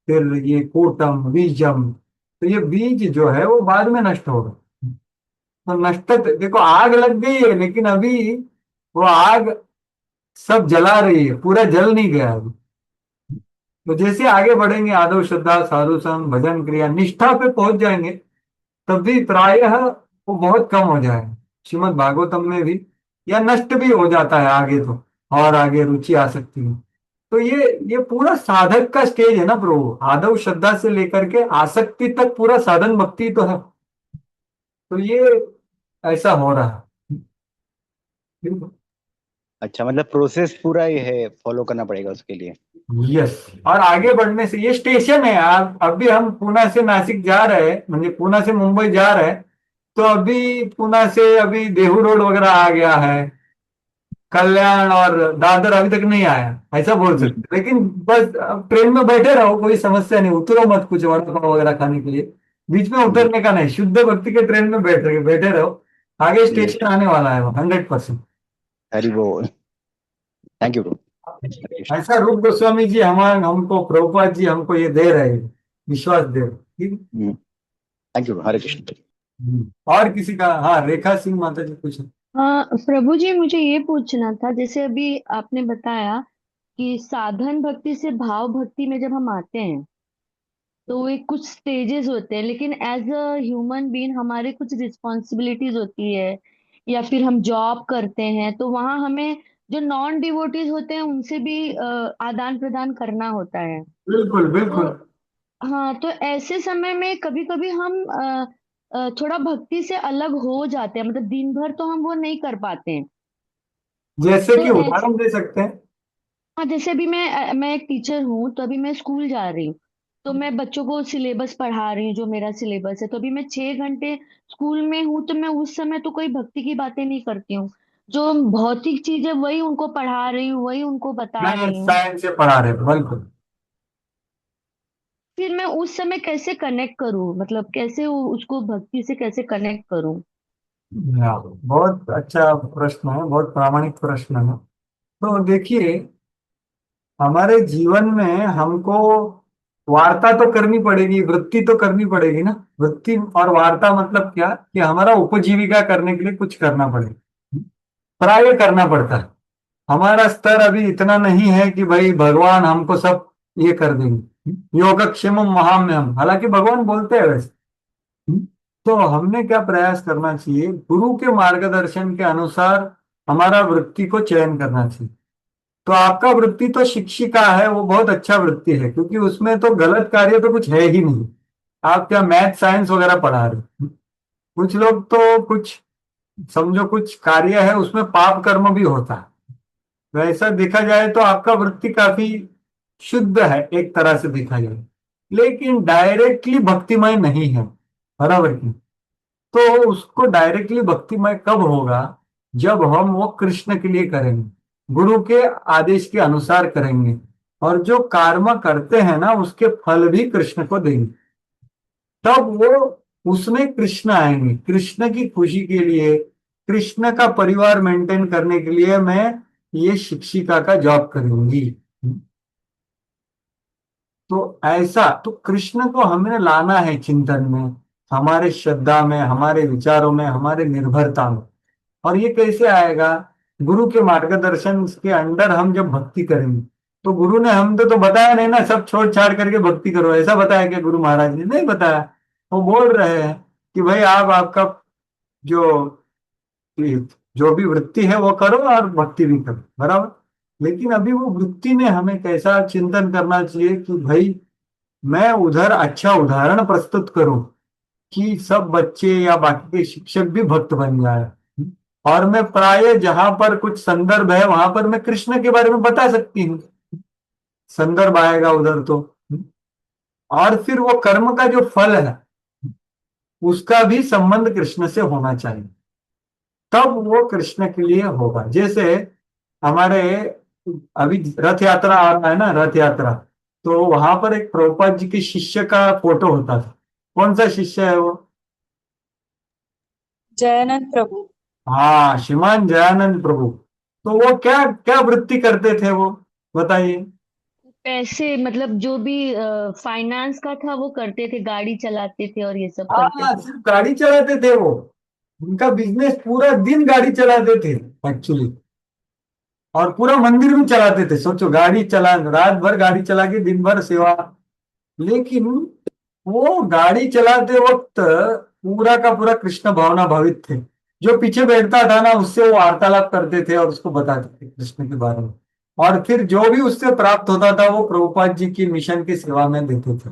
फिर ये कूटम बीजम। तो ये बीज जो है वो बाद में नष्ट होगा। तो नष्ट, देखो आग लग गई है लेकिन अभी वो आग सब जला रही है, पूरा जल नहीं गया अभी। तो जैसे आगे बढ़ेंगे, आदव श्रद्धा साधु संग भजन क्रिया निष्ठा पे पहुंच जाएंगे, तब भी प्रायः वो बहुत कम हो जाएगा श्रीमद् भागवतम में भी, या नष्ट भी हो जाता है आगे तो, और आगे रुचि आ सकती है। तो ये पूरा साधक का स्टेज है ना प्रभु, आदव श्रद्धा से लेकर के आसक्ति तक पूरा साधन भक्ति तो है। तो ये ऐसा हो रहा है। अच्छा, मतलब प्रोसेस पूरा ही है, फॉलो करना पड़ेगा उसके लिए। यस, और आगे बढ़ने से ये स्टेशन है। आप अभी हम पुणे से नासिक जा रहे हैं, म्हणजे पुणे से मुंबई जा रहे हैं, तो अभी पुणे से अभी देहू रोड वगैरह आ गया है, कल्याण और दादर अभी तक नहीं आया, ऐसा बोल सकते। लेकिन बस अब ट्रेन में बैठे रहो, कोई समस्या नहीं, उतरो मत कुछ वड़ा पाव वगैरह खाने के लिए, बीच में उतरने का नहीं, शुद्ध भक्ति के ट्रेन में बैठे रहो, आगे स्टेशन आने वाला है वो 100%। हरि बोल। Thank you. ऐसा रूप गोस्वामी जी हमको, प्रभुपाद जी हमको ये दे रहे हैं, विश्वास दे रहे, ठीक है? Thank you. हरे कृष्ण। और किसी का? हाँ, रेखा सिंह माता जी कुछ? हाँ प्रभु जी, मुझे ये पूछना था, जैसे अभी आपने बताया कि साधन भक्ति से भाव भक्ति में जब हम आते हैं तो एक कुछ स्टेजेस होते हैं, लेकिन एज अ ह्यूमन बीइंग हमारे कुछ रिस्पॉन्सिबिलिटीज होती है, या फिर हम जॉब करते हैं, तो वहां हमें जो नॉन डिवोटीज होते हैं उनसे भी आदान प्रदान करना होता है। बिल्कुल तो बिल्कुल। हाँ, तो ऐसे समय में कभी कभी हम थोड़ा भक्ति से अलग हो जाते हैं, मतलब दिन भर तो हम वो नहीं कर पाते हैं। जैसे तो कि उदाहरण दे सकते हैं? हाँ, जैसे अभी मैं एक टीचर हूँ, तो अभी मैं स्कूल जा रही हूँ, तो मैं बच्चों को सिलेबस पढ़ा रही हूँ, जो मेरा सिलेबस है, तो अभी मैं 6 घंटे स्कूल में हूँ, तो मैं उस समय तो कोई भक्ति की बातें नहीं करती हूँ। जो भौतिक चीज है वही उनको पढ़ा रही हूँ, वही उनको बता मैथ रही हूँ। साइंस से पढ़ा रहे थे, बिल्कुल। फिर मैं उस समय कैसे कनेक्ट करूँ, मतलब कैसे उसको भक्ति से कैसे कनेक्ट करूँ? हाँ, बहुत अच्छा प्रश्न है, बहुत प्रामाणिक प्रश्न है। तो देखिए, हमारे जीवन में हमको वार्ता तो करनी पड़ेगी, वृत्ति तो करनी पड़ेगी ना। वृत्ति और वार्ता मतलब क्या, कि हमारा उपजीविका करने के लिए कुछ करना पड़ेगा, प्राय करना पड़ता है। हमारा स्तर अभी इतना नहीं है कि भाई भगवान हमको सब ये कर देंगे, योगक्षेम महाम्यहम्, हालांकि भगवान बोलते हैं वैसे। तो हमने क्या प्रयास करना चाहिए, गुरु के मार्गदर्शन के अनुसार हमारा वृत्ति को चयन करना चाहिए। तो आपका वृत्ति तो शिक्षिका है, वो बहुत अच्छा वृत्ति है, क्योंकि उसमें तो गलत कार्य तो कुछ है ही नहीं। आप क्या मैथ साइंस वगैरह पढ़ा रहे हो? कुछ लोग तो कुछ समझो कुछ कार्य है उसमें पाप कर्म भी होता है, वैसा देखा जाए तो आपका वृत्ति काफी शुद्ध है एक तरह से देखा जाए, लेकिन डायरेक्टली भक्तिमय नहीं है, बराबर की। तो उसको डायरेक्टली भक्तिमय कब होगा, जब हम वो कृष्ण के लिए करेंगे, गुरु के आदेश के अनुसार करेंगे, और जो कर्म करते हैं ना उसके फल भी कृष्ण को देंगे, तब वो उसमें कृष्ण आएंगे। कृष्ण की खुशी के लिए, कृष्ण का परिवार मेंटेन करने के लिए मैं ये शिक्षिका का जॉब करूंगी। तो ऐसा तो कृष्ण को हमें लाना है चिंतन में, हमारे श्रद्धा में, हमारे विचारों में, हमारे निर्भरता में। और ये कैसे आएगा, गुरु के मार्गदर्शन के अंडर हम जब भक्ति करेंगे। तो गुरु ने हम तो बताया नहीं ना, सब छोड़ छाड़ करके भक्ति करो, ऐसा बताया कि गुरु महाराज ने नहीं बताया। वो बोल रहे हैं कि भाई आप आपका जो जो भी वृत्ति है वो करो और भक्ति भी करो, बराबर। लेकिन अभी वो वृत्ति में हमें कैसा चिंतन करना चाहिए कि भाई मैं उधर अच्छा उदाहरण प्रस्तुत करूं कि सब बच्चे या बाकी के शिक्षक भी भक्त बन जाए, और मैं प्राय जहां पर कुछ संदर्भ है वहां पर मैं कृष्ण के बारे में बता सकती हूँ, संदर्भ आएगा उधर तो। और फिर वो कर्म का जो फल है उसका भी संबंध कृष्ण से होना चाहिए, तब वो कृष्ण के लिए होगा। जैसे हमारे अभी रथ यात्रा आ रहा है ना, रथ यात्रा, तो वहां पर एक प्रभुपाद जी के शिष्य का फोटो होता था। कौन सा शिष्य है वो? जयानंद प्रभु। हाँ, श्रीमान जयानंद प्रभु। तो वो क्या क्या वृत्ति करते थे वो, बताइए। पैसे, मतलब जो भी फाइनेंस का था वो करते थे, गाड़ी चलाते थे और ये सब करते हाँ, थे। सिर्फ गाड़ी चलाते थे वो, उनका बिजनेस पूरा दिन गाड़ी चलाते थे एक्चुअली। और पूरा मंदिर भी चलाते थे। सोचो, गाड़ी चला, रात भर गाड़ी चला के दिन भर सेवा। लेकिन वो गाड़ी चलाते वक्त पूरा का पूरा कृष्ण भावना भावित थे। जो पीछे बैठता था ना, उससे वो वार्तालाप करते थे और उसको बताते थे कृष्ण के बारे में। और फिर जो भी उससे प्राप्त होता था वो प्रभुपाद जी की मिशन की सेवा में देते थे।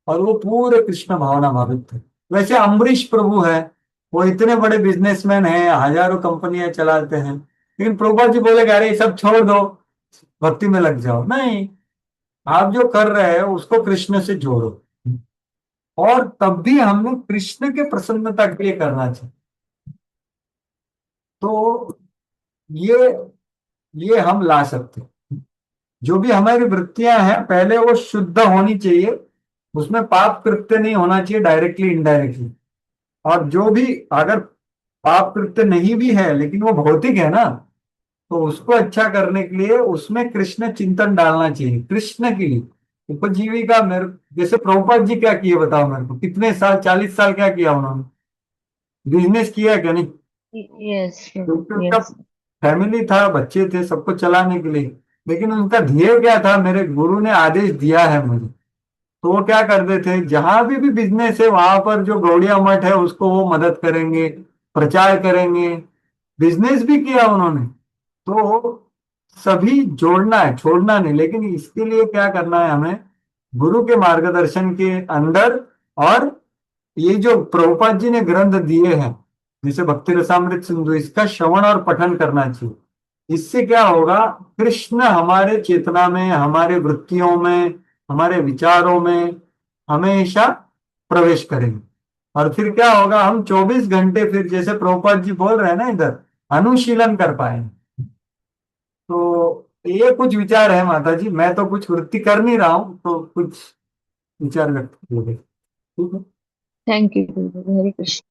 और वो पूरे कृष्ण भावना भावित थे। वैसे अम्बरीश प्रभु है, वो इतने बड़े बिजनेसमैन हैं, हजारों कंपनियां चलाते हैं, लेकिन प्रभुपाद जी बोले कि अरे ये सब छोड़ दो, भक्ति में लग जाओ। नहीं, आप जो कर रहे हो उसको कृष्ण से जोड़ो। और तब भी हमें कृष्ण के प्रसन्नता के लिए करना चाहिए। तो ये ये हम ला सकते हैं। जो भी हमारी वृत्तियां हैं पहले वो शुद्ध होनी चाहिए, उसमें पाप कृत्य नहीं होना चाहिए डायरेक्टली इनडायरेक्टली। और जो भी अगर पाप कृत्य नहीं भी है लेकिन वो भौतिक है ना, तो उसको अच्छा करने के लिए उसमें कृष्ण चिंतन डालना चाहिए, कृष्ण के लिए उपजीविका। मेरे जैसे प्रभुपाद जी क्या किए बताओ मेरे को, कितने साल, 40 साल क्या किया उन्होंने, बिजनेस किया है क्या नहीं? यस क्योंकि उनका यस फैमिली था, बच्चे थे, सबको चलाने के लिए। लेकिन उनका ध्येय क्या था, मेरे गुरु ने आदेश दिया है मुझे। तो वो क्या करते थे, जहां भी बिजनेस है वहां पर जो गौड़िया मठ है उसको वो मदद करेंगे, प्रचार करेंगे। बिजनेस भी किया उन्होंने। तो सभी जोड़ना है, छोड़ना नहीं। लेकिन इसके लिए क्या करना है हमें, गुरु के मार्गदर्शन के अंदर। और ये जो प्रभुपाद जी ने ग्रंथ दिए हैं जैसे भक्ति रसामृत सिंधु, इसका श्रवण और पठन करना चाहिए। इससे क्या होगा, कृष्ण हमारे चेतना में, हमारे वृत्तियों में, हमारे विचारों में हमेशा प्रवेश करेंगे। और फिर क्या होगा, हम 24 घंटे फिर जैसे प्रभुपाद जी बोल रहे हैं ना इधर, अनुशीलन कर पाएंगे। तो ये कुछ विचार है माता जी, मैं तो कुछ वृत्ति कर नहीं रहा हूं, तो कुछ विचार व्यक्त किए। ठीक है। थैंक यू गुरुजी, हरे कृष्ण।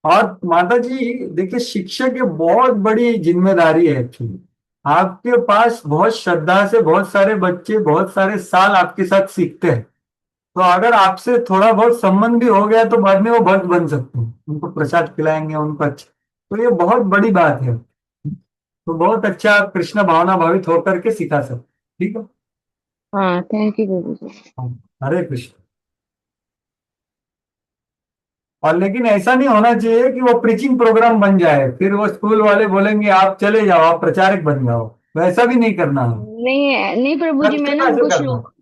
और माता जी देखिए, शिक्षक की बहुत बड़ी जिम्मेदारी है एक्चुअली। आपके पास बहुत श्रद्धा से बहुत सारे बच्चे बहुत सारे साल आपके साथ सीखते हैं। तो अगर आपसे थोड़ा बहुत संबंध भी हो गया तो बाद में वो भक्त बन सकते हैं, उनको प्रसाद खिलाएंगे उनको अच्छा। तो ये बहुत बड़ी बात है। तो बहुत अच्छा आप कृष्ण भावना भावित होकर के सिखा सकते। ठीक है। हाँ थैंक यू गुरुजी। हाँ, हरे कृष्ण। और लेकिन ऐसा नहीं होना चाहिए कि वो प्रीचिंग प्रोग्राम बन जाए, फिर वो स्कूल वाले बोलेंगे आप चले जाओ, आप प्रचारक बन जाओ। वैसा भी नहीं करना है। नहीं नहीं प्रभु जी, मैं ना दक्षता से उनको करना है,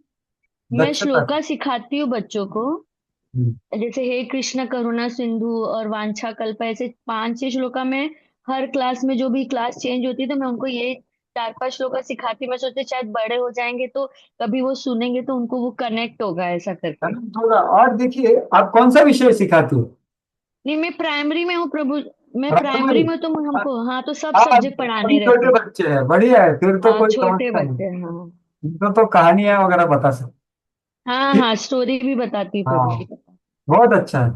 मैं दक्षता से। श्लोका सिखाती हूँ बच्चों को। हम्म। जैसे हे कृष्ण करुणा सिंधु और वांछा कल्प, ऐसे 5-6 श्लोका में हर क्लास में जो भी क्लास चेंज होती है तो मैं उनको ये 4-5 श्लोका सिखाती हूँ। मैं सोचती हूँ शायद बड़े हो जाएंगे तो कभी वो सुनेंगे तो उनको वो कनेक्ट होगा ऐसा करके। थोड़ा और देखिए, आप कौन सा विषय सिखाते हो? नहीं मैं प्राइमरी में हूँ प्रभु। मैं प्राइमरी प्राइमरी। में तो हमको हाँ तो सब हाँ, सब्जेक्ट अभी पढ़ाने रहते छोटे हैं। बच्चे हैं, बढ़िया है, फिर तो हाँ कोई छोटे समस्या नहीं। बच्चे हाँ। इनको तो कहानियां वगैरह बता सकते। हाँ हाँ स्टोरी भी बताती हूँ प्रभु हाँ, जी। बहुत अच्छा है।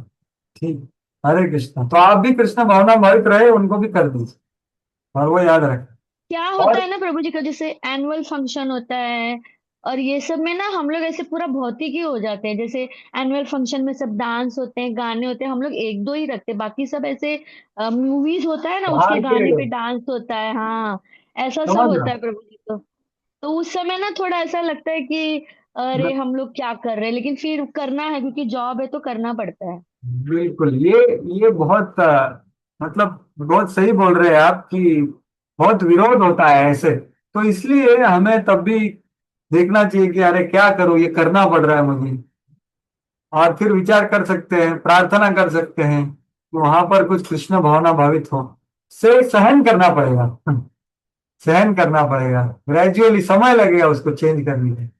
ठीक। हरे कृष्ण। तो आप भी कृष्ण भावना भावित रहे, उनको भी कर दीजिए और वो याद रखें। क्या होता और है ना प्रभु जी का, जैसे एनुअल फंक्शन होता है और ये सब में ना हम लोग ऐसे पूरा भौतिक ही हो जाते हैं। जैसे एनुअल फंक्शन में सब डांस होते हैं, गाने होते हैं, हम लोग एक दो ही रखते हैं, बाकी सब ऐसे मूवीज होता है ना उसके बाहर के गाने पे डांस होता है। हाँ ऐसा सब समझ होता रहा है प्रभु जी। तो उस समय ना थोड़ा ऐसा लगता है कि अरे हम लोग क्या कर रहे हैं, लेकिन फिर करना है क्योंकि जॉब है तो करना पड़ता है। बिल्कुल। ये बहुत मतलब बहुत सही बोल रहे हैं आप कि बहुत विरोध होता है ऐसे। तो इसलिए हमें तब भी देखना चाहिए कि अरे क्या करूं, ये करना पड़ रहा है मुझे। और फिर विचार कर सकते हैं, प्रार्थना कर सकते हैं कि वहां पर कुछ कृष्ण भावना भावित हो। से सहन करना पड़ेगा, सहन करना पड़ेगा, ग्रेजुअली समय लगेगा उसको चेंज करने में।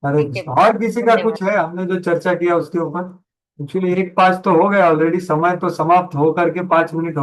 हरे ठीक है कृष्ण। और किसी का धन्यवाद। कुछ है, हमने जो चर्चा किया उसके ऊपर? एक्चुअली 1:05 तो हो गया ऑलरेडी, समय तो समाप्त होकर के 5 मिनट